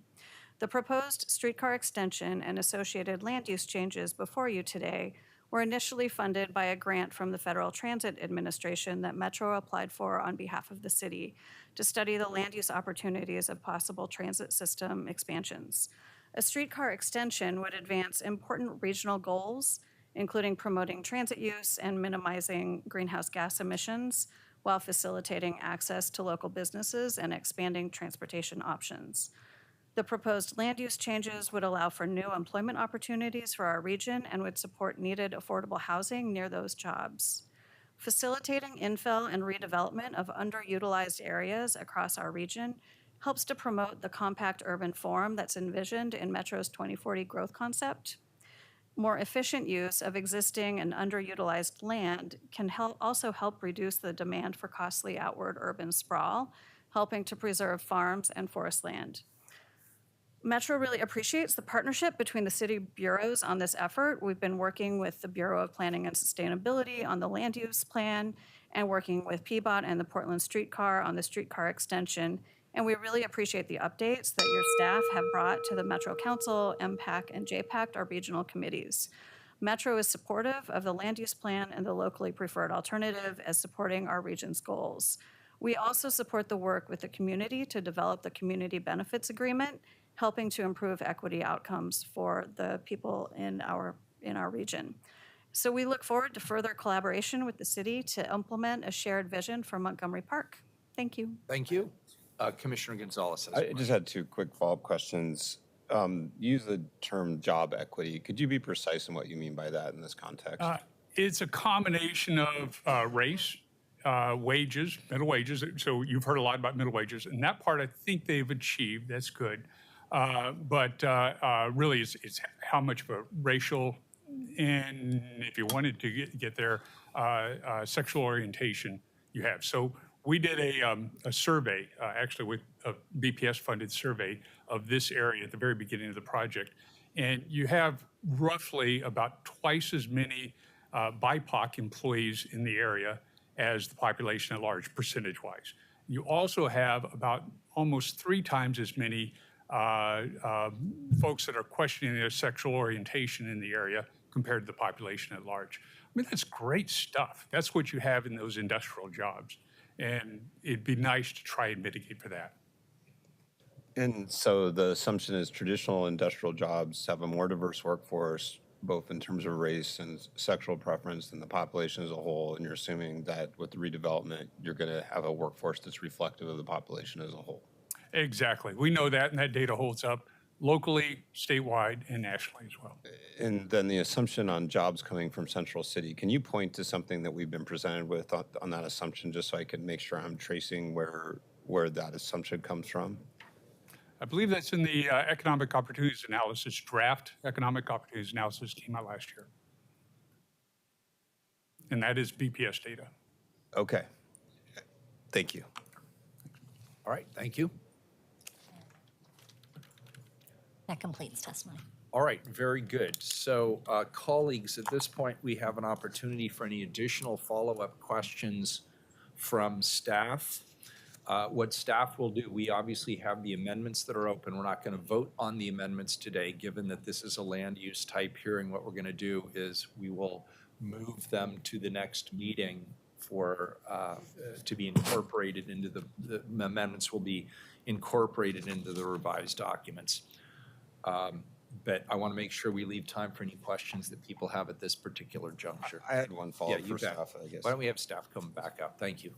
Speaker 14: The proposed streetcar extension and associated land use changes before you today were initially funded by a grant from the Federal Transit Administration that Metro applied for on behalf of the city to study the land use opportunities of possible transit system expansions. A streetcar extension would advance important regional goals, including promoting transit use and minimizing greenhouse gas emissions, while facilitating access to local businesses and expanding transportation options. The proposed land use changes would allow for new employment opportunities for our region and would support needed affordable housing near those jobs. Facilitating infill and redevelopment of underutilized areas across our region helps to promote the compact urban form that's envisioned in Metro's 2040 growth concept. More efficient use of existing and underutilized land can also help reduce the demand for costly outward urban sprawl, helping to preserve farms and forest land. Metro really appreciates the partnership between the city bureaus on this effort. We've been working with the Bureau of Planning and Sustainability on the land use plan and working with PBOT and the Portland Streetcar on the streetcar extension. And we really appreciate the updates that your staff have brought to the Metro Council, MPAC, and JPAC, our regional committees. Metro is supportive of the land use plan and the locally preferred alternative as supporting our region's goals. We also support the work with the community to develop the community benefits agreement, helping to improve equity outcomes for the people in our region. So we look forward to further collaboration with the city to implement a shared vision for Montgomery Park. Thank you.
Speaker 1: Thank you. Commissioner Gonzalez.
Speaker 15: I just had two quick follow-up questions. Use the term job equity. Could you be precise in what you mean by that in this context?
Speaker 13: It's a combination of race, wages, middle wages. So you've heard a lot about middle wages, and that part I think they've achieved. That's good. But really, it's how much of a racial and, if you wanted to get there, sexual orientation you have. So we did a survey, actually with a BPS-funded survey of this area at the very beginning of the project. And you have roughly about twice as many BIPOC employees in the area as the population at large, percentage-wise. You also have about almost 3 times as many folks that are questioning their sexual orientation in the area compared to the population at large. I mean, that's great stuff. That's what you have in those industrial jobs. And it'd be nice to try and mitigate for that.
Speaker 15: And so the assumption is traditional industrial jobs have a more diverse workforce, both in terms of race and sexual preference than the population as a whole. And you're assuming that with the redevelopment, you're going to have a workforce that's reflective of the population as a whole.
Speaker 13: Exactly. We know that, and that data holds up locally, statewide, and nationally as well.
Speaker 15: And then the assumption on jobs coming from Central City, can you point to something that we've been presented with on that assumption, just so I can make sure I'm tracing where that assumption comes from?
Speaker 13: I believe that's in the economic opportunities analysis draft. Economic opportunities analysis came out last year. And that is BPS data.
Speaker 15: Okay. Thank you.
Speaker 1: All right, thank you.
Speaker 2: That completes testimony.
Speaker 1: All right, very good. So colleagues, at this point, we have an opportunity for any additional follow-up questions from staff. What staff will do, we obviously have the amendments that are open. We're not going to vote on the amendments today, given that this is a land use type hearing. What we're going to do is we will move them to the next meeting for, to be incorporated into the amendments will be incorporated into the revised documents. But I want to make sure we leave time for any questions that people have at this particular juncture.
Speaker 15: I had one follow-up for staff, I guess.
Speaker 1: Why don't we have staff come back up? Thank you.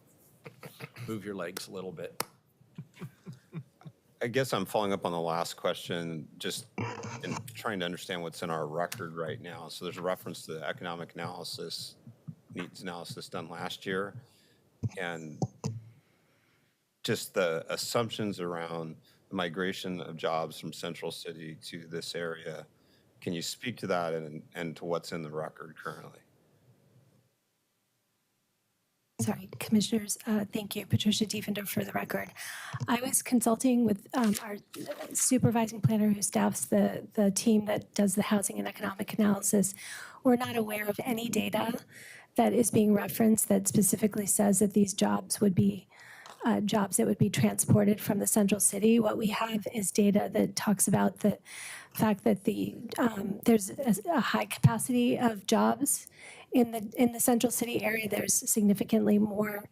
Speaker 1: Move your legs a little bit.
Speaker 15: I guess I'm following up on the last question, just in trying to understand what's in our record right now. So there's a reference to the economic analysis, needs analysis done last year, and just the assumptions around the migration of jobs from Central City to this area. Can you speak to that and to what's in the record currently?
Speaker 16: Sorry, Commissioners, thank you. Patricia Diefender for the record. I was consulting with our supervising planner who staffs the team that does the housing and economic analysis. We're not aware of any data that is being referenced that specifically says that these jobs would be jobs that would be transported from the central city. What we have is data that talks about the fact that there's a high capacity of jobs in the central city area. There's significantly more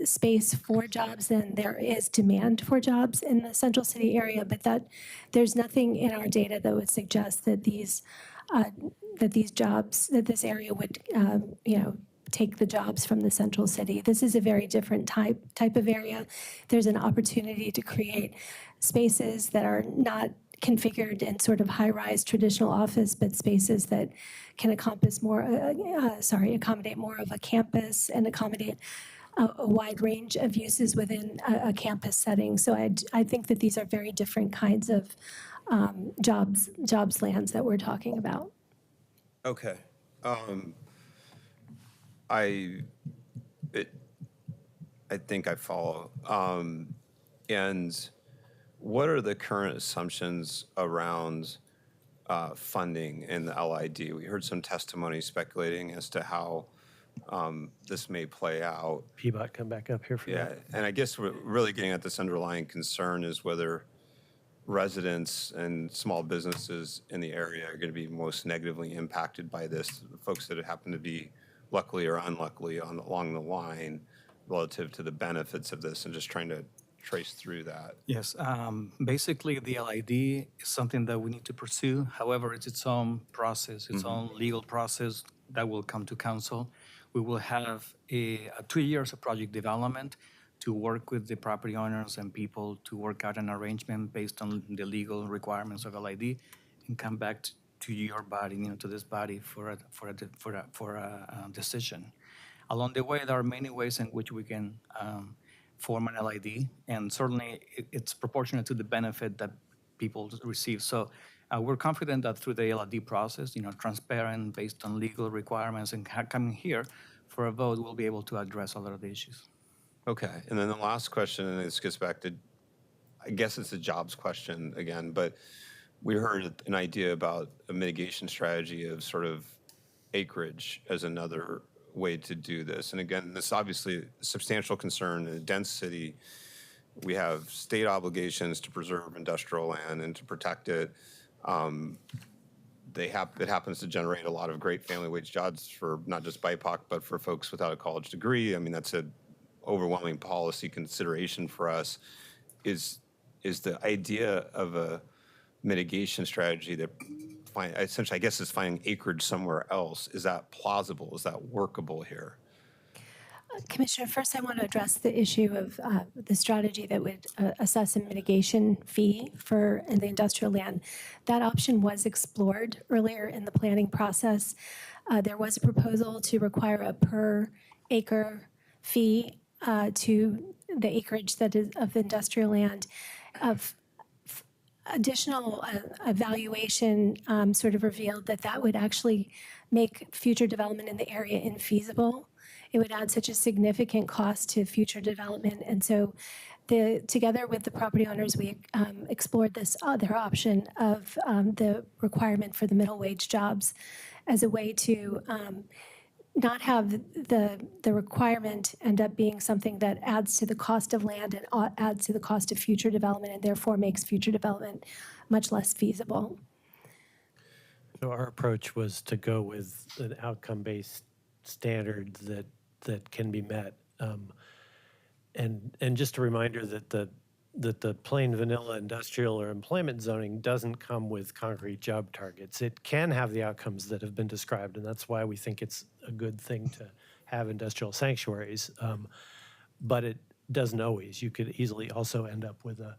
Speaker 16: space for jobs than there is demand for jobs in the central city area, but that there's nothing in our data that would suggest that these jobs, that this area would take the jobs from the central city. This is a very different type of area. There's an opportunity to create spaces that are not configured in sort of high-rise traditional office, but spaces that can accommodate more of a campus and accommodate a wide range of uses within a campus setting. So I think that these are very different kinds of jobs lands that we're talking about.
Speaker 15: Okay. I think I follow. And what are the current assumptions around funding in the LID? We heard some testimony speculating as to how this may play out.
Speaker 17: Peabody, come back up here for
Speaker 15: Yeah,
Speaker 17: that.
Speaker 15: and I guess we're really getting at this underlying concern is whether residents and small businesses in the area are going to be most negatively impacted by this, folks that happen to be luckily or unluckily along the line relative to the benefits of this, and just trying to trace through that.
Speaker 18: Yes, basically the LID is something that we need to pursue. However, it's its own process, its own legal process that will come to council. We will have a 2 years of project development to work with the property owners and people to work out an arrangement based on the legal requirements of LID and come back to your body, to this body for a decision. Along the way, there are many ways in which we can form an LID, and certainly it's proportionate to the benefit that people receive. So we're confident that through the LID process, transparent, based on legal requirements, and coming here for a vote, we'll be able to address a lot of the issues.
Speaker 15: Okay, and then the last question, and this gets back to, I guess it's a jobs question again, but we heard an idea about a mitigation strategy of sort of acreage as another way to do this. And again, this is obviously a substantial concern in a dense city. We have state obligations to preserve industrial land and to protect it. It happens to generate a lot of great family wage jobs for not just BIPOC, but for folks without a college degree. I mean, that's an overwhelming policy consideration for us. Is the idea of a mitigation strategy that essentially, I guess, is finding acreage somewhere else, is that plausible? Is that workable here?
Speaker 16: Commissioner, first I want to address the issue of the strategy that would assess a mitigation fee for the industrial land. That option was explored earlier in the planning process. There was a proposal to require a per acre fee to the acreage that is of industrial land. Of additional evaluation sort of revealed that would actually make future development in the area infeasible. It would add such a significant cost to future development. And so Together with the property owners, we explored this other option of the requirement for the middle wage jobs as a way to not have the requirement end up being something that adds to the cost of land and adds to the cost of future development, and therefore makes future development much less feasible.
Speaker 17: So our approach was to go with an outcome-based standard that can be met. And just a reminder that the plain vanilla industrial or employment zoning doesn't come with concrete job targets. It can have the outcomes that have been described, and that's why we think it's a good thing to have industrial sanctuaries. But it doesn't always. You could easily also end up with a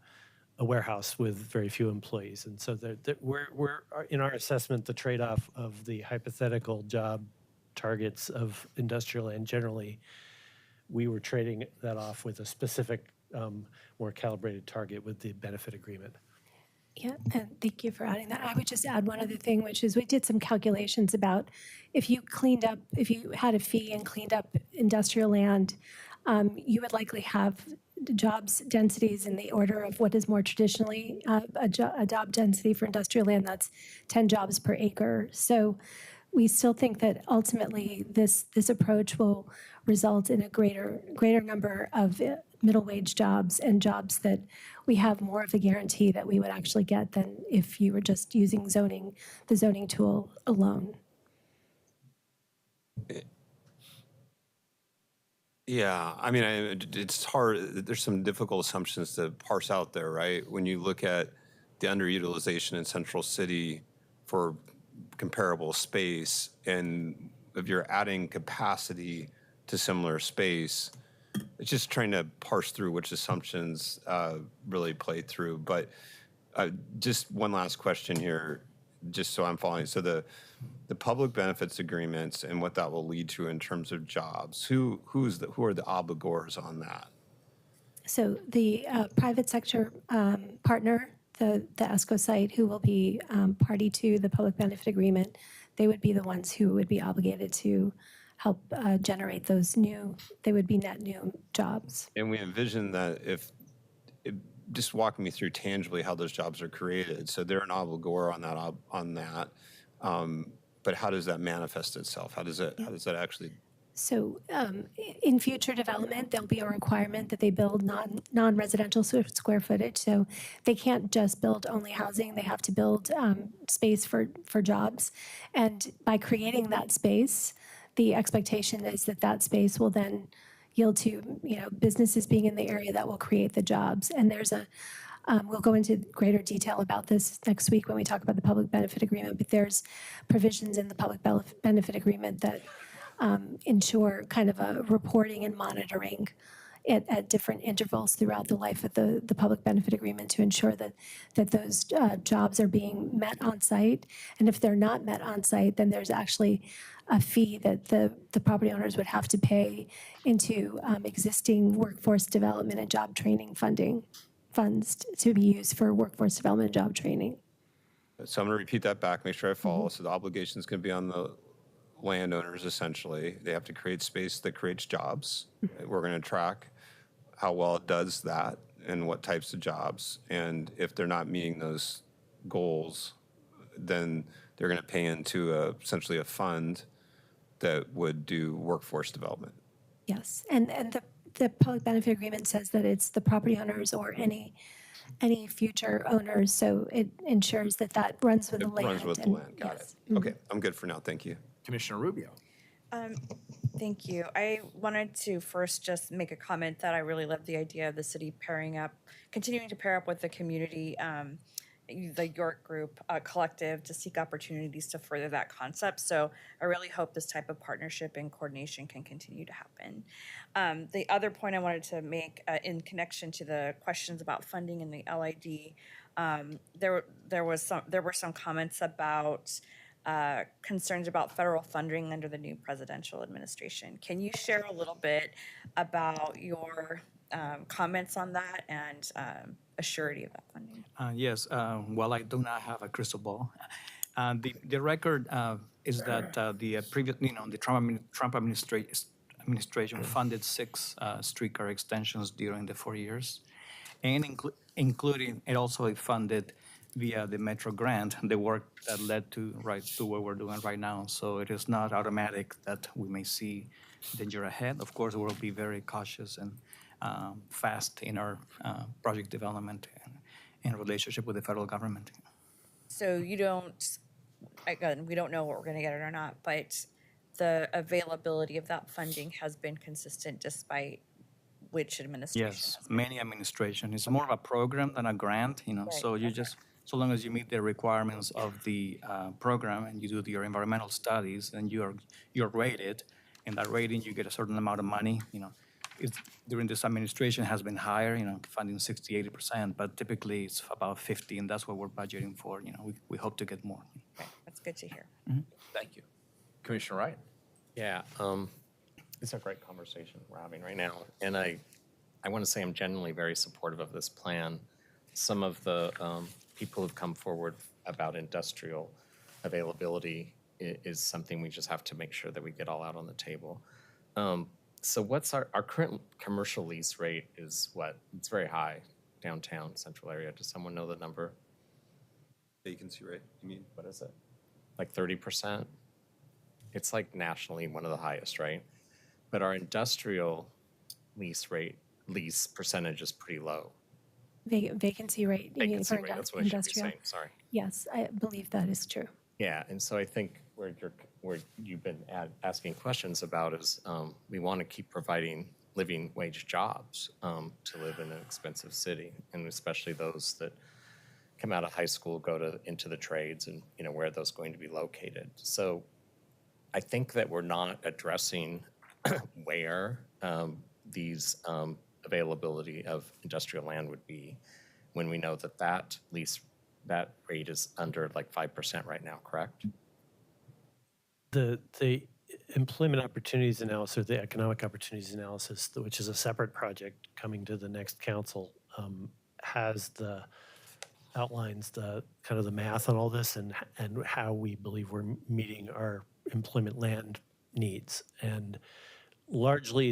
Speaker 17: warehouse with very few employees. And so we're in our assessment, the trade-off of the hypothetical job targets of industrial and generally, we were trading that off with a specific, more calibrated target with the benefit agreement.
Speaker 16: Yeah, and thank you for adding that. I would just add one other thing, which is we did some calculations about if you had a fee and cleaned up industrial land, you would likely have jobs densities in the order of what is more traditionally a job density for industrial land. That's 10 jobs per acre. So we still think that ultimately this approach will result in a greater number of middle wage jobs and jobs that we have more of a guarantee that we would actually get than if you were just using the zoning tool alone.
Speaker 15: Yeah, I mean, it's hard. There's some difficult assumptions to parse out there, right? When you look at the underutilization in Central City for comparable space, and if you're adding capacity to similar space, it's just trying to parse through which assumptions really play through. But just one last question here, just so I'm following. So the public benefits agreements and what that will lead to in terms of jobs, who are the obligors on that?
Speaker 16: So the private sector partner, the ESCO site, who will be party to the public benefit agreement, they would be the ones who would be obligated to help generate those they would be net new jobs.
Speaker 15: And we envision that just walk me through tangibly how those jobs are created. So they're an obligor on that. But how does that manifest itself? How does that actually?
Speaker 16: So in future development, there'll be a requirement that they build non-residential square footage. So they can't just build only housing. They have to build space for jobs. And by creating that space, the expectation is that space will then yield to businesses being in the area that will create the jobs. And there's we'll go into greater detail about this next week when we talk about the public benefit agreement, but there's provisions in the public benefit agreement that ensure kind of a reporting and monitoring at different intervals throughout the life of the public benefit agreement to ensure that those jobs are being met on site. And if they're not met on site, then there's actually a fee that the property owners would have to pay into existing workforce development and job training funds to be used for workforce development and job training.
Speaker 15: So I'm going to repeat that back, make sure I follow. So the obligation is going to be on the landowners, essentially. They have to create space that creates jobs. We're going to track how well it does that and what types of jobs. And if they're not meeting those goals, then they're going to pay into essentially a fund that would do workforce development.
Speaker 16: Yes, and the public benefit agreement says that it's the property owners or any future owners, so it ensures that runs with the land.
Speaker 15: It runs with the land, got it. Okay, I'm good for now, thank you.
Speaker 1: Commissioner Rubio.
Speaker 19: Thank you. I wanted to first just make a comment that I really love the idea of the city continuing to pair up with the community, the York Group collective, to seek opportunities to further that concept. So I really hope this type of partnership and coordination can continue to happen. The other point I wanted to make in connection to the questions about funding in the LID, there were some comments about concerns about federal funding under the new presidential administration. Can you share a little bit about your comments on that and a surety of that funding?
Speaker 18: Yes, well, I do not have a crystal ball. The record is that the previous, the Trump administration funded 6 streetcar extensions during the 4 years. and including it also funded via the Metro grant, the work that led to what we're doing right now. So it is not automatic that we may see danger ahead. Of course, we'll be very cautious and fast in our project development and in relationship with the federal government.
Speaker 19: So you don't, again, we don't know what we're going to get it or not, but the availability of that funding has been consistent despite which administration?
Speaker 18: Yes, many administration. It's more of a program than a grant,
Speaker 19: Right,
Speaker 18: so you just, so long as you meet the requirements of the program and you do your environmental studies, then you're rated. And that rating, you get a certain amount of money, It's, during this administration has been higher, funding 60, 80%, but typically it's about 50, and that's what we're budgeting for. We hope to get more.
Speaker 19: Okay, that's good to hear.
Speaker 1: Thank you. Commissioner Wright?
Speaker 3: Yeah, it's a great conversation we're having right now. And I want to say I'm genuinely very supportive of this plan. Some of the people who've come forward about industrial availability is something we just have to make sure that we get all out on the table. So what's our current commercial lease rate is what? It's very high downtown central area. Does someone know the number?
Speaker 15: Vacancy rate, you mean?
Speaker 3: What is it? Like 30%? It's like nationally one of the highest, right? But our industrial lease percentage is pretty low.
Speaker 16: Vacancy rate. you mean
Speaker 3: Vacancy
Speaker 16: for
Speaker 3: rate, that's what I should be
Speaker 16: industrial?
Speaker 3: saying, sorry.
Speaker 16: Yes, I believe that is true.
Speaker 3: Yeah, and so I think where you've been asking questions about is we want to keep providing living wage jobs to live in an expensive city, and especially those that come out of high school, go into the trades, and where are those going to be located. So I think that we're not addressing where these availability of industrial land would be when we know that rate is under like 5% right now, correct?
Speaker 17: The employment opportunities analysis, or the economic opportunities analysis, which is a separate project coming to the next council, outlines the kind of the math on all this and how we believe we're meeting our employment land needs. And largely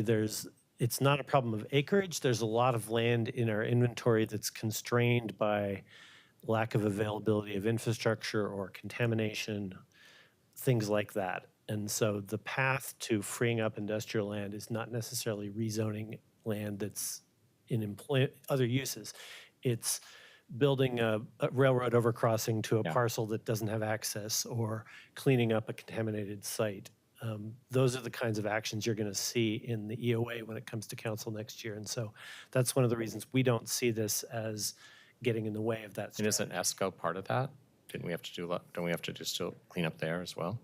Speaker 17: it's not a problem of acreage. There's a lot of land in our inventory that's constrained by lack of availability of infrastructure or contamination, things like that. And so the path to freeing up industrial land is not necessarily rezoning land that's in other uses. It's building a railroad overcrossing to a parcel that doesn't have access, or cleaning up a contaminated site. Those are the kinds of actions you're going to see in the EOA when it comes to council next year. And so that's one of the reasons we don't see this as getting in the way of that strategy.
Speaker 3: And isn't ESCO part of that? Don't we have to do still clean up there as well?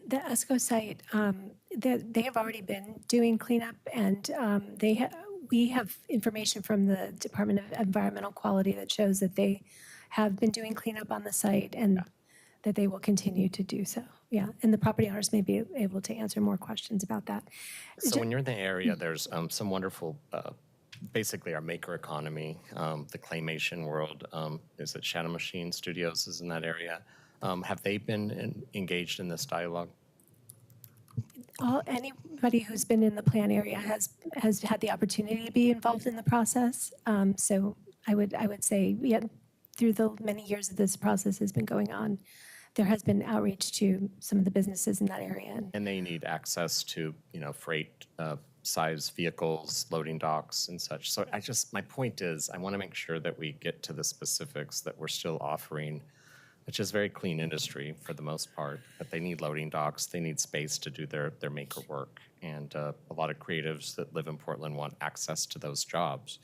Speaker 16: The ESCO site, they have already been doing cleanup, and we have information from the Department of Environmental Quality that shows that they have been doing cleanup on the site, and that they will continue to do so. Yeah, and the property owners may be able to answer more questions about that.
Speaker 3: So when you're in the area, there's some wonderful, basically our maker economy, the claymation world. Is it Shadow Machine Studios is in that area? Have they been engaged in this dialogue?
Speaker 16: Anybody who's been in the plan area has had the opportunity to be involved in the process. So I would say, through the many years that this process has been going on, there has been outreach to some of the businesses in that area.
Speaker 3: And they need access to, freight size vehicles, loading docks and such. So my point is, I want to make sure that we get to the specifics that we're still offering, which is very clean industry for the most part, but they need loading docks, they need space to do their maker work. And a lot of creatives that live in Portland want access to those jobs.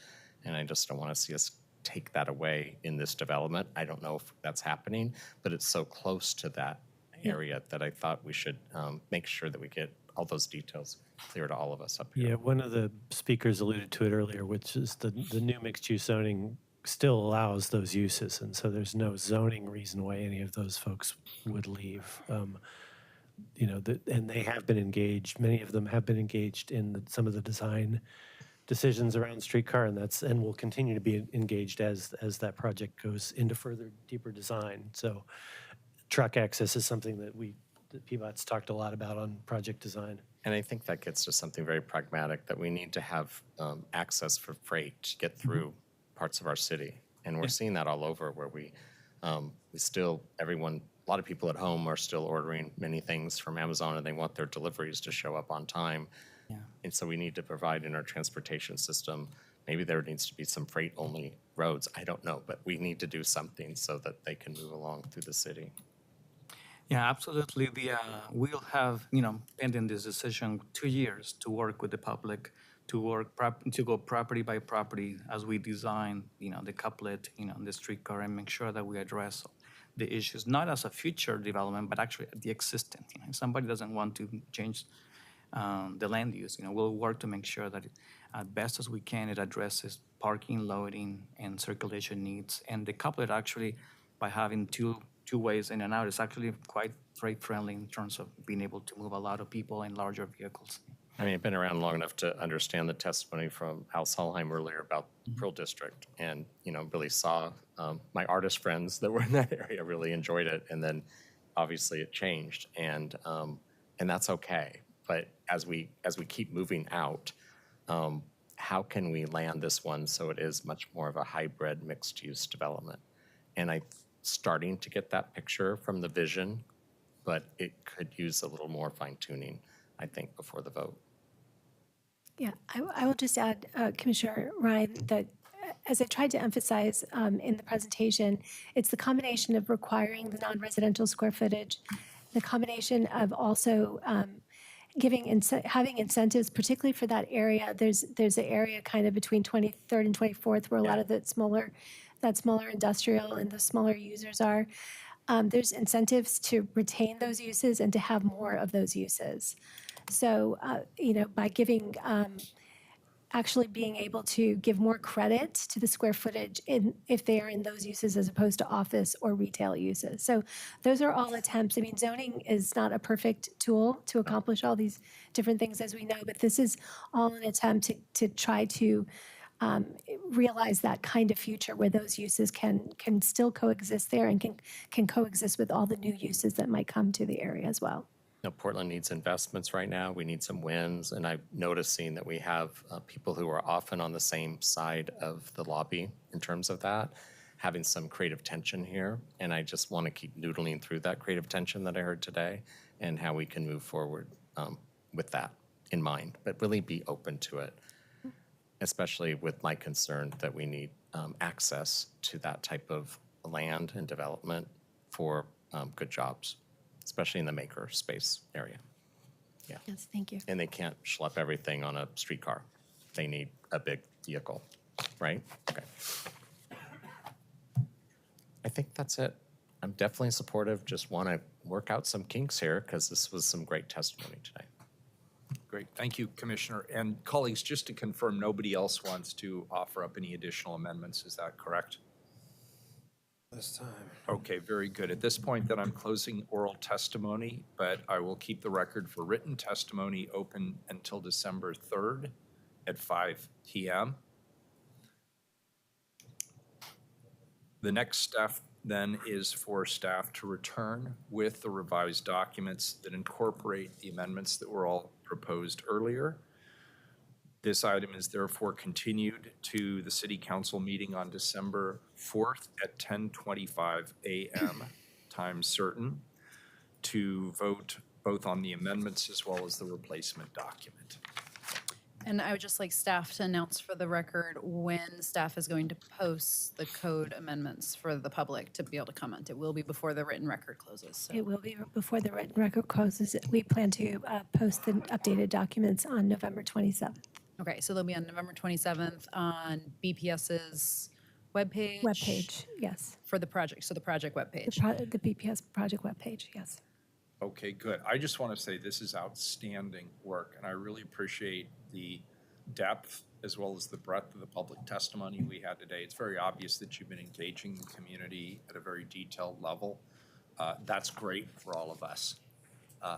Speaker 3: And I just don't want to see us take that away in this development. I don't know if that's happening, but it's so close to that area that I thought we should make sure that we get all those details clear to all of us up here.
Speaker 17: Yeah, one of the speakers alluded to it earlier, which is the new mixed-use zoning still allows those uses, and so there's no zoning reason why any of those folks would leave. And they have been engaged. Many of them have been engaged in some of the design decisions around Streetcar, and will continue to be engaged as that project goes into further, deeper design. So, truck access is something that PBOT's talked a lot about on project design.
Speaker 3: And I think that gets to something very pragmatic, that we need to have access for freight to get through parts of our city. And we're seeing that all over, where we still, everyone, a lot of people at home are still ordering many things from Amazon, and they want their deliveries to show up on time.
Speaker 5: Yeah.
Speaker 3: And so we need to provide in our transportation system, maybe there needs to be some freight-only roads, I don't know, but we need to do something so that they can move along through the city.
Speaker 18: Yeah, absolutely. We'll have, pending this decision, 2 years to work with the public, to go property by property as we design, the couplet, the streetcar, and make sure that we address the issues, not as a future development, but actually the existing. If somebody doesn't want to change the land use, we'll work to make sure that as best as we can, it addresses parking, loading, and circulation needs. And the couplet actually, by having two ways in and out, is actually quite freight friendly in terms of being able to move a lot of people in larger vehicles.
Speaker 3: I mean, I've been around long enough to understand the testimony from Al Solheim earlier about Pearl District, and really saw my artist friends that were in that area really enjoyed it, and then obviously it changed, and that's okay. But as we keep moving out, how can we land this one so it is much more of a hybrid mixed-use development? And I'm starting to get that picture from the vision, but it could use a little more fine-tuning, I think, before the vote.
Speaker 16: Yeah, I will just add, Commissioner Ryan, that as I tried to emphasize in the presentation, it's the combination of requiring the non-residential square footage, the combination of also having incentives, particularly for that area. There's an area kind of between 23rd and 24th where a lot of that smaller industrial and the smaller users are. There's incentives to retain those uses and to have more of those uses. So, by giving, actually being able to give more credit to the square footage if they are in those uses as opposed to office or retail uses. So those are all attempts. I mean, zoning is not a perfect tool to accomplish all these different things, as we know, but this is all an attempt to try to realize that kind of future where those uses can still coexist there and can coexist with all the new uses that might come to the area as well.
Speaker 3: Portland needs investments right now. We need some wins, and I'm noticing that we have people who are often on the same side of the lobby in terms of that, having some creative tension here. And I just want to keep noodling through that creative tension that I heard today and how we can move forward with that in mind, but really be open to it, especially with my concern that we need access to that type of land and development for good jobs, especially in the maker space area. Yeah.
Speaker 16: Yes, thank you.
Speaker 3: And they can't schlep everything on a streetcar. They need a big vehicle, right? Okay. I think that's it. I'm definitely supportive. Just want to work out some kinks here because this was some great testimony today.
Speaker 1: Great, thank you, Commissioner. And colleagues, just to confirm, nobody else wants to offer up any additional amendments, is that correct?
Speaker 8: This time.
Speaker 1: Okay, very good. At this point, then I'm closing oral testimony, but I will keep the record for written testimony open until December 3rd at 5 p.m. The next step then is for staff to return with the revised documents that incorporate the amendments that were all proposed earlier. This item is therefore continued to the City Council meeting on December 4th at 10:25 a.m. time certain to vote both on the amendments as well as the replacement document.
Speaker 20: And I would just like staff to announce for the record when staff is going to post the code amendments for the public to be able to comment. It will be before the written record closes. So.
Speaker 16: It will be before the written record closes. We plan to post the updated documents on November 27th.
Speaker 20: Okay, so they'll be on November 27th on BPS's webpage?
Speaker 16: Webpage, yes.
Speaker 20: For the project, so the project webpage.
Speaker 16: The BPS project webpage, yes.
Speaker 1: Okay, good. I just want to say this is outstanding work, and I really appreciate the depth as well as the breadth of the public testimony we had today. It's very obvious that you've been engaging the community at a very detailed level. That's great for all of us.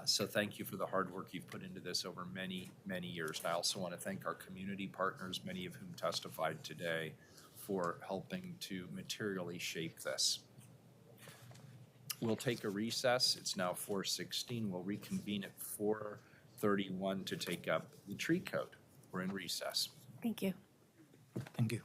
Speaker 1: So thank you for the hard work you've put into this over many, many years. And I also want to thank our community partners, many of whom testified today, for helping to materially shape this. We'll take a recess. It's now 4:16. We'll reconvene at 12:31 to take up the tree code. We're in recess.
Speaker 16: Thank you.
Speaker 18: Thank you.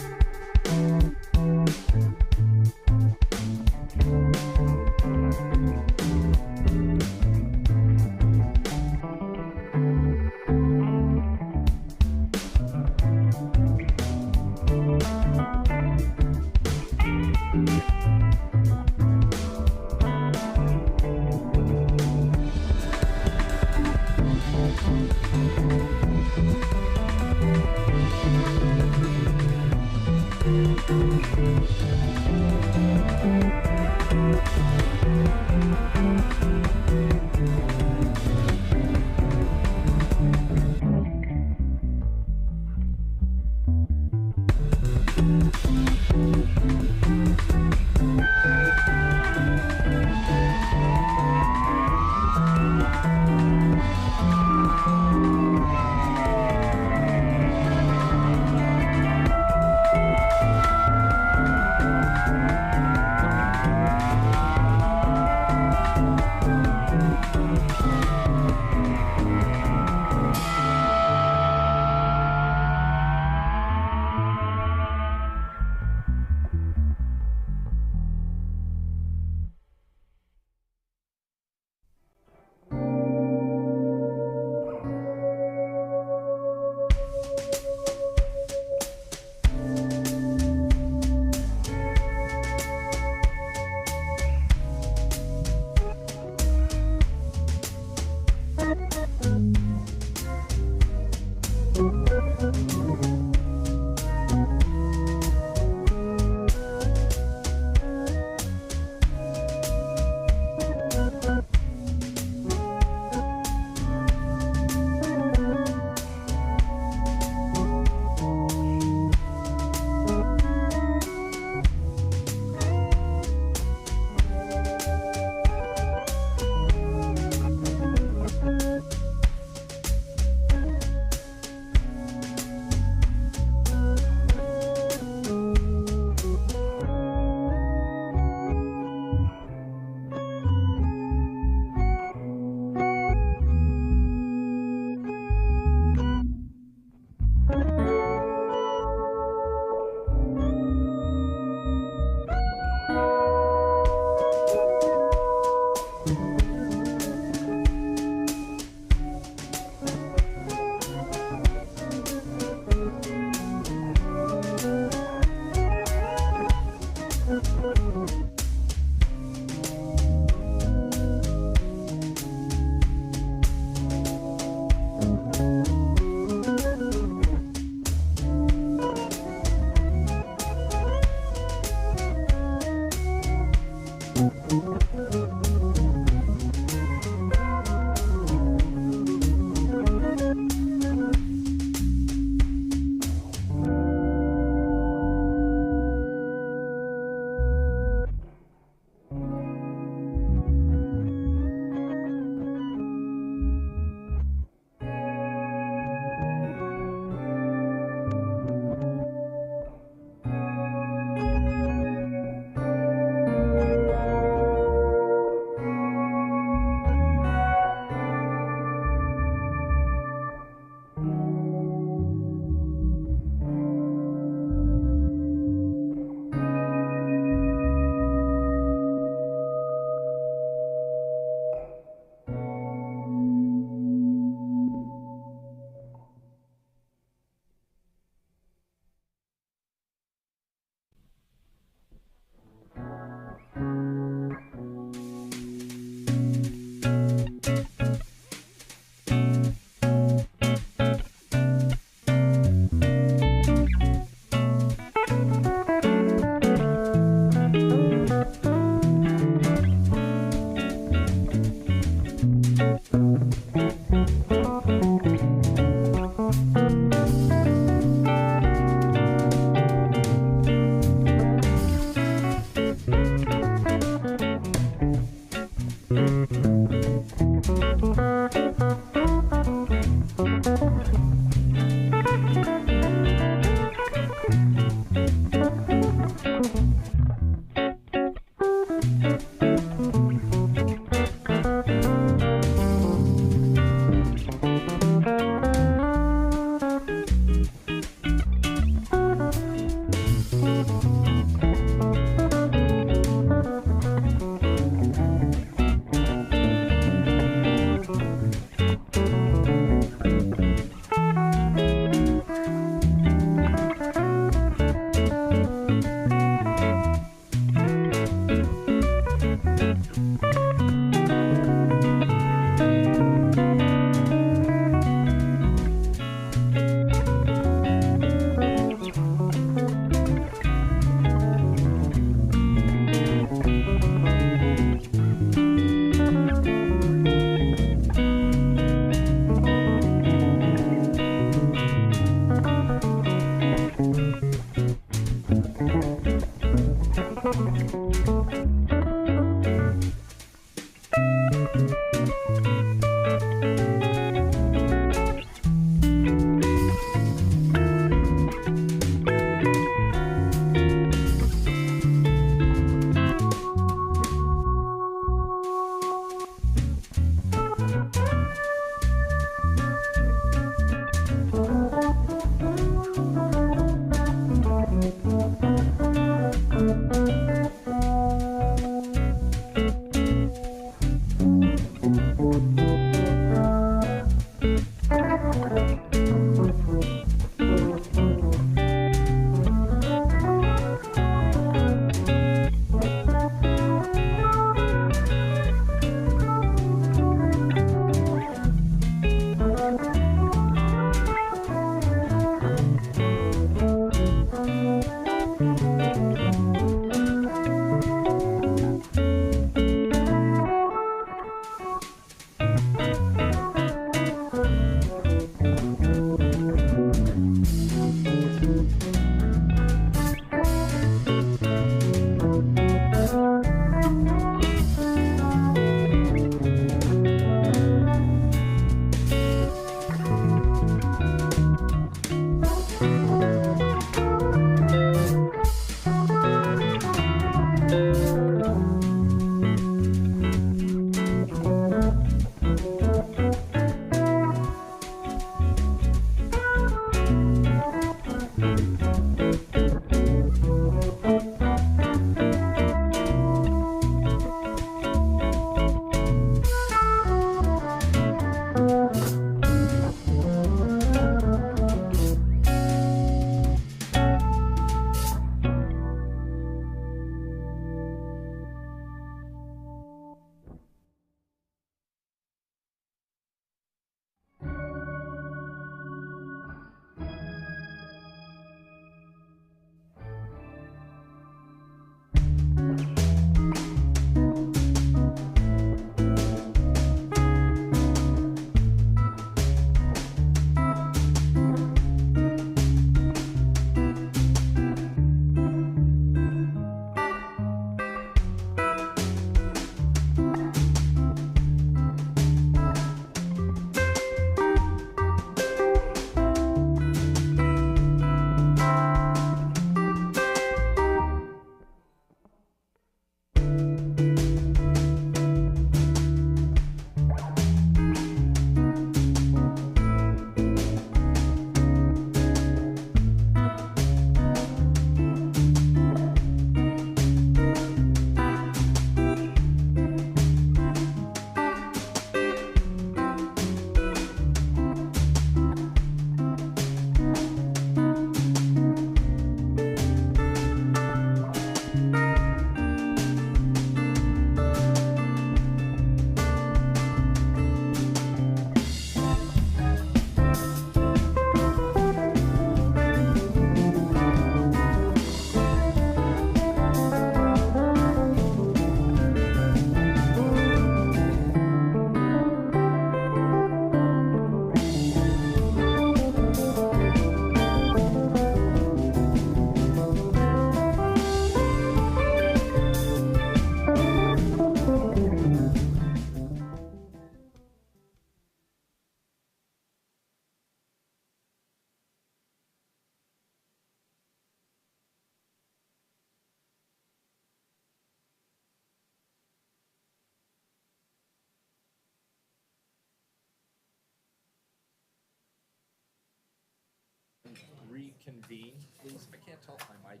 Speaker 1: reconvene, please? I can't tell if my mic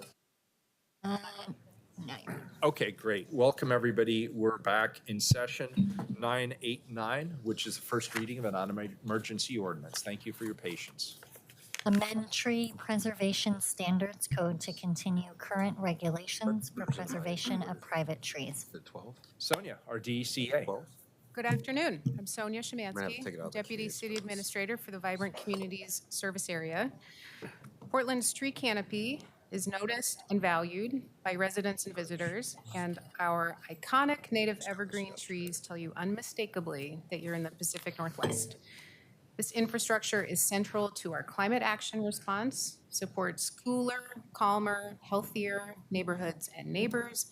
Speaker 1: is on.
Speaker 2: No, you're
Speaker 1: Okay, great. Welcome, everybody. We're back in session 989, which is the first reading of an emergency ordinance. Thank you for your patience.
Speaker 2: amend tree preservation standards code to continue current regulations for preservation of private trees.
Speaker 1: Sonia, our DCA.
Speaker 9: Good afternoon. I'm Sonia
Speaker 1: We're gonna have to
Speaker 9: Shemansky,
Speaker 1: take it out of the
Speaker 9: Deputy
Speaker 1: queue.
Speaker 9: City Administrator for the Vibrant Communities Service Area. Portland's tree canopy is noticed and valued by residents and visitors, and our iconic native evergreen trees tell you unmistakably that you're in the Pacific Northwest. This infrastructure is central to our climate action response, supports cooler, calmer, healthier neighborhoods and neighbors,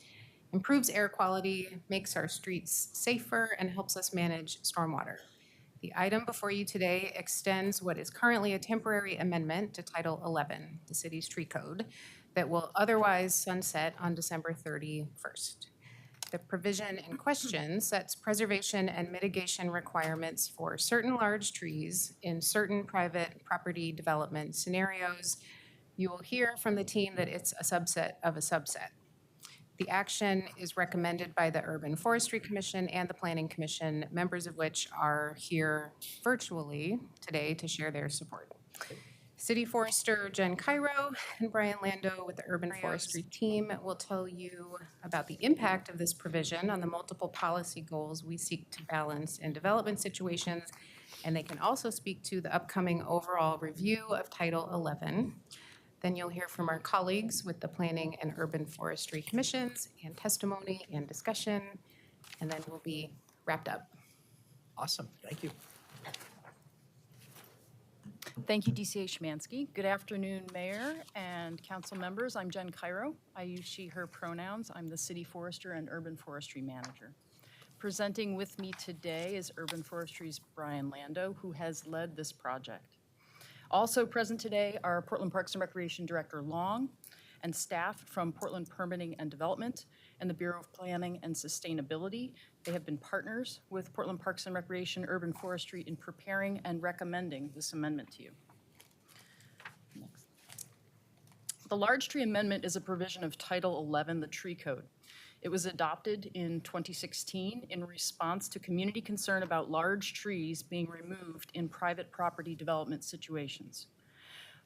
Speaker 9: improves air quality, makes our streets safer, and helps us manage stormwater. The item before you today extends what is currently a temporary amendment to Title 11, the city's tree code, that will otherwise sunset on December 31st. The provision in question sets preservation and mitigation requirements for certain large trees in certain private property development scenarios. You will hear from the team that it's a subset of a subset. The action is recommended by the Urban Forestry Commission and the Planning Commission, members of which are here virtually today to share their support. City Forester Jen Cairo and Brian Lando with the Urban Forestry team will tell you about the impact of this provision on the multiple policy goals we seek to balance in development situations, and they can also speak to the upcoming overall review of Title 11. Then you'll hear from our colleagues with the Planning and Urban Forestry Commissions and testimony and discussion, and then we'll be wrapped up.
Speaker 1: Awesome, thank you.
Speaker 21: Thank you, DCA Shemansky. Good afternoon, Mayor and council members. I'm Jen Cairo. I use she, her pronouns. I'm the City Forester and Urban Forestry Manager. Presenting with me today is Urban Forestry's Brian Lando, who has led this project. Also present today are Portland Parks and Recreation Director Long and staff from Portland Permitting and Development and the Bureau of Planning and Sustainability. They have been partners with Portland Parks and Recreation Urban Forestry in preparing and recommending this amendment to you. Next. The Large Tree Amendment is a provision of Title 11, the Tree Code. It was adopted in 2016 in response to community concern about large trees being removed in private property development situations.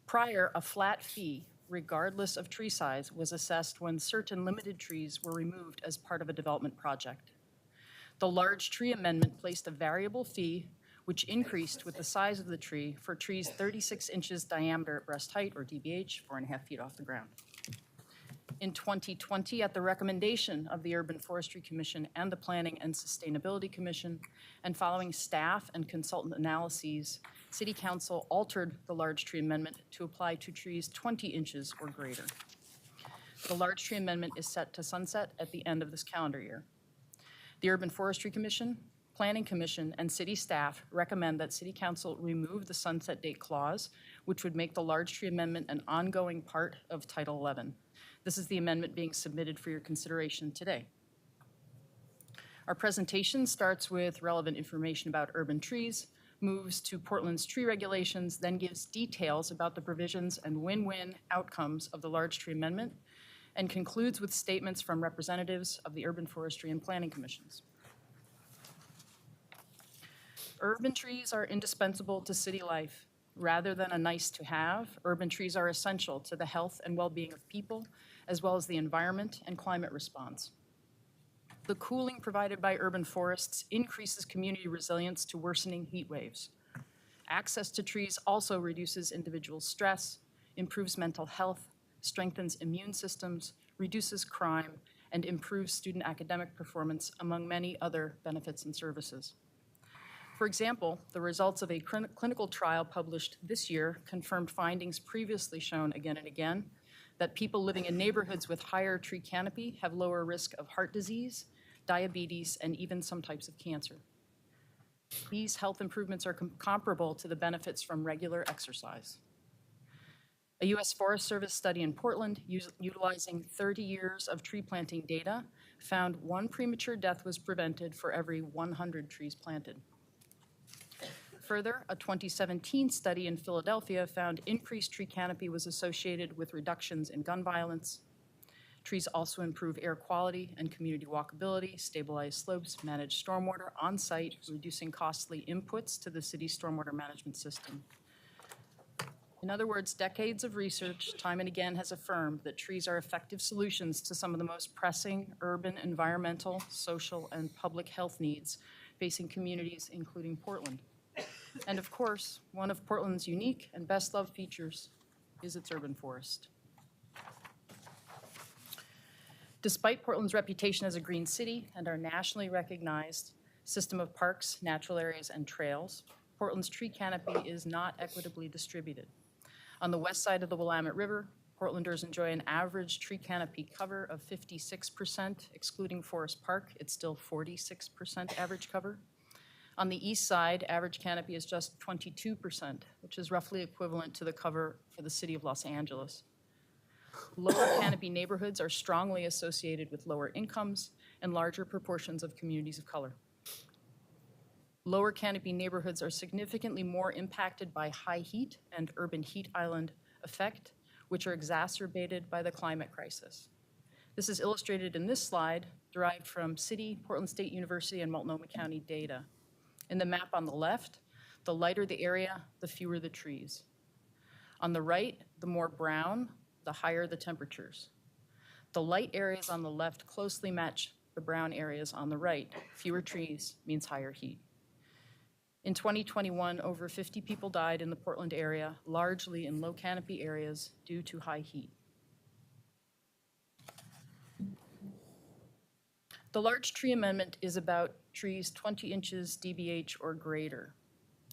Speaker 21: Prior, a flat fee, regardless of tree size, was assessed when certain limited trees were removed as part of a development project. The Large Tree Amendment placed a variable fee which increased with the size of the tree for trees 36 inches diameter at breast height, or DBH, 4.5 feet off the ground. In 2020, at the recommendation of the Urban Forestry Commission and the Planning and Sustainability Commission, and following staff and consultant analyses, City Council altered the Large Tree Amendment to apply to trees 20 inches or greater. The Large Tree Amendment is set to sunset at the end of this calendar year. The Urban Forestry Commission, Planning Commission, and city staff recommend that City Council remove the sunset date clause, which would make the Large Tree Amendment an ongoing part of Title 11. This is the amendment being submitted for your consideration today. Our presentation starts with relevant information about urban trees, moves to Portland's tree regulations, then gives details about the provisions and win-win outcomes of the Large Tree Amendment, and concludes with statements from representatives of the Urban Forestry and Planning Commissions. Urban trees are indispensable to city life. Rather than a nice to have, urban trees are essential to the health and well-being of people, as well as the environment and climate response. The cooling provided by urban forests increases community resilience to worsening heat waves. Access to trees also reduces individual stress, improves mental health, strengthens immune systems, reduces crime, and improves student academic performance, among many other benefits and services. For example, the results of a clinical trial published this year confirmed findings previously shown again and again that people living in neighborhoods with higher tree canopy have lower risk of heart disease, diabetes, and even some types of cancer. These health improvements are comparable to the benefits from regular exercise. A U.S. Forest Service study in Portland, utilizing 30 years of tree planting data, found 1 premature death was prevented for every 100 trees planted. Further, a 2017 study in Philadelphia found increased tree canopy was associated with reductions in gun violence. Trees also improve air quality and community walkability, stabilize slopes, manage stormwater on-site, reducing costly inputs to the city's stormwater management system. In other words, decades of research, time and again, has affirmed that trees are effective solutions to some of the most pressing urban, environmental, social, and public health needs facing communities, including Portland. And of course, one of Portland's unique and best-loved features is its urban forest. Despite Portland's reputation as a green city and our nationally recognized system of parks, natural areas, and trails, Portland's tree canopy is not equitably distributed. On the west side of the Willamette River, Portlanders enjoy an average tree canopy cover of 56%, excluding Forest Park. It's still 46% average cover. On the east side, average canopy is just 22%, which is roughly equivalent to the cover for the city of Los Angeles. Lower canopy neighborhoods are strongly associated with lower incomes and larger proportions of communities of color. Lower canopy neighborhoods are significantly more impacted by high heat and urban heat island effect, which are exacerbated by the climate crisis. This is illustrated in this slide, derived from City, Portland State University, and Multnomah County data. In the map on the left, the lighter the area, the fewer the trees. On the right, the more brown, the higher the temperatures. The light areas on the left closely match the brown areas on the right. Fewer trees means higher heat. In 2021, over 50 people died in the Portland area, largely in low canopy areas due to high heat. The large tree amendment is about trees 20 inches DBH or greater.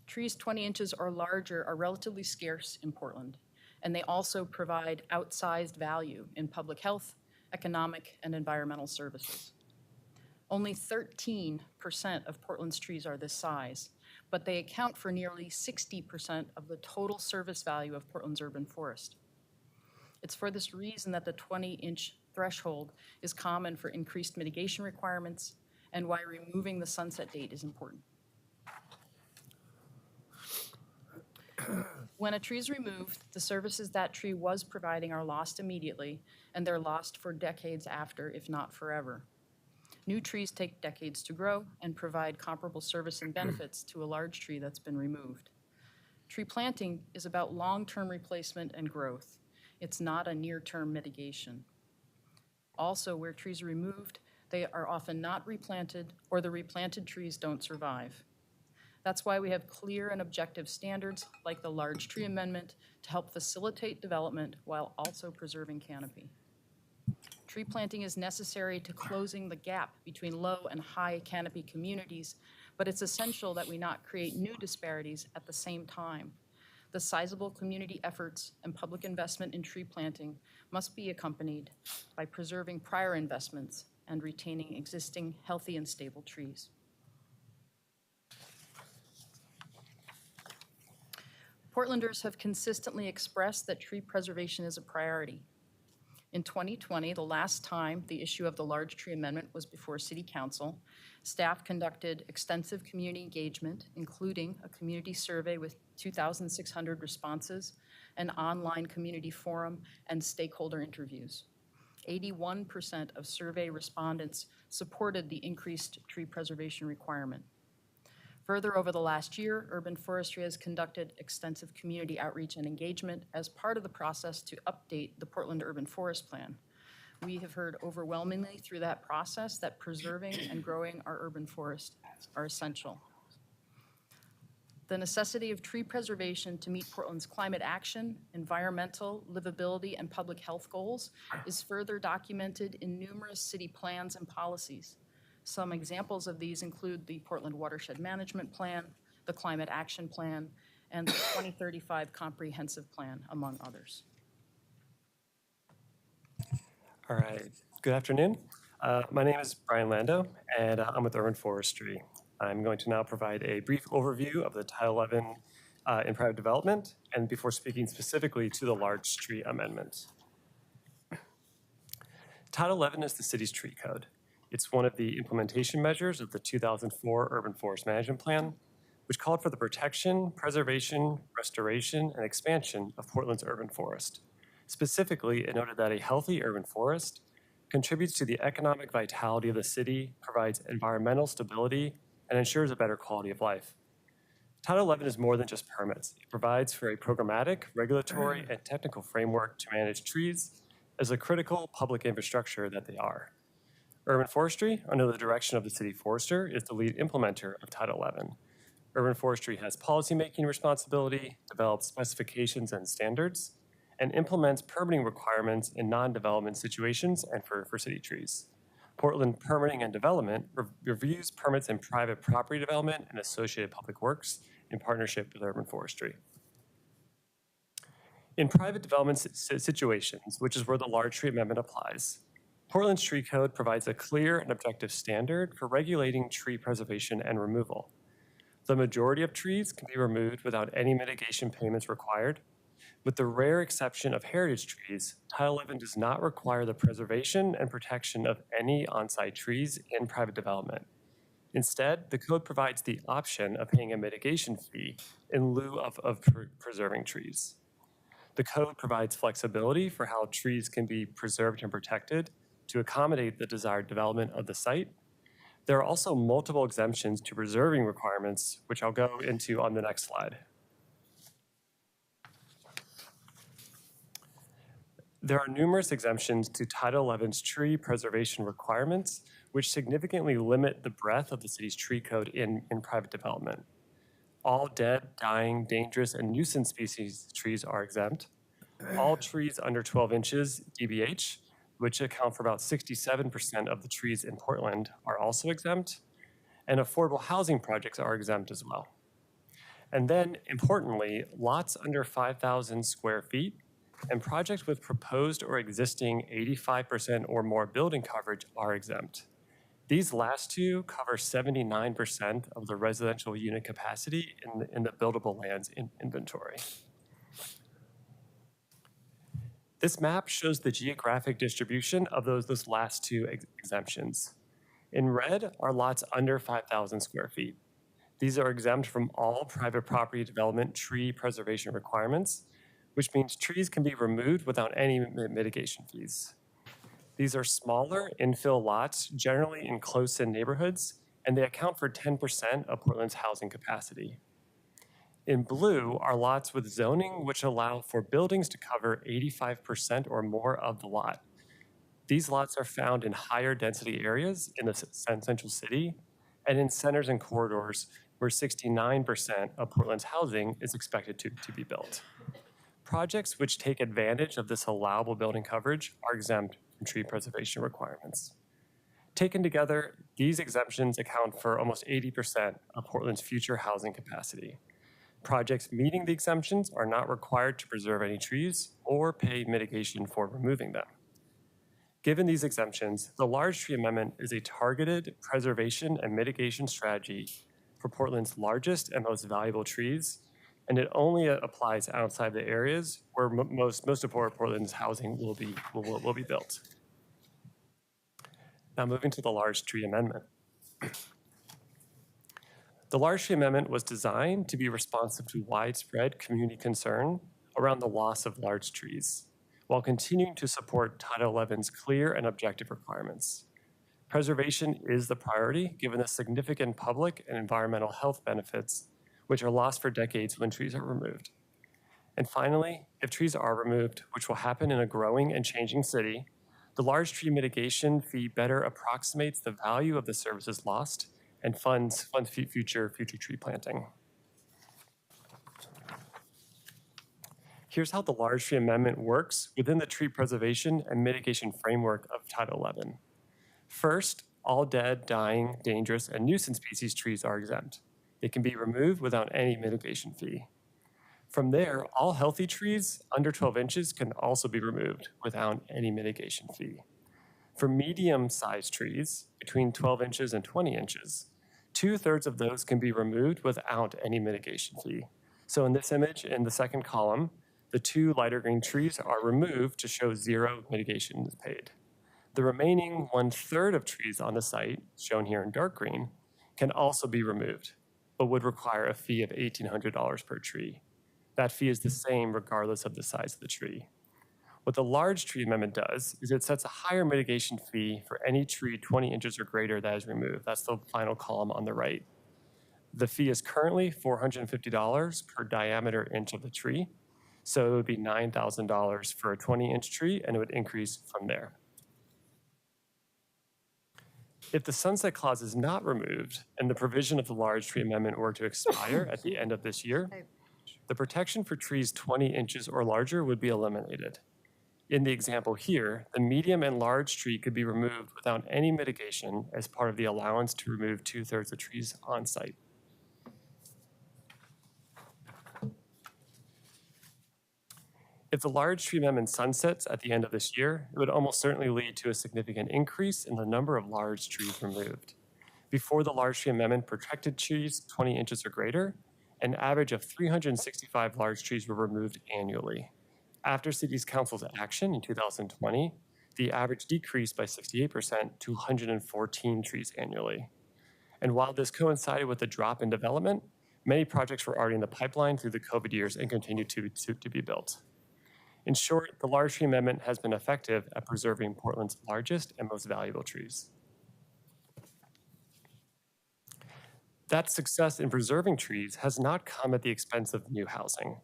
Speaker 21: Trees 20 inches or larger are relatively scarce in Portland, and they also provide outsized value in public health, economic, and environmental services. Only 13% of Portland's trees are this size, but they account for nearly 60% of the total service value of Portland's urban forest. It's for this reason that the 20-inch threshold is common for increased mitigation requirements and why removing the sunset date is important. When a tree is removed, the services that tree was providing are lost immediately, and they're lost for decades after, if not forever. New trees take decades to grow and provide comparable service and benefits to a large tree that's been removed. Tree planting is about long-term replacement and growth. It's not a near-term mitigation. Also, where trees are removed, they are often not replanted, or the replanted trees don't survive. That's why we have clear and objective standards like the large tree amendment to help facilitate development while also preserving canopy. Tree planting is necessary to closing the gap between low and high canopy communities, but it's essential that we not create new disparities at the same time. The sizable community efforts and public investment in tree planting must be accompanied by preserving prior investments and retaining existing healthy and stable trees. Portlanders have consistently expressed that tree preservation is a priority. In 2020, the last time the issue of the large tree amendment was before City Council, staff conducted extensive community engagement, including a community survey with 2,600 responses, an online community forum, and stakeholder interviews. 81% of survey respondents supported the increased tree preservation requirement. Further, over the last year, Urban Forestry has conducted extensive community outreach and engagement as part of the process to update the Portland Urban Forest Plan. We have heard overwhelmingly through that process that preserving and growing our urban forest are essential. The necessity of tree preservation to meet Portland's climate action, environmental, livability, and public health goals is further documented in numerous city plans and policies. Some examples of these include the Portland Watershed Management Plan, the Climate Action Plan, and the 2035 Comprehensive Plan, among others.
Speaker 4: All right, good afternoon. My name is Brian Lando, and I'm with Urban Forestry. I'm going to now provide a brief overview of the Title 11 in private development, and before speaking specifically to the large tree amendment. Title 11 is the city's tree code. It's one of the implementation measures of the 2004 Urban Forest Management Plan. which called for the protection, preservation, restoration, and expansion of Portland's urban forest. Specifically, it noted that a healthy urban forest contributes to the economic vitality of the city, provides environmental stability, and ensures a better quality of life. Title 11 is more than just permits. It provides for a programmatic, regulatory, and technical framework to manage trees as a critical public infrastructure that they are. Urban forestry, under the direction of the city forester, is the lead implementer of Title 11. Urban forestry has policymaking responsibility, develops specifications and standards, and implements permitting requirements in non-development situations and for city trees. Portland Permitting and Development reviews permits in private property development and associated public works in partnership with urban forestry. In private development situations, which is where the large tree amendment applies, Portland's tree code provides a clear and objective standard for regulating tree preservation and removal. The majority of trees can be removed without any mitigation payments required. With the rare exception of heritage trees, Title 11 does not require the preservation and protection of any on-site trees in private development. Instead, the code provides the option of paying a mitigation fee in lieu of preserving trees. The code provides flexibility for how trees can be preserved and protected to accommodate the desired development of the site. There are also multiple exemptions to preserving requirements, which I'll go into on the next slide. There are numerous exemptions to Title 11's tree preservation requirements, which significantly limit the breadth of the city's tree code in private development. All dead, dying, dangerous, and nuisance species trees are exempt. All trees under 12 inches DBH, which account for about 67% of the trees in Portland, are also exempt. And affordable housing projects are exempt as well. And then, importantly, lots under 5,000 square feet and projects with proposed or existing 85% or more building coverage are exempt. These last two cover 79% of the residential unit capacity in the buildable lands inventory. This map shows the geographic distribution of those last two exemptions. In red are lots under 5,000 square feet. These are exempt from all private property development tree preservation requirements, which means trees can be removed without any mitigation fees. These are smaller infill lots, generally in close-in neighborhoods, and they account for 10% of Portland's housing capacity. In blue are lots with zoning which allow for buildings to cover 85% or more of the lot. These lots are found in higher density areas in the central city and in centers and corridors where 69% of Portland's housing is expected to be built. Projects which take advantage of this allowable building coverage are exempt from tree preservation requirements. Taken together, these exemptions account for almost 80% of Portland's future housing capacity. Projects meeting the exemptions are not required to preserve any trees or pay mitigation for removing them. Given these exemptions, the large tree amendment is a targeted preservation and mitigation strategy for Portland's largest and most valuable trees, and it only applies outside the areas where most of Portland's housing will be built. Now moving to the large tree amendment. The large tree amendment was designed to be responsive to widespread community concern around the loss of large trees, while continuing to support Title 11's clear and objective requirements. Preservation is the priority, given the significant public and environmental health benefits which are lost for decades when trees are removed. And finally, if trees are removed, which will happen in a growing and changing city, the large tree mitigation fee better approximates the value of the services lost and funds future tree planting. Here's how the large tree amendment works within the tree preservation and mitigation framework of Title 11. First, all dead, dying, dangerous, and nuisance species trees are exempt. They can be removed without any mitigation fee. From there, all healthy trees under 12 inches can also be removed without any mitigation fee. For medium-sized trees, between 12 inches and 20 inches, 2/3 of those can be removed without any mitigation fee. So in this image, in the second column, the two lighter green trees are removed to show zero mitigation is paid. The remaining 1/3 of trees on the site, shown here in dark green, can also be removed. but would require a fee of $1,800 per tree. That fee is the same regardless of the size of the tree. What the large tree amendment does is it sets a higher mitigation fee for any tree 20 inches or greater that is removed. That's the final column on the right. The fee is currently $450 per diameter inch of the tree, so it would be $9,000 for a 20-inch tree, and it would increase from there. If the sunset clause is not removed and the provision of the large tree amendment were to expire at the end of this year, the protection for trees 20 inches or larger would be eliminated. In the example here, the medium and large tree could be removed without any mitigation as part of the allowance to remove 2/3 of trees on site. If the large tree amendment sunsets at the end of this year, it would almost certainly lead to a significant increase in the number of large trees removed. Before the large tree amendment protected trees 20 inches or greater, an average of 365 large trees were removed annually. After City Council's action in 2020, the average decreased by 68% to 114 trees annually. And while this coincided with the drop in development, many projects were already in the pipeline through the COVID years and continue to be built. In short, the large tree amendment has been effective at preserving Portland's largest and most valuable trees. That success in preserving trees has not come at the expense of new housing.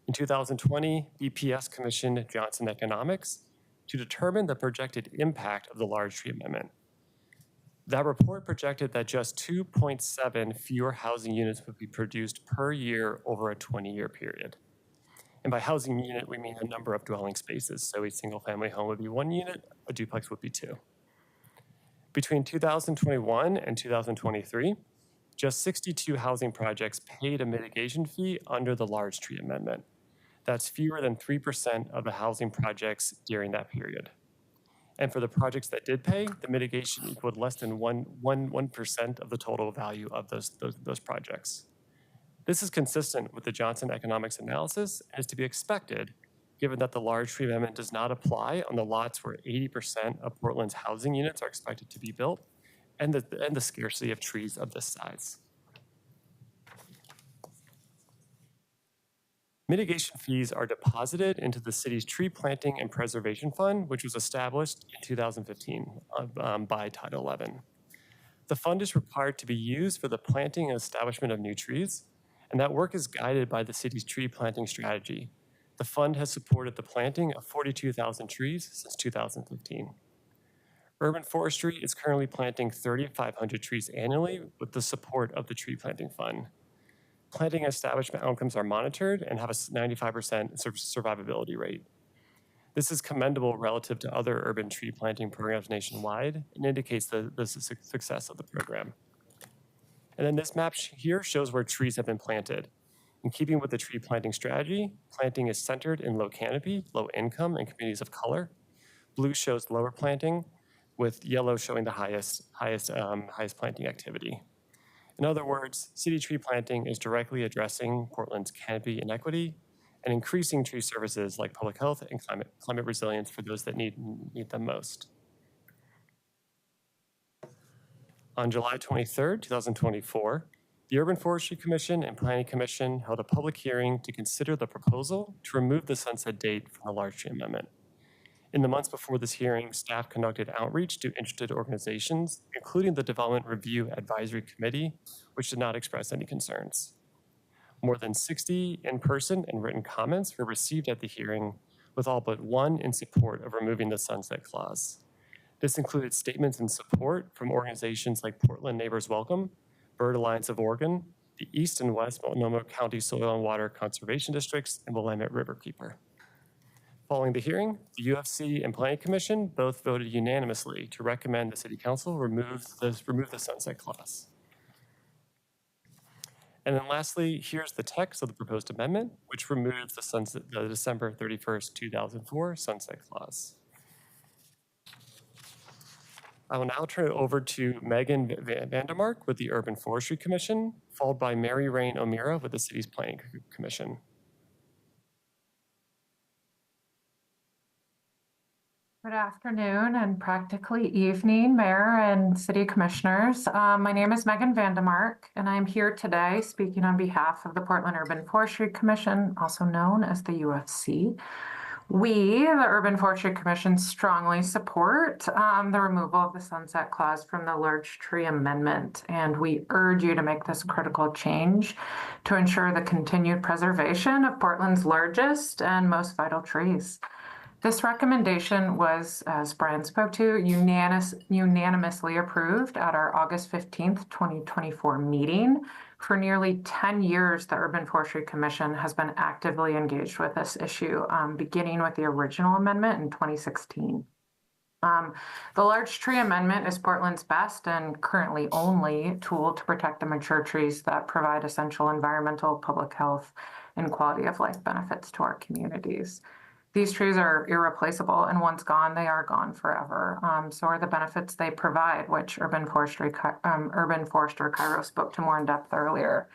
Speaker 4: In 2020, BPS commissioned Johnson Economics to determine the projected impact of the large tree amendment. That report projected that just 2.7 fewer housing units would be produced per year over a 20-year period. And by housing unit, we mean the number of dwelling spaces. So a single-family home would be 1 unit, a duplex would be 2. Between 2021 and 2023, just 62 housing projects paid a mitigation fee under the large tree amendment. That's fewer than 3% of the housing projects during that period. And for the projects that did pay, the mitigation equaled less than 1% of the total value of those projects. This is consistent with the Johnson Economics analysis and is to be expected, given that the large tree amendment does not apply on the lots where 80% of Portland's housing units are expected to be built and the scarcity of trees of this size. Mitigation fees are deposited into the city's Tree Planting and Preservation Fund, which was established in 2015 by Title 11. The fund is required to be used for the planting and establishment of new trees, and that work is guided by the city's tree planting strategy. The fund has supported the planting of 42,000 trees since 2015. Urban Forestry is currently planting 3,500 trees annually with the support of the Tree Planting Fund. Planting establishment outcomes are monitored and have a 95% survivability rate. This is commendable relative to other urban tree planting programs nationwide and indicates the success of the program. And then this map here shows where trees have been planted. In keeping with the tree planting strategy, planting is centered in low canopy, low income, and communities of color. Blue shows lower planting, with yellow showing the highest planting activity. In other words, city tree planting is directly addressing Portland's canopy inequity and increasing tree services like public health and climate resilience for those that need them most. On July 23rd, 2024, the Urban Forestry Commission and Planning Commission held a public hearing to consider the proposal to remove the sunset date from the large tree amendment. In the months before this hearing, staff conducted outreach to interested organizations, including the Development Review Advisory Committee, which did not express any concerns. More than 60 in-person and written comments were received at the hearing, with all but one in support of removing the sunset clause. This included statements in support from organizations like Portland Neighbors Welcome, Bird Alliance of Oregon, the East and West Multnomah County Soil and Water Conservation Districts, and Willamette Riverkeeper. Following the hearing, the UFC and Planning Commission both voted unanimously to recommend the City Council remove the sunset clause. And then lastly, here's the text of the proposed amendment, which removes the December 31st, 2004 sunset clause. I will now turn it over to Megan Vandermark with the Urban Forestry Commission, followed by Mary Rain O'Meara with the City's Planning Commission.
Speaker 10: Good afternoon and practically evening, Mayor and City Commissioners. My name is Megan Vandemark, and I'm here today speaking on behalf of the Portland Urban Forestry Commission, also known as the UFC. We, the Urban Forestry Commission, strongly support the removal of the sunset clause from the large tree amendment, and we urge you to make this critical change to ensure the continued preservation of Portland's largest and most vital trees. This recommendation was, as Brian spoke to, unanimously approved at our August 15th, 2024 meeting. For nearly 10 years, the Urban Forestry Commission has been actively engaged with this issue, beginning with the original amendment in 2016. The large tree amendment is Portland's best and currently only tool to protect the mature trees that provide essential environmental, public health, and quality of life benefits to our communities. These trees are irreplaceable, and once gone, they are gone forever. So are the benefits they provide, which Urban Forester Cairo spoke to more in depth earlier.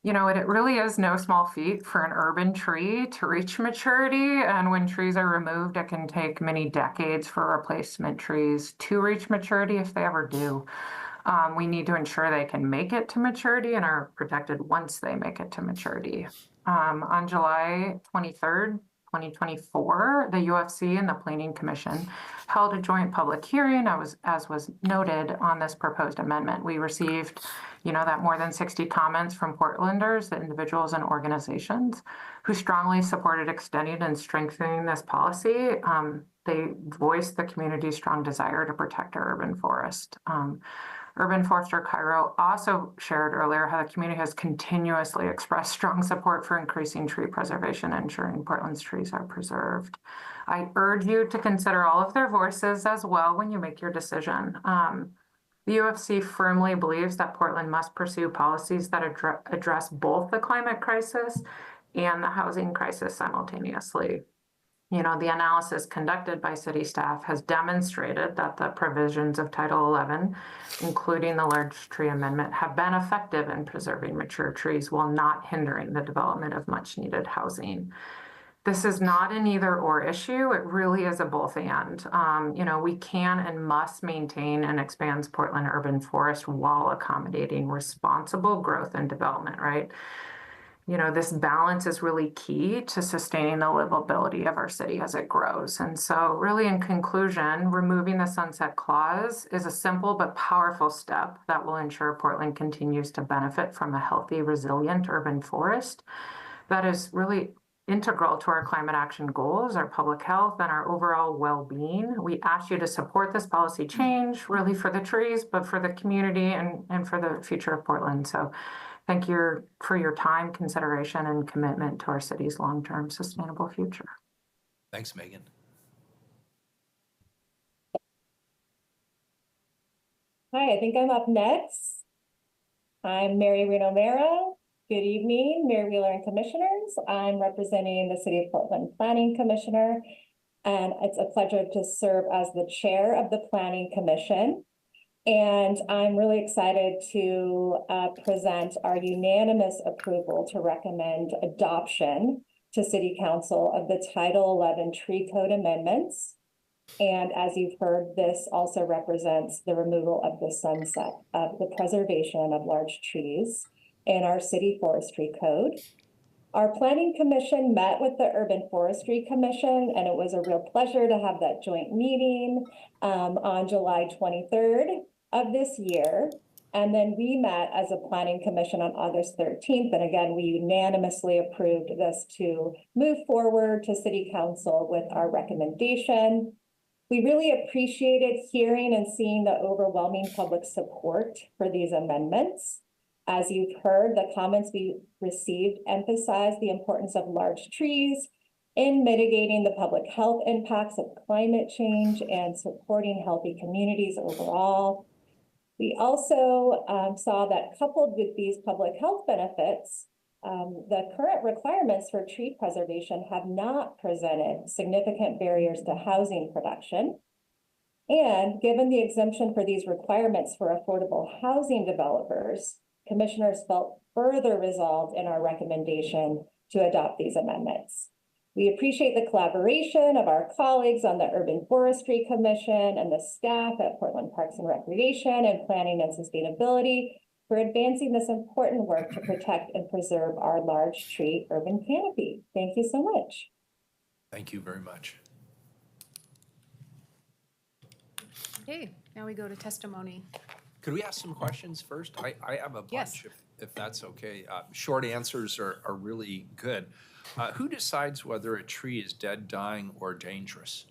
Speaker 10: You know, it really is no small feat for an urban tree to reach maturity, and when trees are removed, it can take many decades for replacement trees to reach maturity if they ever do. We need to ensure they can make it to maturity and are protected once they make it to maturity. On July 23rd, 2024, the UFC and the Planning Commission held a joint public hearing, as was noted, on this proposed amendment. We received, that more than 60 comments from Portlanders, the individuals and organizations who strongly supported extending and strengthening this policy. They voiced the community's strong desire to protect our urban forest. Urban Forester Cairo also shared earlier how the community has continuously expressed strong support for increasing tree preservation and ensuring Portland's trees are preserved. I urge you to consider all of their voices as well when you make your decision. The UFC firmly believes that Portland must pursue policies that address both the climate crisis and the housing crisis simultaneously. The analysis conducted by city staff has demonstrated that the provisions of Title 11, including the large tree amendment, have been effective in preserving mature trees while not hindering the development of much needed housing. This is not an either or issue. It really is a both and. We can and must maintain and expand Portland urban forest while accommodating responsible growth and development, right? This balance is really key to sustaining the livability of our city as it grows. And so really in conclusion, removing the sunset clause is a simple but powerful step that will ensure Portland continues to benefit from a healthy, resilient urban forest that is really integral to our climate action goals, our public health, and our overall well-being. We ask you to support this policy change, really for the trees, but for the community and for the future of Portland. So thank you for your time, consideration, and commitment to our city's long-term sustainable future.
Speaker 1: Thanks, Megan.
Speaker 11: Hi, I think I'm up next. I'm Mary Reno-Mera. Good evening, Mayor Wheeler and Commissioners. I'm representing the City of Portland Planning Commissioner, and it's a pleasure to serve as the chair of the Planning Commission. And I'm really excited to present our unanimous approval to recommend adoption to City Council of the Title 11 Tree Code Amendments. And as you've heard, this also represents the removal of the sunset of the preservation of large trees in our City Forestry Code. Our Planning Commission met with the Urban Forestry Commission, and it was a real pleasure to have that joint meeting on July 23rd of this year. And then we met as a Planning Commission on August 13th. And again, we unanimously approved this to move forward to City Council with our recommendation. We really appreciated hearing and seeing the overwhelming public support for these amendments. As you've heard, the comments we received emphasize the importance of large trees in mitigating the public health impacts of climate change and supporting healthy communities overall. We also saw that coupled with these public health benefits, the current requirements for tree preservation have not presented significant barriers to housing production. And given the exemption for these requirements for affordable housing developers, commissioners felt further resolved in our recommendation to adopt these amendments. We appreciate the collaboration of our colleagues on the Urban Forestry Commission and the staff at Portland Parks and Recreation and Planning and Sustainability for advancing this important work to protect and preserve our large tree urban canopy. Thank you so much.
Speaker 1: Thank you very much.
Speaker 9: Okay, now we go to testimony.
Speaker 1: Could we ask some questions first? I have a
Speaker 9: Yes.
Speaker 1: bunch, if that's okay. Short answers are really good. Who decides whether a tree is dead, dying, or dangerous?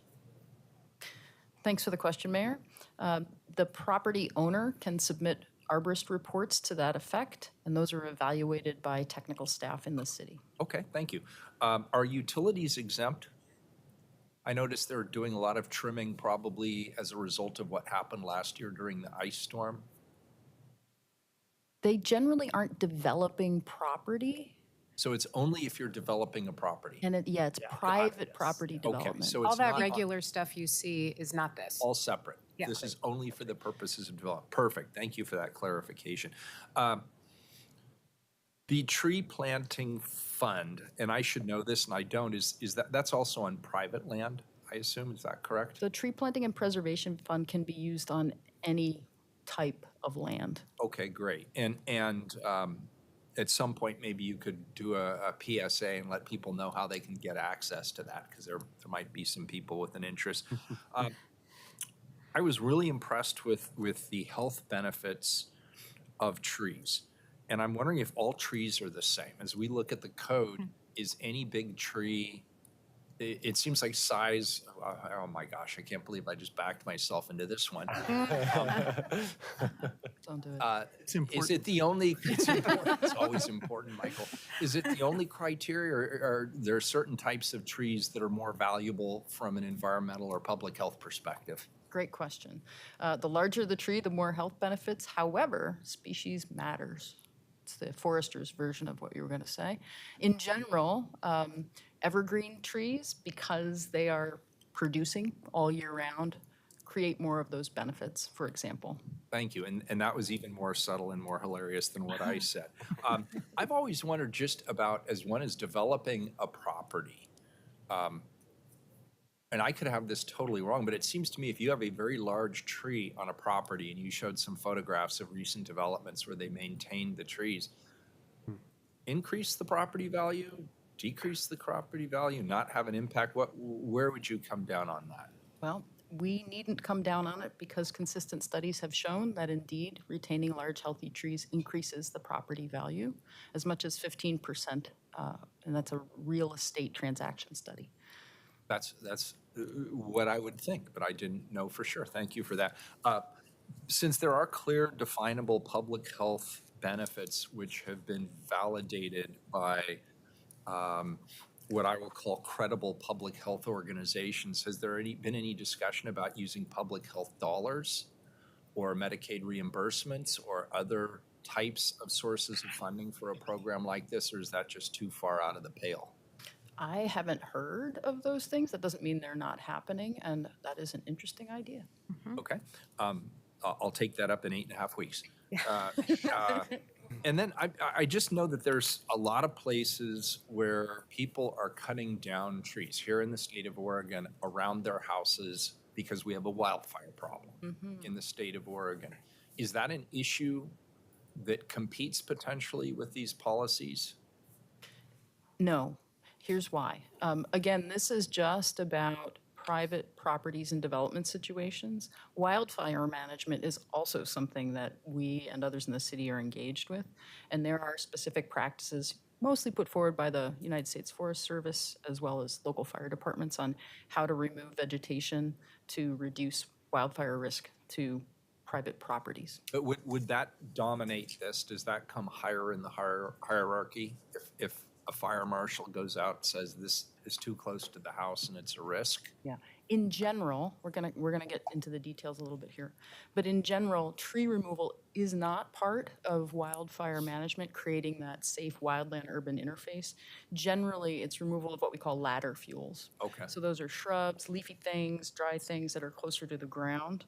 Speaker 21: Thanks for the question, Mayor. The property owner can submit arborist reports to that effect, and those are evaluated by technical staff in the city.
Speaker 1: Okay, thank you. Are utilities exempt? I noticed they're doing a lot of trimming probably as a result of what happened last year during the ice storm.
Speaker 21: They generally aren't developing property,
Speaker 1: So it's only if you're developing a property.
Speaker 21: and it's private property development.
Speaker 1: Okay, so
Speaker 9: All
Speaker 1: it's
Speaker 9: that
Speaker 1: not
Speaker 9: regular stuff you see is not this.
Speaker 1: all separate.
Speaker 9: Yeah.
Speaker 1: This is only for the purposes of development. Perfect. Thank you for that clarification. The tree planting fund, and I should know this and I don't, is that's also on private land, I assume, is that correct?
Speaker 21: The tree planting and preservation fund can be used on any type of land.
Speaker 1: Okay, great. And at some point, maybe you could do a PSA and let people know how they can get access to that, because there might be some people with an interest. I was really impressed with the health benefits of trees. And I'm wondering if all trees are the same. As we look at the code, is any big tree, it seems like size, oh my gosh, I can't believe I just backed myself into this one.
Speaker 21: Don't do it.
Speaker 1: It's important. Is it the only, it's important, it's always important, Michael. Is it the only criteria, or are there certain types of trees that are more valuable from an environmental or public health perspective?
Speaker 21: Great question. The larger the tree, the more health benefits. However, species matters. It's the forester's version of what you were going to say. In general, evergreen trees, because they are producing all year round, create more of those benefits, for example.
Speaker 1: Thank you. And that was even more subtle and more hilarious than what I said. I've always wondered just about, as one is developing a property, and I could have this totally wrong, but it seems to me if you have a very large tree on a property, and you showed some photographs of recent developments where they maintained the trees, increase the property value, decrease the property value, not have an impact? Where would you come down on that?
Speaker 21: Well, we needn't come down on it because consistent studies have shown that indeed retaining large healthy trees increases the property value as much as 15%, and that's a real estate transaction study.
Speaker 1: That's what I would think, but I didn't know for sure. Thank you for that. Since there are clear, definable public health benefits which have been validated by what I will call credible public health organizations, has there been any discussion about using public health dollars or Medicaid reimbursements or other types of sources of funding for a program like this, or is that just too far out of the pale?
Speaker 21: I haven't heard of those things. That doesn't mean they're not happening, and that is an interesting idea.
Speaker 1: Okay. I'll take that up in 8.5 weeks. And then I just know that there's a lot of places where people are cutting down trees here in the state of Oregon around their houses because we have a wildfire problem in the state of Oregon. Is that an issue that competes potentially with these policies?
Speaker 21: No. Here's why. Again, this is just about private properties and development situations. Wildfire management is also something that we and others in the city are engaged with, and there are specific practices mostly put forward by the United States Forest Service as well as local fire departments on how to remove vegetation to reduce wildfire risk to private properties.
Speaker 1: But would that dominate this? Does that come higher in the hierarchy if a fire marshal goes out and says this is too close to the house and it's a risk?
Speaker 21: Yeah. In general, we're gonna get into the details a little bit here, but in general, tree removal is not part of wildfire management, creating that safe wildland-urban interface. Generally, it's removal of what we call ladder fuels.
Speaker 1: Okay.
Speaker 21: So those are shrubs, leafy things, dry things that are closer to the ground,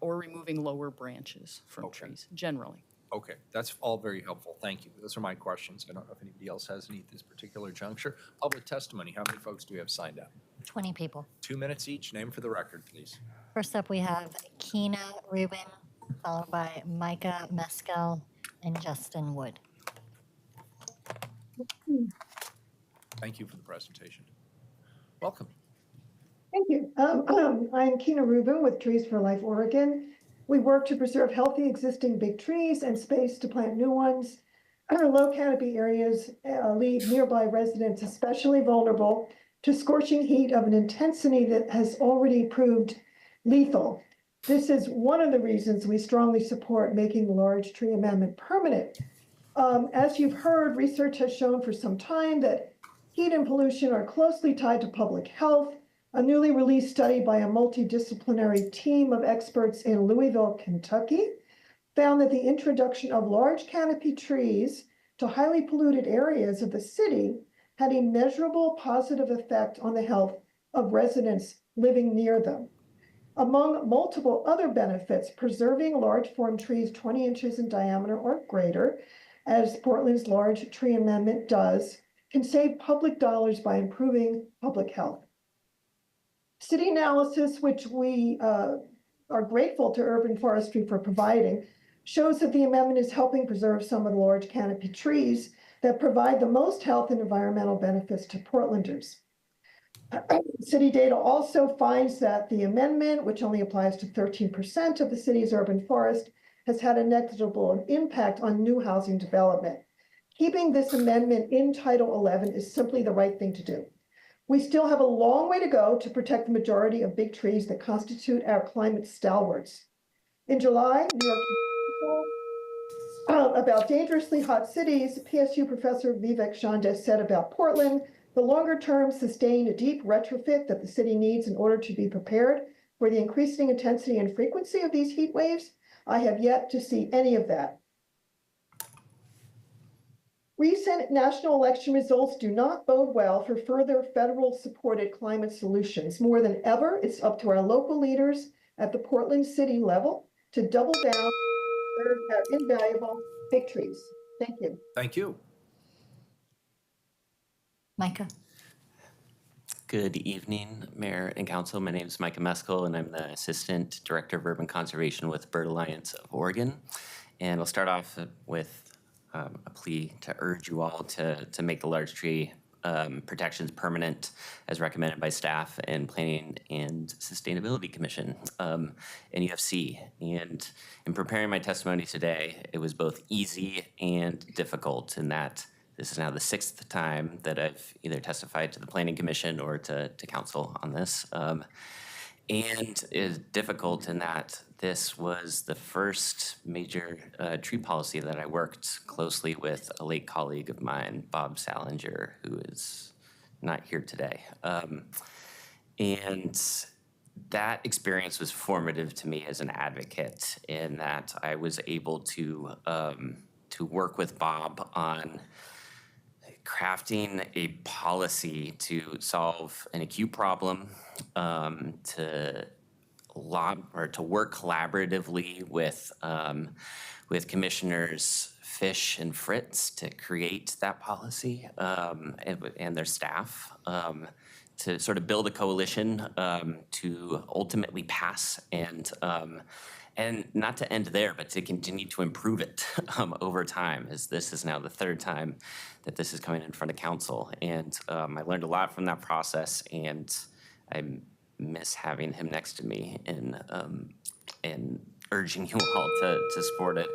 Speaker 21: or removing lower branches from trees, generally.
Speaker 1: Okay, that's all very helpful. Thank you. Those are my questions. I don't know if anybody else has any at this particular juncture. Public testimony, how many folks do we have signed up?
Speaker 2: 20 people.
Speaker 1: 2 minutes each. Name for the record, please.
Speaker 2: First up, we have Keena Rubin, followed by Micah Meskel and Justin Wood.
Speaker 1: Thank you for the presentation. Welcome.
Speaker 6: Thank you. I'm Keena Rubin with Trees for Life Oregon. We work to preserve healthy existing big trees and space to plant new ones. Our low canopy areas leave nearby residents especially vulnerable to scorching heat of an intensity that has already proved lethal. This is one of the reasons we strongly support making the large tree amendment permanent. As you've heard, research has shown for some time that heat and pollution are closely tied to public health. A newly released study by a multidisciplinary team of experts in Louisville, Kentucky, found that the introduction of large canopy trees to highly polluted areas of the city had a measurable positive effect on the health of residents living near them. Among multiple other benefits, preserving large form trees 20 inches in diameter or greater, as Portland's large tree amendment does, can save public dollars by improving public health. City analysis, which we are grateful to urban forestry for providing, shows that the amendment is helping preserve some of the large canopy trees that provide the most health and environmental benefits to Portlanders. City data also finds that the amendment, which only applies to 13% of the city's urban forest, has had a negligible impact on new housing development. Keeping this amendment in Title 11 is simply the right thing to do. We still have a long way to go to protect the majority of big trees that constitute our climate stalwarts. In July, New York about dangerously hot cities, PSU professor Vivek Shande said about Portland, the longer-term sustained deep retrofit that the city needs in order to be prepared for the increasing intensity and frequency of these heat waves, I have yet to see any of that. Recent national election results do not bode well for further federal-supported climate solutions. More than ever, it's up to our local leaders at the Portland City level to double down on our invaluable big trees. Thank you.
Speaker 1: Thank you.
Speaker 2: Micah.
Speaker 22: Good evening, Mayor and Council. My name is Micah Meskel, and I'm the Assistant Director of Urban Conservation with Bird Alliance of Oregon. And I'll start off with a plea to urge you all to make the large tree protections permanent as recommended by staff and Planning and Sustainability Commission and UFC. And in preparing my testimony today, it was both easy and difficult in that this is now the 6th time that I've either testified to the Planning Commission or to Council on this. And is difficult in that this was the first major tree policy that I worked closely with a late colleague of mine, Bob Salinger, who is not here today. And that experience was formative to me as an advocate in that I was able to work with Bob on crafting a policy to solve an acute problem, to work collaboratively with Commissioners Fish and Fritz to create that policy and their staff to sort of build a coalition to ultimately pass and not to end there, but to continue to improve it over time, as this is now the 3rd time that this is coming in front of council. And I learned a lot from that process, and I miss having him next to me and urging you all to support it.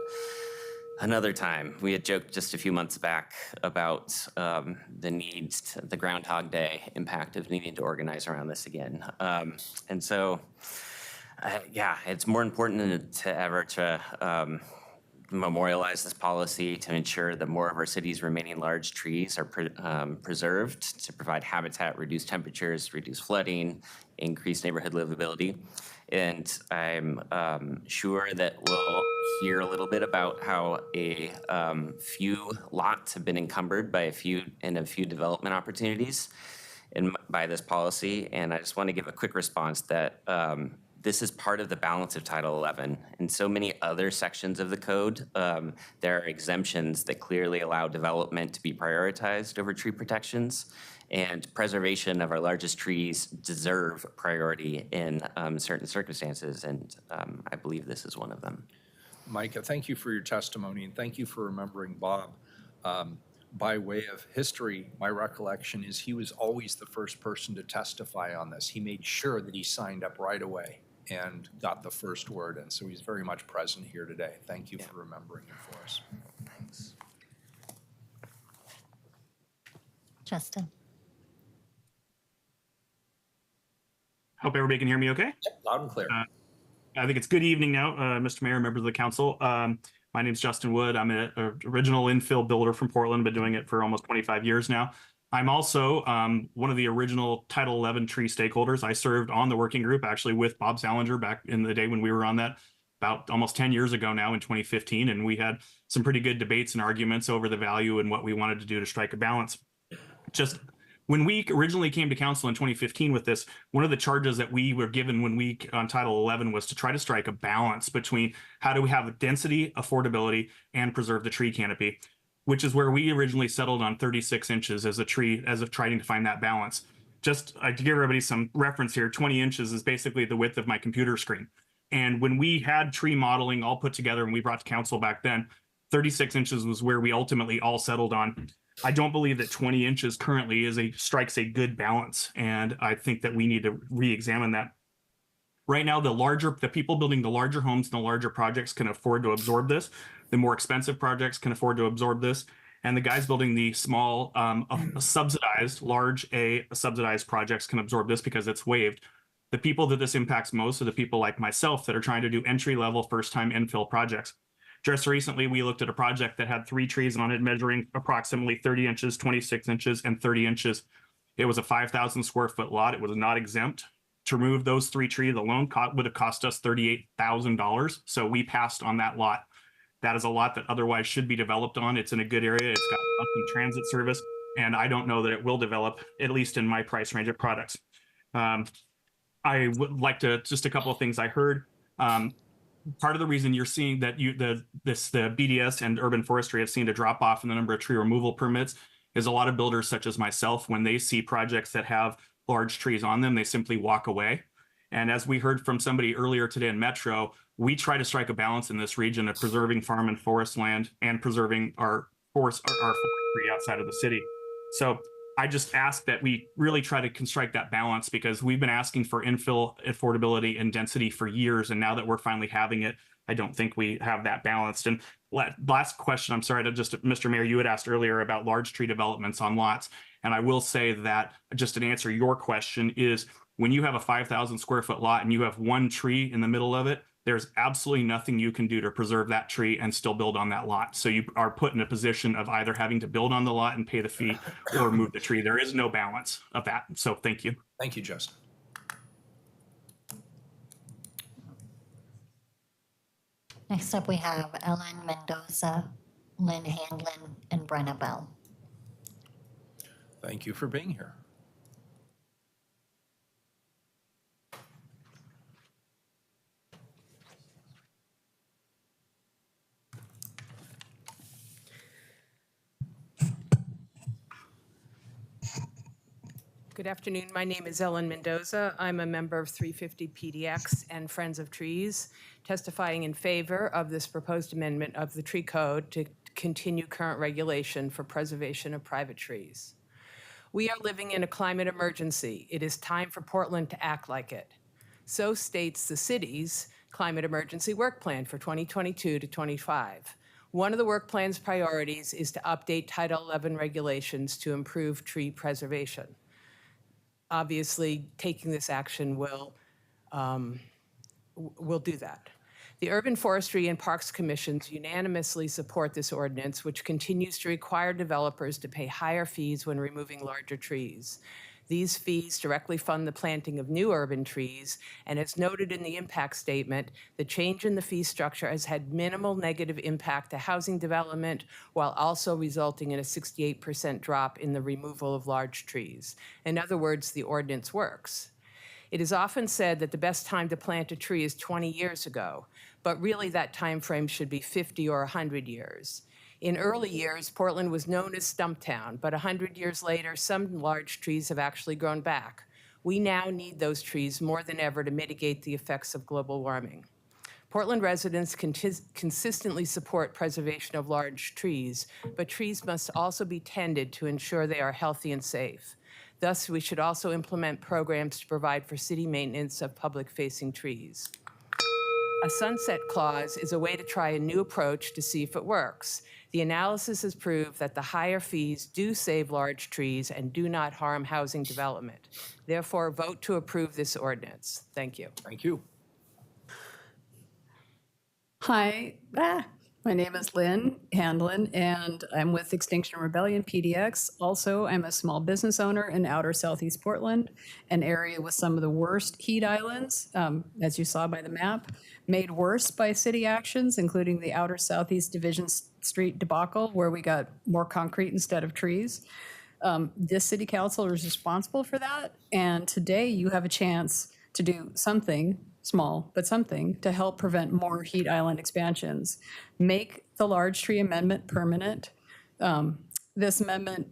Speaker 22: Another time, we had joked just a few months back about the Groundhog Day impact of needing to organize around this again. And so, yeah, it's more important than ever to memorialize this policy to ensure that more of our city's remaining large trees are preserved to provide habitat, reduce temperatures, reduce flooding, increase neighborhood livability. And I'm sure that we'll hear a little bit about how a few lots have been encumbered by a few development opportunities by this policy. And I just want to give a quick response that this is part of the balance of Title 11. In so many other sections of the code, there are exemptions that clearly allow development to be prioritized over tree protections, and preservation of our largest trees deserve priority in certain circumstances, and I believe this is one of them.
Speaker 1: Micah, thank you for your testimony, and thank you for remembering Bob. By way of history, my recollection is he was always the first person to testify on this. He made sure that he signed up right away and got the first word, and so he's very much present here today. Thank you for remembering it for us.
Speaker 22: Thanks.
Speaker 2: Justin.
Speaker 7: Hope everybody can hear me okay.
Speaker 1: Loud and clear.
Speaker 7: I think it's good evening now, Mr. Mayor, members of the council. My name is Justin Wood. I'm an original infill builder from Portland, been doing it for almost 25 years now. I'm also one of the original Title 11 tree stakeholders. I served on the working group actually with Bob Salinger back in the day when we were on that about almost 10 years ago now in 2015. And we had some pretty good debates and arguments over the value and what we wanted to do to strike a balance. Just when we originally came to council in 2015 with this, one of the charges that we were given when we on Title 11 was to try to strike a balance between how do we have density, affordability, and preserve the tree canopy, which is where we originally settled on 36 inches as a tree, as of trying to find that balance. Just to give everybody some reference here, 20 inches is basically the width of my computer screen. And when we had tree modeling all put together and we brought to council back then, 36 inches was where we ultimately all settled on. I don't believe that 20 inches currently strikes a good balance, and I think that we need to re-examine that. Right now, the people building the larger homes and the larger projects can afford to absorb this. The more expensive projects can afford to absorb this, and the guys building the small, large A subsidized projects can absorb this because it's waived. The people that this impacts most are the people like myself that are trying to do entry-level, first-time infill projects. Just recently, we looked at a project that had 3 trees on it measuring approximately 30 inches, 26 inches, and 30 inches. It was a 5,000 square foot lot. It was not exempt. To remove those 3 trees alone would have cost us $38,000. So we passed on that lot. That is a lot that otherwise should be developed on. It's in a good area. It's got awesome transit service, and I don't know that it will develop, at least in my price range of products. I would like to, just a couple of things I heard. Part of the reason you're seeing that the BDS and urban forestry have seen a drop off in the number of tree removal permits is a lot of builders such as myself, when they see projects that have large trees on them, they simply walk away. And as we heard from somebody earlier today in Metro, we try to strike a balance in this region of preserving farm and forest land and preserving our forestry outside of the city. So I just ask that we really try to strike that balance, because we've been asking for infill affordability and density for years. And now that we're finally having it, I don't think we have that balanced. And last question, I'm sorry, Mr. Mayor, you had asked earlier about large tree developments on lots. And I will say that, just to answer your question, is when you have a 5,000 square foot lot and you have 1 tree in the middle of it, there's absolutely nothing you can do to preserve that tree and still build on that lot. So you are put in a position of either having to build on the lot and pay the fee or move the tree. There is no balance of that. So thank you.
Speaker 1: Thank you, Justin.
Speaker 2: Next up, we have Ellen Mendoza, Lynn Handlin, and Brenna Bell.
Speaker 1: Thank you for being here.
Speaker 12: Good afternoon. My name is Ellen Mendoza. I'm a member of 350 PDX and Friends of Trees, testifying in favor of this proposed amendment of the tree code to continue current regulation for preservation of private trees. We are living in a climate emergency. It is time for Portland to act like it. So states the city's climate emergency work plan for 2022 to 25. One of the work plan's priorities is to update Title 11 regulations to improve tree preservation. Obviously, taking this action will do that. The Urban Forestry and Parks Commissions unanimously support this ordinance, which continues to require developers to pay higher fees when removing larger trees. These fees directly fund the planting of new urban trees, and as noted in the impact statement, the change in the fee structure has had minimal negative impact to housing development, while also resulting in a 68% drop in the removal of large trees. In other words, the ordinance works. It is often said that the best time to plant a tree is 20 years ago, but really that time frame should be 50 or 100 years. In early years, Portland was known as Stumptown, but 100 years later, some large trees have actually grown back. We now need those trees more than ever to mitigate the effects of global warming. Portland residents consistently support preservation of large trees, but trees must also be tended to ensure they are healthy and safe. Thus, we should also implement programs to provide for city maintenance of public-facing trees. A sunset clause is a way to try a new approach to see if it works. The analysis has proved that the higher fees do save large trees and do not harm housing development. Therefore, vote to approve this ordinance. Thank you.
Speaker 1: Thank you.
Speaker 20: Hi, my name is Lynn Handlin, and I'm with Extinction Rebellion, PDX. Also, I'm a small business owner in outer southeast Portland, an area with some of the worst heat islands, as you saw by the map, made worse by city actions, including the outer southeast Division Street debacle, where we got more concrete instead of trees. This city council is responsible for that, and today you have a chance to do something small, but something to help prevent more heat island expansions. Make the large tree amendment permanent. This amendment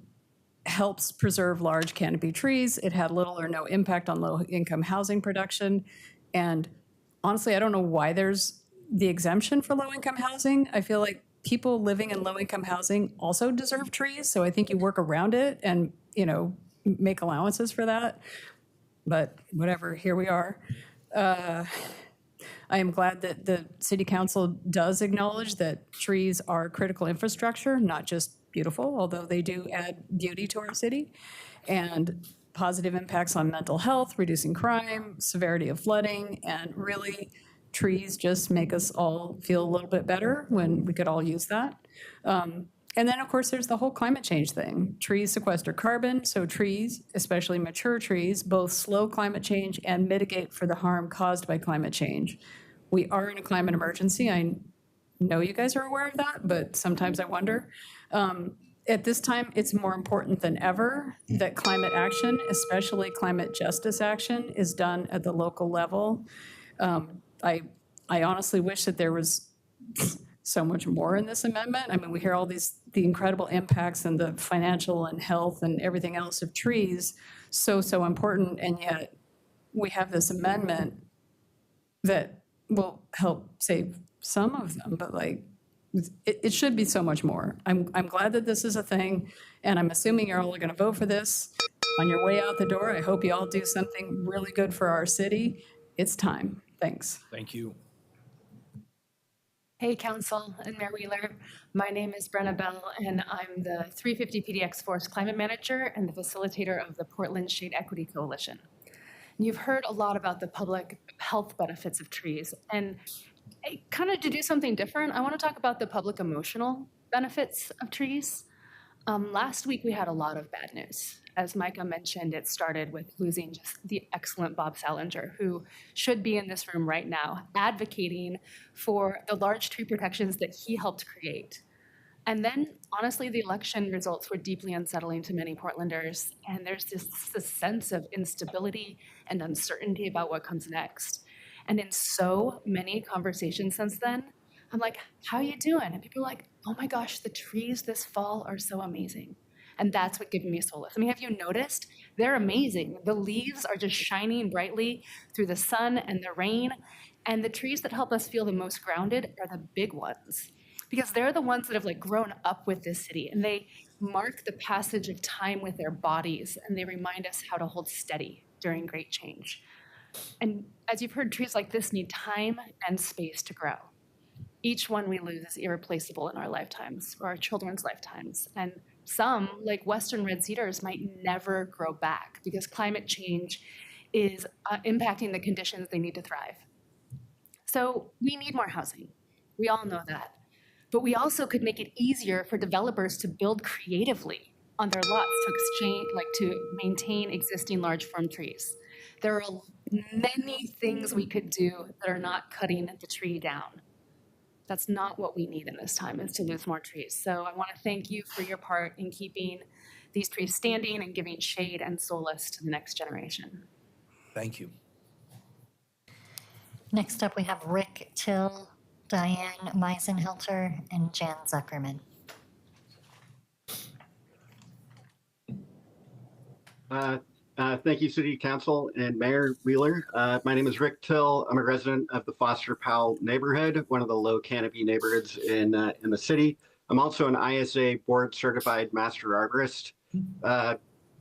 Speaker 20: helps preserve large canopy trees. It had little or no impact on low-income housing production. And honestly, I don't know why there's the exemption for low-income housing. I feel like people living in low-income housing also deserve trees. So I think you work around it and, make allowances for that. But whatever, here we are. I am glad that the city council does acknowledge that trees are critical infrastructure, not just beautiful, although they do add beauty to our city, and positive impacts on mental health, reducing crime, severity of flooding, and really trees just make us all feel a little bit better when we could all use that. And then, of course, there's the whole climate change thing. Trees sequester carbon, so trees, especially mature trees, both slow climate change and mitigate for the harm caused by climate change. We are in a climate emergency. I know you guys are aware of that, but sometimes I wonder. At this time, it's more important than ever that climate action, especially climate justice action, is done at the local level. I honestly wish that there was so much more in this amendment. I mean, we hear all the incredible impacts and the financial and health and everything else of trees, so important, and yet we have this amendment that will help save some of them, but it should be so much more. I'm glad that this is a thing, and I'm assuming you're all gonna vote for this. On your way out the door, I hope you all do something really good for our city. It's time. Thanks.
Speaker 1: Thank you.
Speaker 13: Hey, Council and Mayor Wheeler. My name is Brenna Bell, and I'm the 350 PDX Forest Climate Manager and the facilitator of the Portland Shade Equity Coalition. And you've heard a lot about the public health benefits of trees. And kind of to do something different, I want to talk about the public emotional benefits of trees. Last week, we had a lot of bad news. As Micah mentioned, it started with losing just the excellent Bob Salinger, who should be in this room right now, advocating for the large tree protections that he helped create. And then, honestly, the election results were deeply unsettling to many Portlanders, and there's this sense of instability and uncertainty about what comes next. And in so many conversations since then, I'm like, how are you doing? And people are like, oh my gosh, the trees this fall are so amazing. And that's what gives me solace. I mean, have you noticed? They're amazing. The leaves are just shining brightly through the sun and the rain. And the trees that help us feel the most grounded are the big ones, because they're the ones that have grown up with this city, and they mark the passage of time with their bodies, and they remind us how to hold steady during great change. And as you've heard, trees like this need time and space to grow. Each one we lose is irreplaceable in our lifetimes or our children's lifetimes. And some, like Western red cedars, might never grow back because climate change is impacting the conditions they need to thrive. So we need more housing. We all know that. But we also could make it easier for developers to build creatively on their lots to maintain existing large firm trees. There are many things we could do that are not cutting the tree down. That's not what we need in this time, is to lose more trees. So I want to thank you for your part in keeping these trees standing and giving shade and solace to the next generation.
Speaker 1: Thank you.
Speaker 2: Next up, we have Rick Till, Diane Meisenhelter, and Jan Zuckerman.
Speaker 14: Thank you, City Council and Mayor Wheeler. My name is Rick Till. I'm a resident of the Foster Powell neighborhood, one of the low canopy neighborhoods in the city. I'm also an ISA board certified master arborist.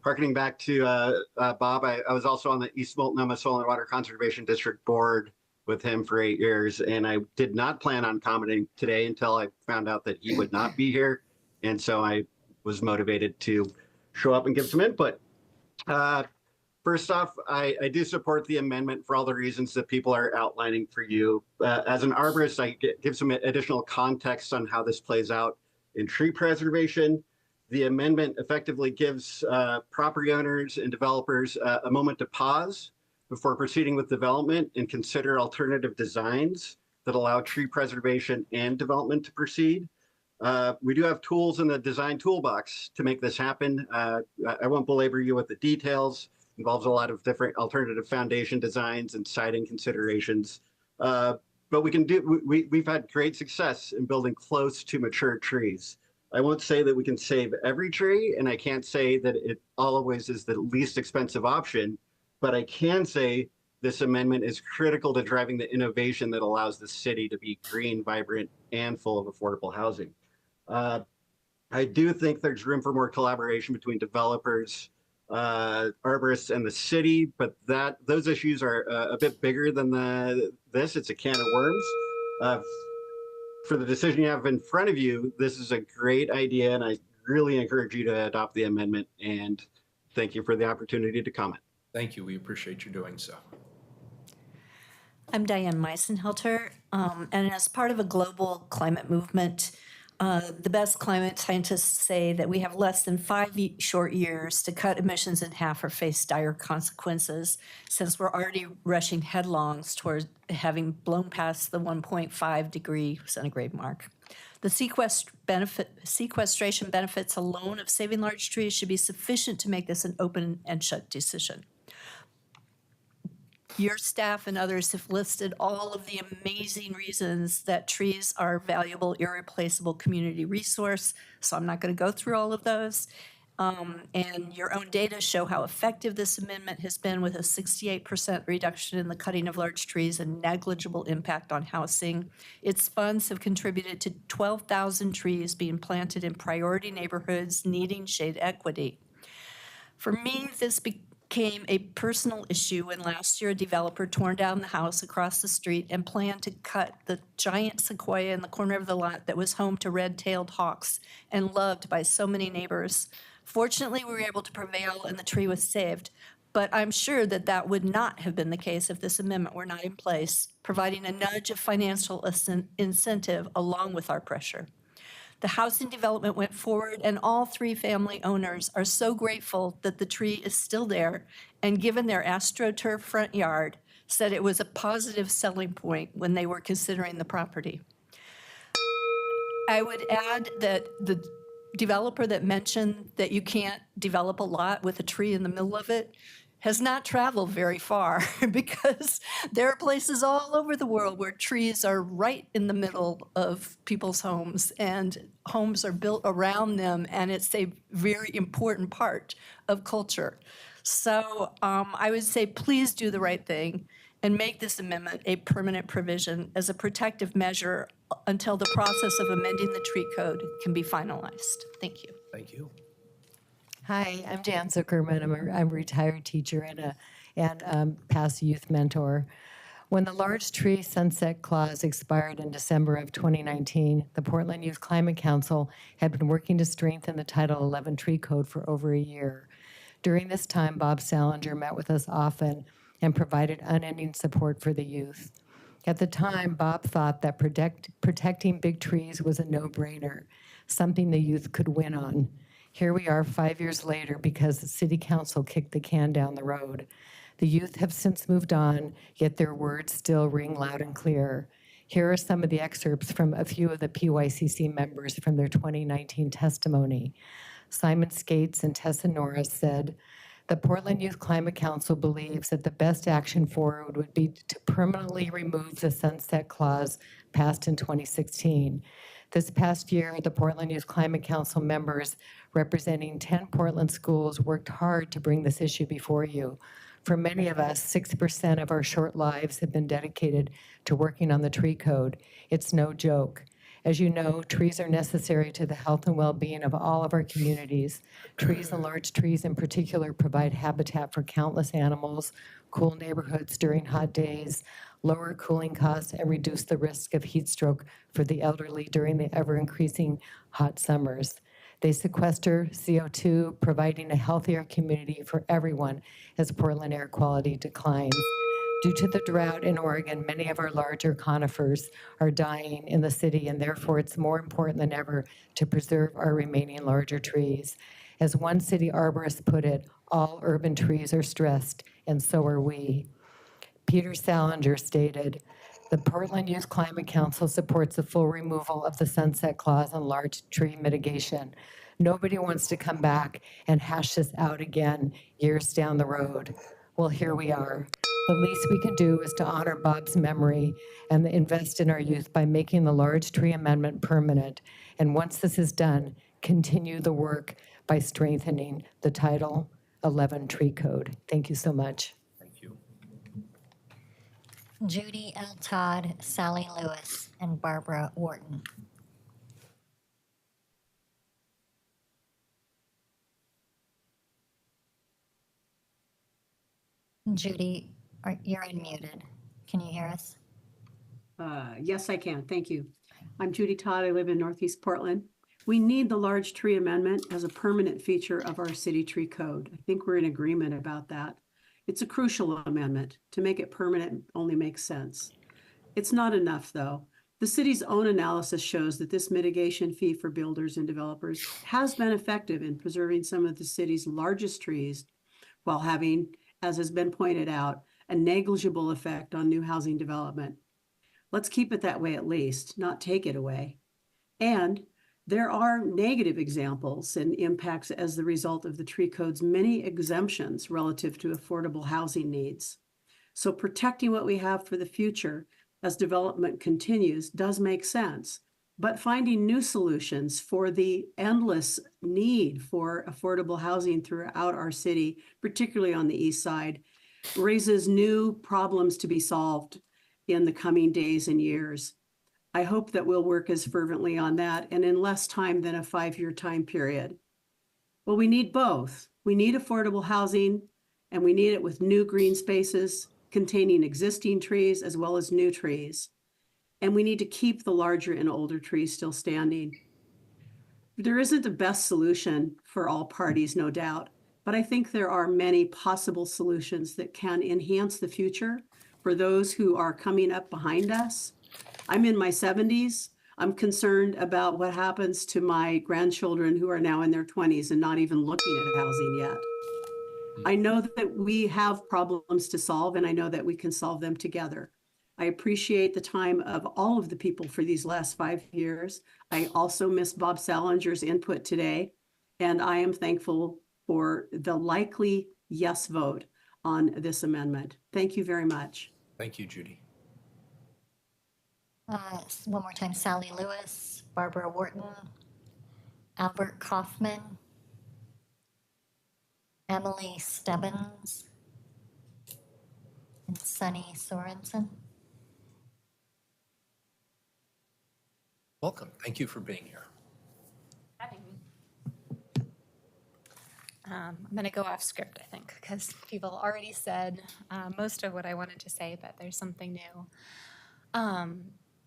Speaker 14: Harkening back to Bob, I was also on the East Multnomah Soil and Water Conservation District board with him for 8 years, and I did not plan on commenting today until I found out that he would not be here, and so I was motivated to show up and give some input. First off, I do support the amendment for all the reasons that people are outlining for you. As an arborist, I give some additional context on how this plays out in tree preservation. The amendment effectively gives property owners and developers a moment to pause before proceeding with development and consider alternative designs that allow tree preservation and development to proceed. We do have tools in the design toolbox to make this happen. I won't belabor you with the details. It involves a lot of different alternative foundation designs and siting considerations. But we've had great success in building close to mature trees. I won't say that we can save every tree, and I can't say that it always is the least expensive option, but I can say this amendment is critical to driving the innovation that allows the city to be green, vibrant, and full of affordable housing. I do think there's room for more collaboration between developers, arborists, and the city, but those issues are a bit bigger than this. It's a can of worms. For the decision you have in front of you, this is a great idea, and I really encourage you to adopt the amendment, and thank you for the opportunity to comment.
Speaker 1: Thank you. We appreciate you doing so.
Speaker 19: I'm Diane Meisenhelter, and as part of a global climate movement, the best climate scientists say that we have less than 5 short years to cut emissions in half or face dire consequences, since we're already rushing headlong towards having blown past the 1.5 degree centigrade mark. The sequestration benefits alone of saving large trees should be sufficient to make this an open and shut decision. Your staff and others have listed all of the amazing reasons that trees are a valuable, irreplaceable community resource, so I'm not going to go through all of those. And your own data show how effective this amendment has been, with a 68% reduction in the cutting of large trees and negligible impact on housing. Its funds have contributed to 12,000 trees being planted in priority neighborhoods needing shade equity. For me, this became a personal issue when last year a developer torn down the house across the street and planned to cut the giant sequoia in the corner of the lot that was home to red-tailed hawks and loved by so many neighbors. Fortunately, we were able to prevail and the tree was saved, but I'm sure that that would not have been the case if this amendment were not in place, providing a nudge of financial incentive along with our pressure. The housing development went forward, and all 3 family owners are so grateful that the tree is still there, and given their AstroTurf front yard, said it was a positive selling point when they were considering the property. I would add that the developer that mentioned that you can't develop a lot with a tree in the middle of it has not traveled very far, because there are places all over the world where trees are right in the middle of people's homes, and homes are built around them, and it's a very important part of culture. So I would say please do the right thing and make this amendment a permanent provision as a protective measure until the process of amending the tree code can be finalized. Thank you.
Speaker 1: Thank you.
Speaker 23: Hi, I'm Jan Zuckerman. I'm a retired teacher and past youth mentor. When the large tree sunset clause expired in December of 2019, the Portland Youth Climate Council had been working to strengthen the Title 11 tree code for over a year. During this time, Bob Salinger met with us often and provided unending support for the youth. At the time, Bob thought that protecting big trees was a no-brainer, something the youth could win on. Here we are 5 years later because the City Council kicked the can down the road. The youth have since moved on, yet their words still ring loud and clear. Here are some of the excerpts from a few of the PYCC members from their 2019 testimony. Simon Skates and Tessa Norris said, The Portland Youth Climate Council believes that the best action forward would be to permanently remove the sunset clause passed in 2016. This past year, the Portland Youth Climate Council members representing 10 Portland schools worked hard to bring this issue before you. For many of us, 6% of our short lives have been dedicated to working on the tree code. It's no joke. As you know, trees are necessary to the health and well-being of all of our communities. Trees and large trees in particular provide habitat for countless animals, cool neighborhoods during hot days, lower cooling costs, and reduce the risk of heat stroke for the elderly during the ever-increasing hot summers. They sequester CO2, providing a healthier community for everyone as Portland air quality declines. Due to the drought in Oregon, many of our larger conifers are dying in the city, and therefore it's more important than ever to preserve our remaining larger trees. As one city arborist put it, all urban trees are stressed, and so are we. Peter Salinger stated, the Portland Youth Climate Council supports the full removal of the sunset clause on large tree mitigation. Nobody wants to come back and hash this out again years down the road. Well, here we are. The least we can do is to honor Bob's memory and invest in our youth by making the large tree amendment permanent. And once this is done, continue the work by strengthening the Title 11 tree code. Thank you so much.
Speaker 1: Thank you.
Speaker 2: Judy L. Todd, Sally Lewis, and Barbara Wharton. Judy, you're unmuted. Can you hear us?
Speaker 5: Yes, I can. Thank you. I'm Judy Todd. I live in Northeast Portland. We need the large tree amendment as a permanent feature of our city tree code. I think we're in agreement about that. It's a crucial amendment. To make it permanent only makes sense. It's not enough, though. The city's own analysis shows that this mitigation fee for builders and developers has been effective in preserving some of the city's largest trees while having, as has been pointed out, a negligible effect on new housing development. Let's keep it that way at least, not take it away. And there are negative examples and impacts as the result of the tree code's many exemptions relative to affordable housing needs. So protecting what we have for the future as development continues does make sense, but finding new solutions for the endless need for affordable housing throughout our city, particularly on the east side, raises new problems to be solved in the coming days and years. I hope that we'll work as fervently on that and in less time than a 5-year time period. Well, we need both. We need affordable housing, and we need it with new green spaces containing existing trees as well as new trees. And we need to keep the larger and older trees still standing. There isn't a best solution for all parties, no doubt, but I think there are many possible solutions that can enhance the future for those who are coming up behind us. I'm in my 70s. I'm concerned about what happens to my grandchildren who are now in their 20s and not even looking at housing yet. I know that we have problems to solve, and I know that we can solve them together. I appreciate the time of all of the people for these last 5 years. I also miss Bob Salinger's input today, and I am thankful for the likely yes vote on this amendment. Thank you very much.
Speaker 1: Thank you, Judy.
Speaker 2: One more time, Sally Lewis, Barbara Wharton, Albert Kaufman, Emily Stebbins, and Sunny Sorensen.
Speaker 1: Welcome. Thank you for being here.
Speaker 15: I'm going to go off script, I think, because people already said most of what I wanted to say, but there's something new.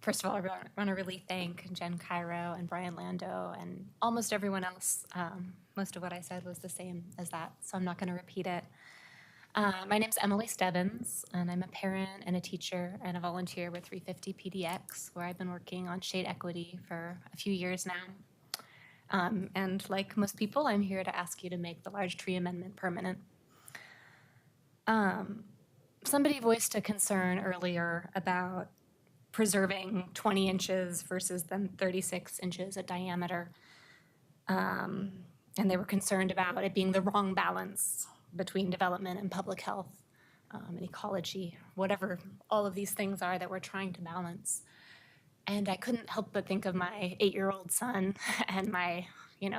Speaker 15: First of all, I want to really thank Jen Cairo and Brian Lando and almost everyone else. Most of what I said was the same as that, so I'm not going to repeat it. My name's Emily Stebbins, and I'm a parent and a teacher and a volunteer with 350 PDX, where I've been working on shade equity for a few years now. And like most people, I'm here to ask you to make the large tree amendment permanent. Somebody voiced a concern earlier about preserving 20 inches versus then 36 inches of diameter. And they were concerned about it being the wrong balance between development and public health and ecology, whatever all of these things are that we're trying to balance. And I couldn't help but think of my 8-year-old son and my,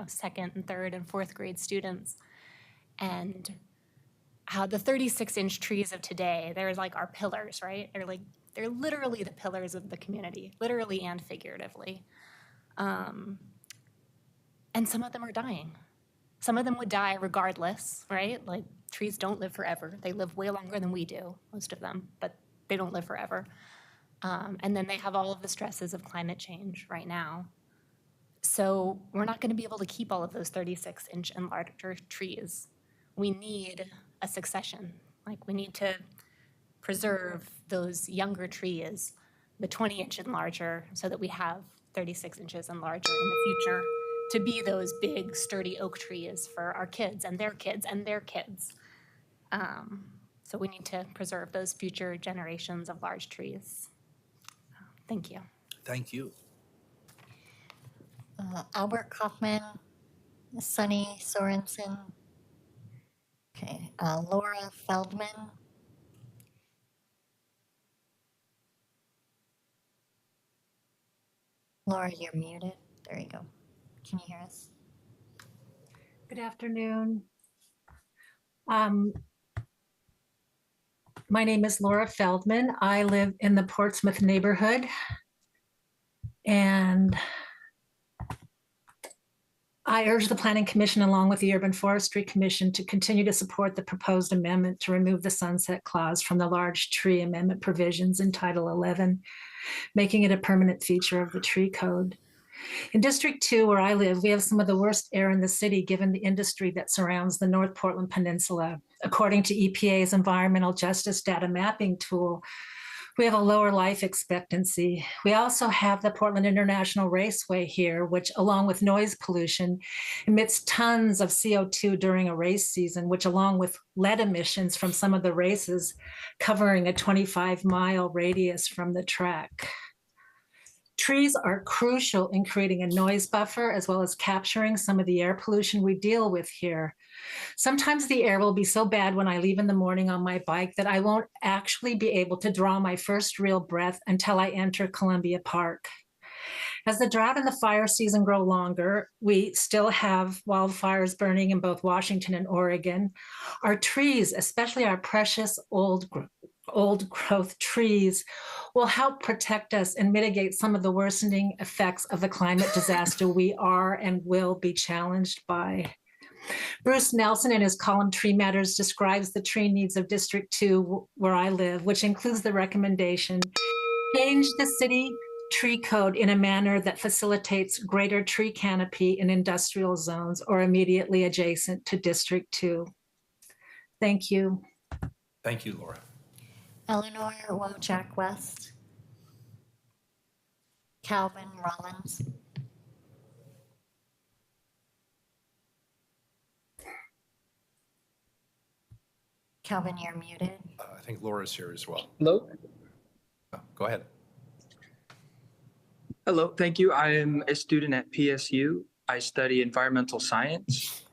Speaker 15: second and third and fourth grade students, and how the 36-inch trees of today, they're like our pillars, right? They're literally the pillars of the community, literally and figuratively. And some of them are dying. Some of them would die regardless, right? Like trees don't live forever. They live way longer than we do, most of them, but they don't live forever. And then they have all of the stresses of climate change right now. So we're not going to be able to keep all of those 36-inch and larger trees. We need a succession. Like we need to preserve those younger trees, the 20-inch and larger, so that we have 36 inches and larger in the future to be those big, sturdy oak trees for our kids and their kids and their kids. So we need to preserve those future generations of large trees. Thank you.
Speaker 1: Thank you.
Speaker 2: Albert Kaufman, Sunny Sorensen. Okay, Laura Feldman. Laura, you're muted. There you go. Can you hear us?
Speaker 3: Good afternoon. My name is Laura Feldman. I live in the Portsmouth neighborhood, and I urge the Planning Commission along with the Urban Forestry Commission to continue to support the proposed amendment to remove the sunset clause from the large tree amendment provisions in Title 11, making it a permanent feature of the tree code. In District 2, where I live, we have some of the worst air in the city given the industry that surrounds the North Portland Peninsula. According to EPA's Environmental Justice Data Mapping tool, we have a lower life expectancy. We also have the Portland International Raceway here, which, along with noise pollution, emits tons of CO2 during a race season, which, along with lead emissions from some of the races, covering a 25-mile radius from the track. Trees are crucial in creating a noise buffer as well as capturing some of the air pollution we deal with here. Sometimes the air will be so bad when I leave in the morning on my bike that I won't actually be able to draw my first real breath until I enter Columbia Park. As the drought and the fire season grow longer, we still have wildfires burning in both Washington and Oregon. Our trees, especially our precious old growth trees, will help protect us and mitigate some of the worsening effects of the climate disaster we are and will be challenged by. Bruce Nelson, in his column Tree Matters, describes the tree needs of District 2, where I live, which includes the recommendation, change the city tree code in a manner that facilitates greater tree canopy in industrial zones or immediately adjacent to District 2. Thank you.
Speaker 1: Thank you, Laura.
Speaker 2: Eleanor Wojak West. Calvin Rollins. Calvin, you're muted.
Speaker 1: I think Laura's here as well.
Speaker 8: Hello.
Speaker 1: Oh, go ahead.
Speaker 8: Hello, thank you. I am a student at PSU. I study environmental science,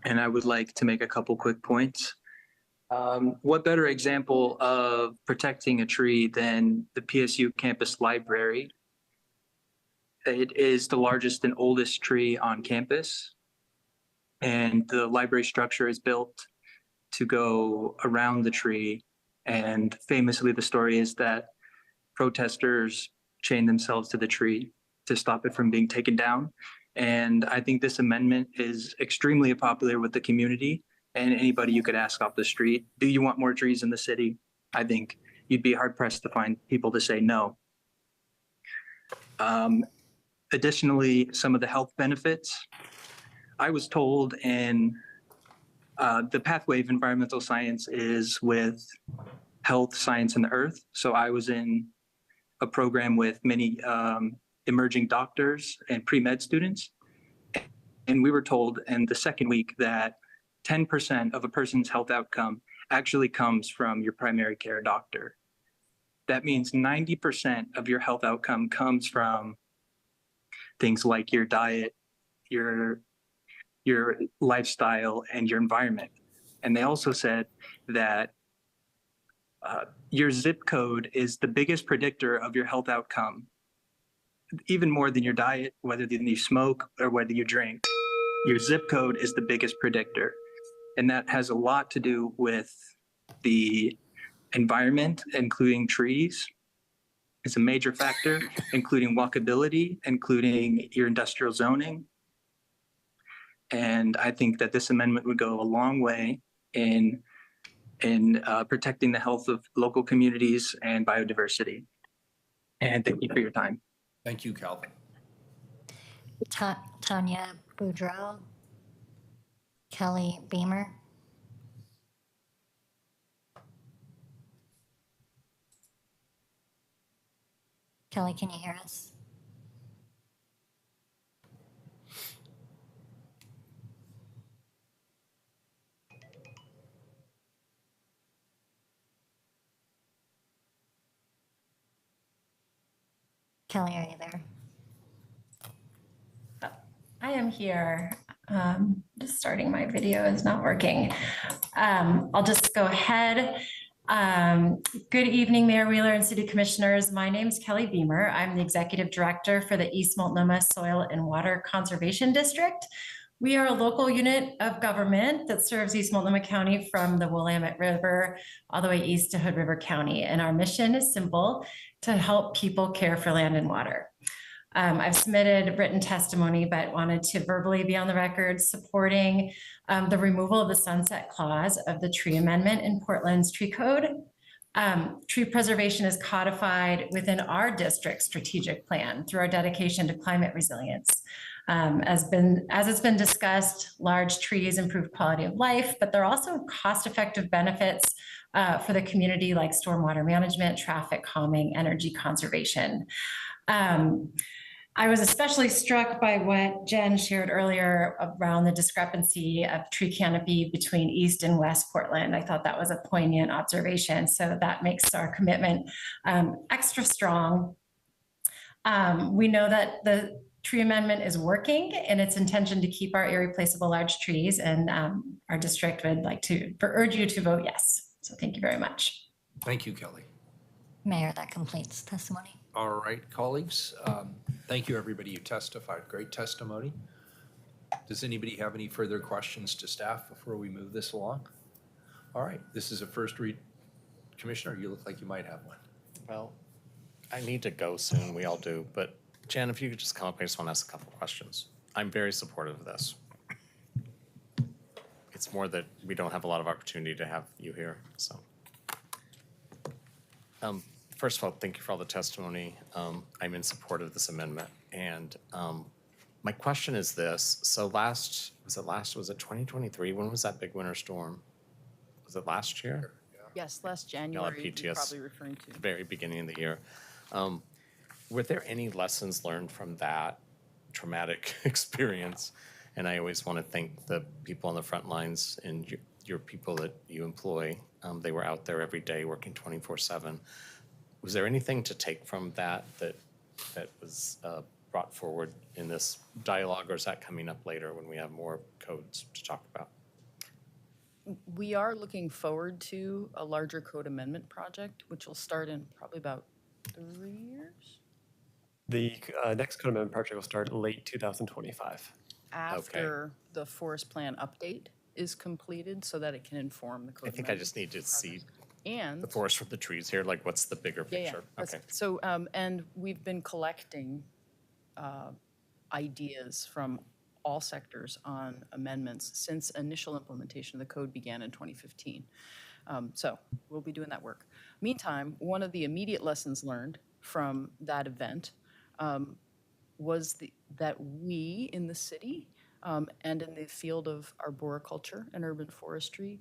Speaker 8: and I would like to make a couple quick points. What better example of protecting a tree than the PSU campus library? It is the largest and oldest tree on campus, and the library structure is built to go around the tree. And famously, the story is that protesters chained themselves to the tree to stop it from being taken down. And I think this amendment is extremely popular with the community and anybody you could ask off the street. Do you want more trees in the city? I think you'd be hard pressed to find people to say no. Additionally, some of the health benefits. I was told in the pathway of environmental science is with health, science, and the earth. So I was in a program with many emerging doctors and pre-med students. And we were told in the second week that 10% of a person's health outcome actually comes from your primary care doctor. That means 90% of your health outcome comes from things like your diet, your lifestyle, and your environment. And they also said that your zip code is the biggest predictor of your health outcome, even more than your diet, whether you smoke or whether you drink. Your zip code is the biggest predictor. And that has a lot to do with the environment, including trees. It's a major factor, including walkability, including your industrial zoning. And I think that this amendment would go a long way in protecting the health of local communities and biodiversity. And thank you for your time.
Speaker 1: Thank you, Calvin.
Speaker 2: Tanya Boudreau, Kelly Beamer. Kelly, can you hear us? Kelly, are you there?
Speaker 11: I am here. Just starting my video is not working. I'll just go ahead. Good evening, Mayor Wheeler and City Commissioners. My name is Kelly Beamer. I'm the Executive Director for the East Multnomah Soil and Water Conservation District. We are a local unit of government that serves East Multnomah County from the Willamette River all the way east to Hood River County. And our mission is simple: to help people care for land and water. I've submitted written testimony, but wanted to verbally be on the record supporting the removal of the sunset clause of the tree amendment in Portland's tree code. Tree preservation is codified within our district's strategic plan through our dedication to climate resilience. As it's been discussed, large trees improve quality of life, but they're also cost-effective benefits for the community, like stormwater management, traffic calming, energy conservation. I was especially struck by what Jen shared earlier around the discrepancy of tree canopy between East and West Portland. I thought that was a poignant observation. So that makes our commitment extra strong. We know that the tree amendment is working in its intention to keep our irreplaceable large trees, and our district would like to urge you to vote yes. So thank you very much.
Speaker 1: Thank you, Kelly.
Speaker 2: Mayor, that completes testimony.
Speaker 1: All right, colleagues. Thank you, everybody who testified. Great testimony. Does anybody have any further questions to staff before we move this along? All right, this is a first read. Commissioner, you look like you might have one.
Speaker 16: Well, I need to go soon. We all do. But Jen, if you could just come up, I just want to ask a couple of questions. I'm very supportive of this. It's more that we don't have a lot of opportunity to have you here. So, first of all, thank you for all the testimony. I'm in support of this amendment. And my question is this. So was it 2023? When was that big winter storm? Was it last year?
Speaker 21: Yes, last January,
Speaker 16: PTS,
Speaker 21: you're probably referring to.
Speaker 16: the very beginning of the year. Were there any lessons learned from that traumatic experience? And I always want to thank the people on the front lines and your people that you employ. They were out there every day working 24/7. Was there anything to take from that was brought forward in this dialogue, or is that coming up later when we have more codes to talk about?
Speaker 21: We are looking forward to a larger code amendment project, which will start in probably about 3 years.
Speaker 4: The next code amendment project will start late 2025.
Speaker 21: After the forest plan update is completed so that it can inform the code
Speaker 16: I think I
Speaker 21: amendment
Speaker 16: just need to see
Speaker 21: and
Speaker 16: the forest from the trees here, like what's the bigger picture? Okay.
Speaker 21: So, and we've been collecting ideas from all sectors on amendments since initial implementation of the code began in 2015. So we'll be doing that work. Meantime, one of the immediate lessons learned from that event was that we in the city and in the field of arboriculture and urban forestry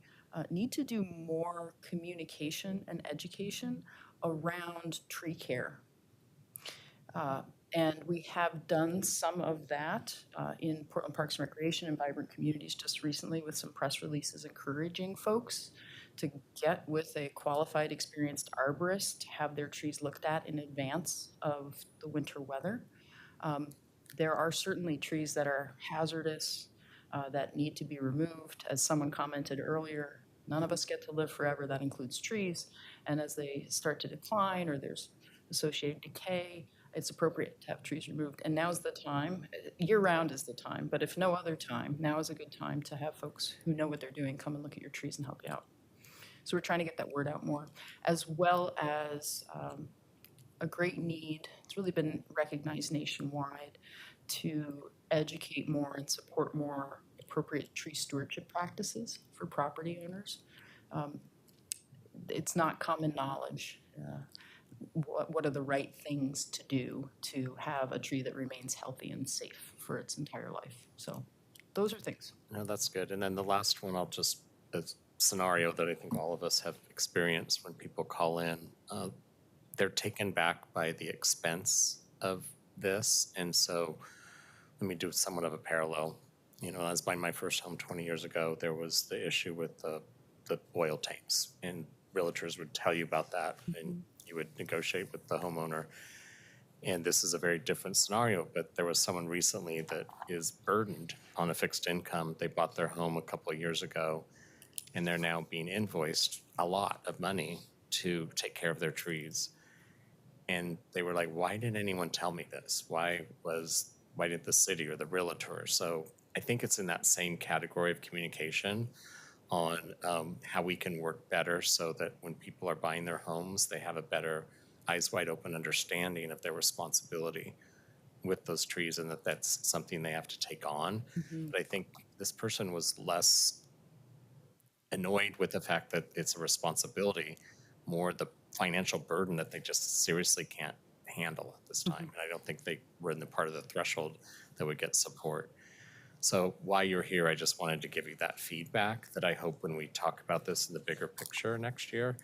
Speaker 21: need to do more communication and education around tree care. And we have done some of that in Portland Parks and Recreation and Vibrant Communities just recently with some press releases encouraging folks to get with a qualified, experienced arborist to have their trees looked at in advance of the winter weather. There are certainly trees that are hazardous that need to be removed. As someone commented earlier, none of us get to live forever. That includes trees. And as they start to decline or there's associated decay, it's appropriate to have trees removed. And now's the time, year-round is the time, but if no other time, now is a good time to have folks who know what they're doing come and look at your trees and help you out. So we're trying to get that word out more, as well as a great need, it's really been recognized nationwide, to educate more and support more appropriate tree stewardship practices for property owners. It's not common knowledge. What are the right things to do to have a tree that remains healthy and safe for its entire life? So those are things.
Speaker 16: No, that's good. And then the last one, a scenario that I think all of us have experienced when people call in, they're taken back by the expense of this. And so let me do somewhat of a parallel. You know, as buying my first home 20 years ago, there was the issue with the oil tanks, and realtors would tell you about that, and you would negotiate with the homeowner. And this is a very different scenario, but there was someone recently that is burdened on a fixed income. They bought their home a couple of years ago, and they're now being invoiced a lot of money to take care of their trees. And they were like, why didn't anyone tell me this? Why didn't the city or the realtor? So I think it's in that same category of communication on how we can work better so that when people are buying their homes, they have a better eyes wide open understanding of their responsibility with those trees, and that that's something they have to take on. But I think this person was less annoyed with the fact that it's a responsibility, more the financial burden that they just seriously can't handle at this time. And I don't think they were in the part of the threshold that would get support. So while you're here, I just wanted to give you that feedback that I hope when we talk about this in the bigger picture next year,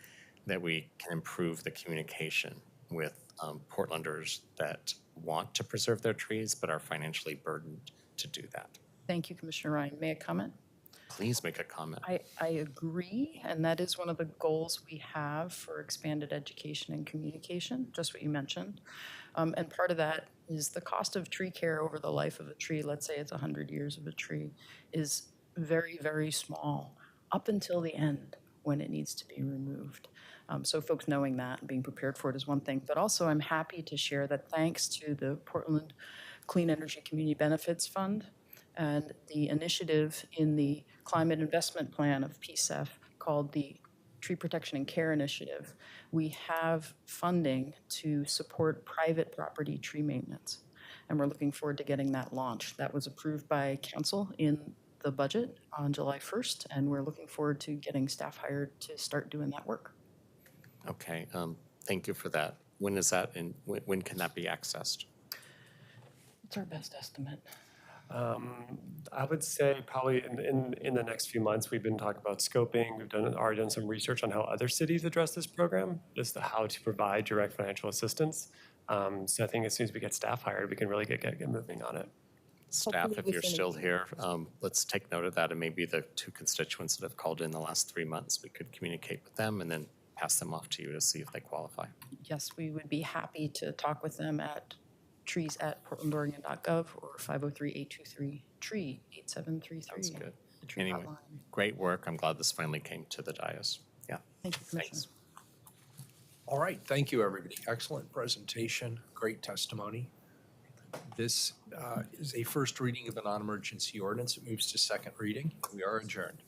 Speaker 16: that we can improve the communication with Portlanders that want to preserve their trees but are financially burdened to do that.
Speaker 21: Thank you, Commissioner Ryan. May I comment?
Speaker 16: Please make a comment.
Speaker 21: I agree, and that is one of the goals we have for expanded education and communication, just what you mentioned. And part of that is the cost of tree care over the life of a tree. Let's say it's 100 years of a tree, is very, very small up until the end when it needs to be removed. So folks knowing that and being prepared for it is one thing, but also I'm happy to share that thanks to the Portland Clean Energy Community Benefits Fund and the initiative in the Climate Investment Plan of PSEF called the Tree Protection and Care Initiative, we have funding to support private property tree maintenance. And we're looking forward to getting that launched. That was approved by council in the budget on July 1st, and we're looking forward to getting staff hired to start doing that work.
Speaker 16: Okay, thank you for that. When is that, and when can that be accessed?
Speaker 21: What's our best estimate?
Speaker 4: I would say probably in the next few months. We've been talking about scoping. We've already done some research on how other cities address this program, just how to provide direct financial assistance. So I think as soon as we get staff hired, we can really get moving on it.
Speaker 16: Staff, if you're still here, let's take note of that, and maybe the 2 constituents that have called in the last 3 months, we could communicate with them and then pass them off to you to see if they qualify.
Speaker 21: Yes, we would be happy to talk with them at trees@portlandoregon.gov or 503-823-TREE 8733.
Speaker 16: Sounds good. Anyway, great work. I'm glad this finally came to the dais. Yeah.
Speaker 21: Thank you, Commissioner.
Speaker 16: Thanks.
Speaker 1: All right, thank you, everybody. Excellent presentation, great testimony. This is a first reading of a non-emergency ordinance. It moves to second reading. We are adjourned.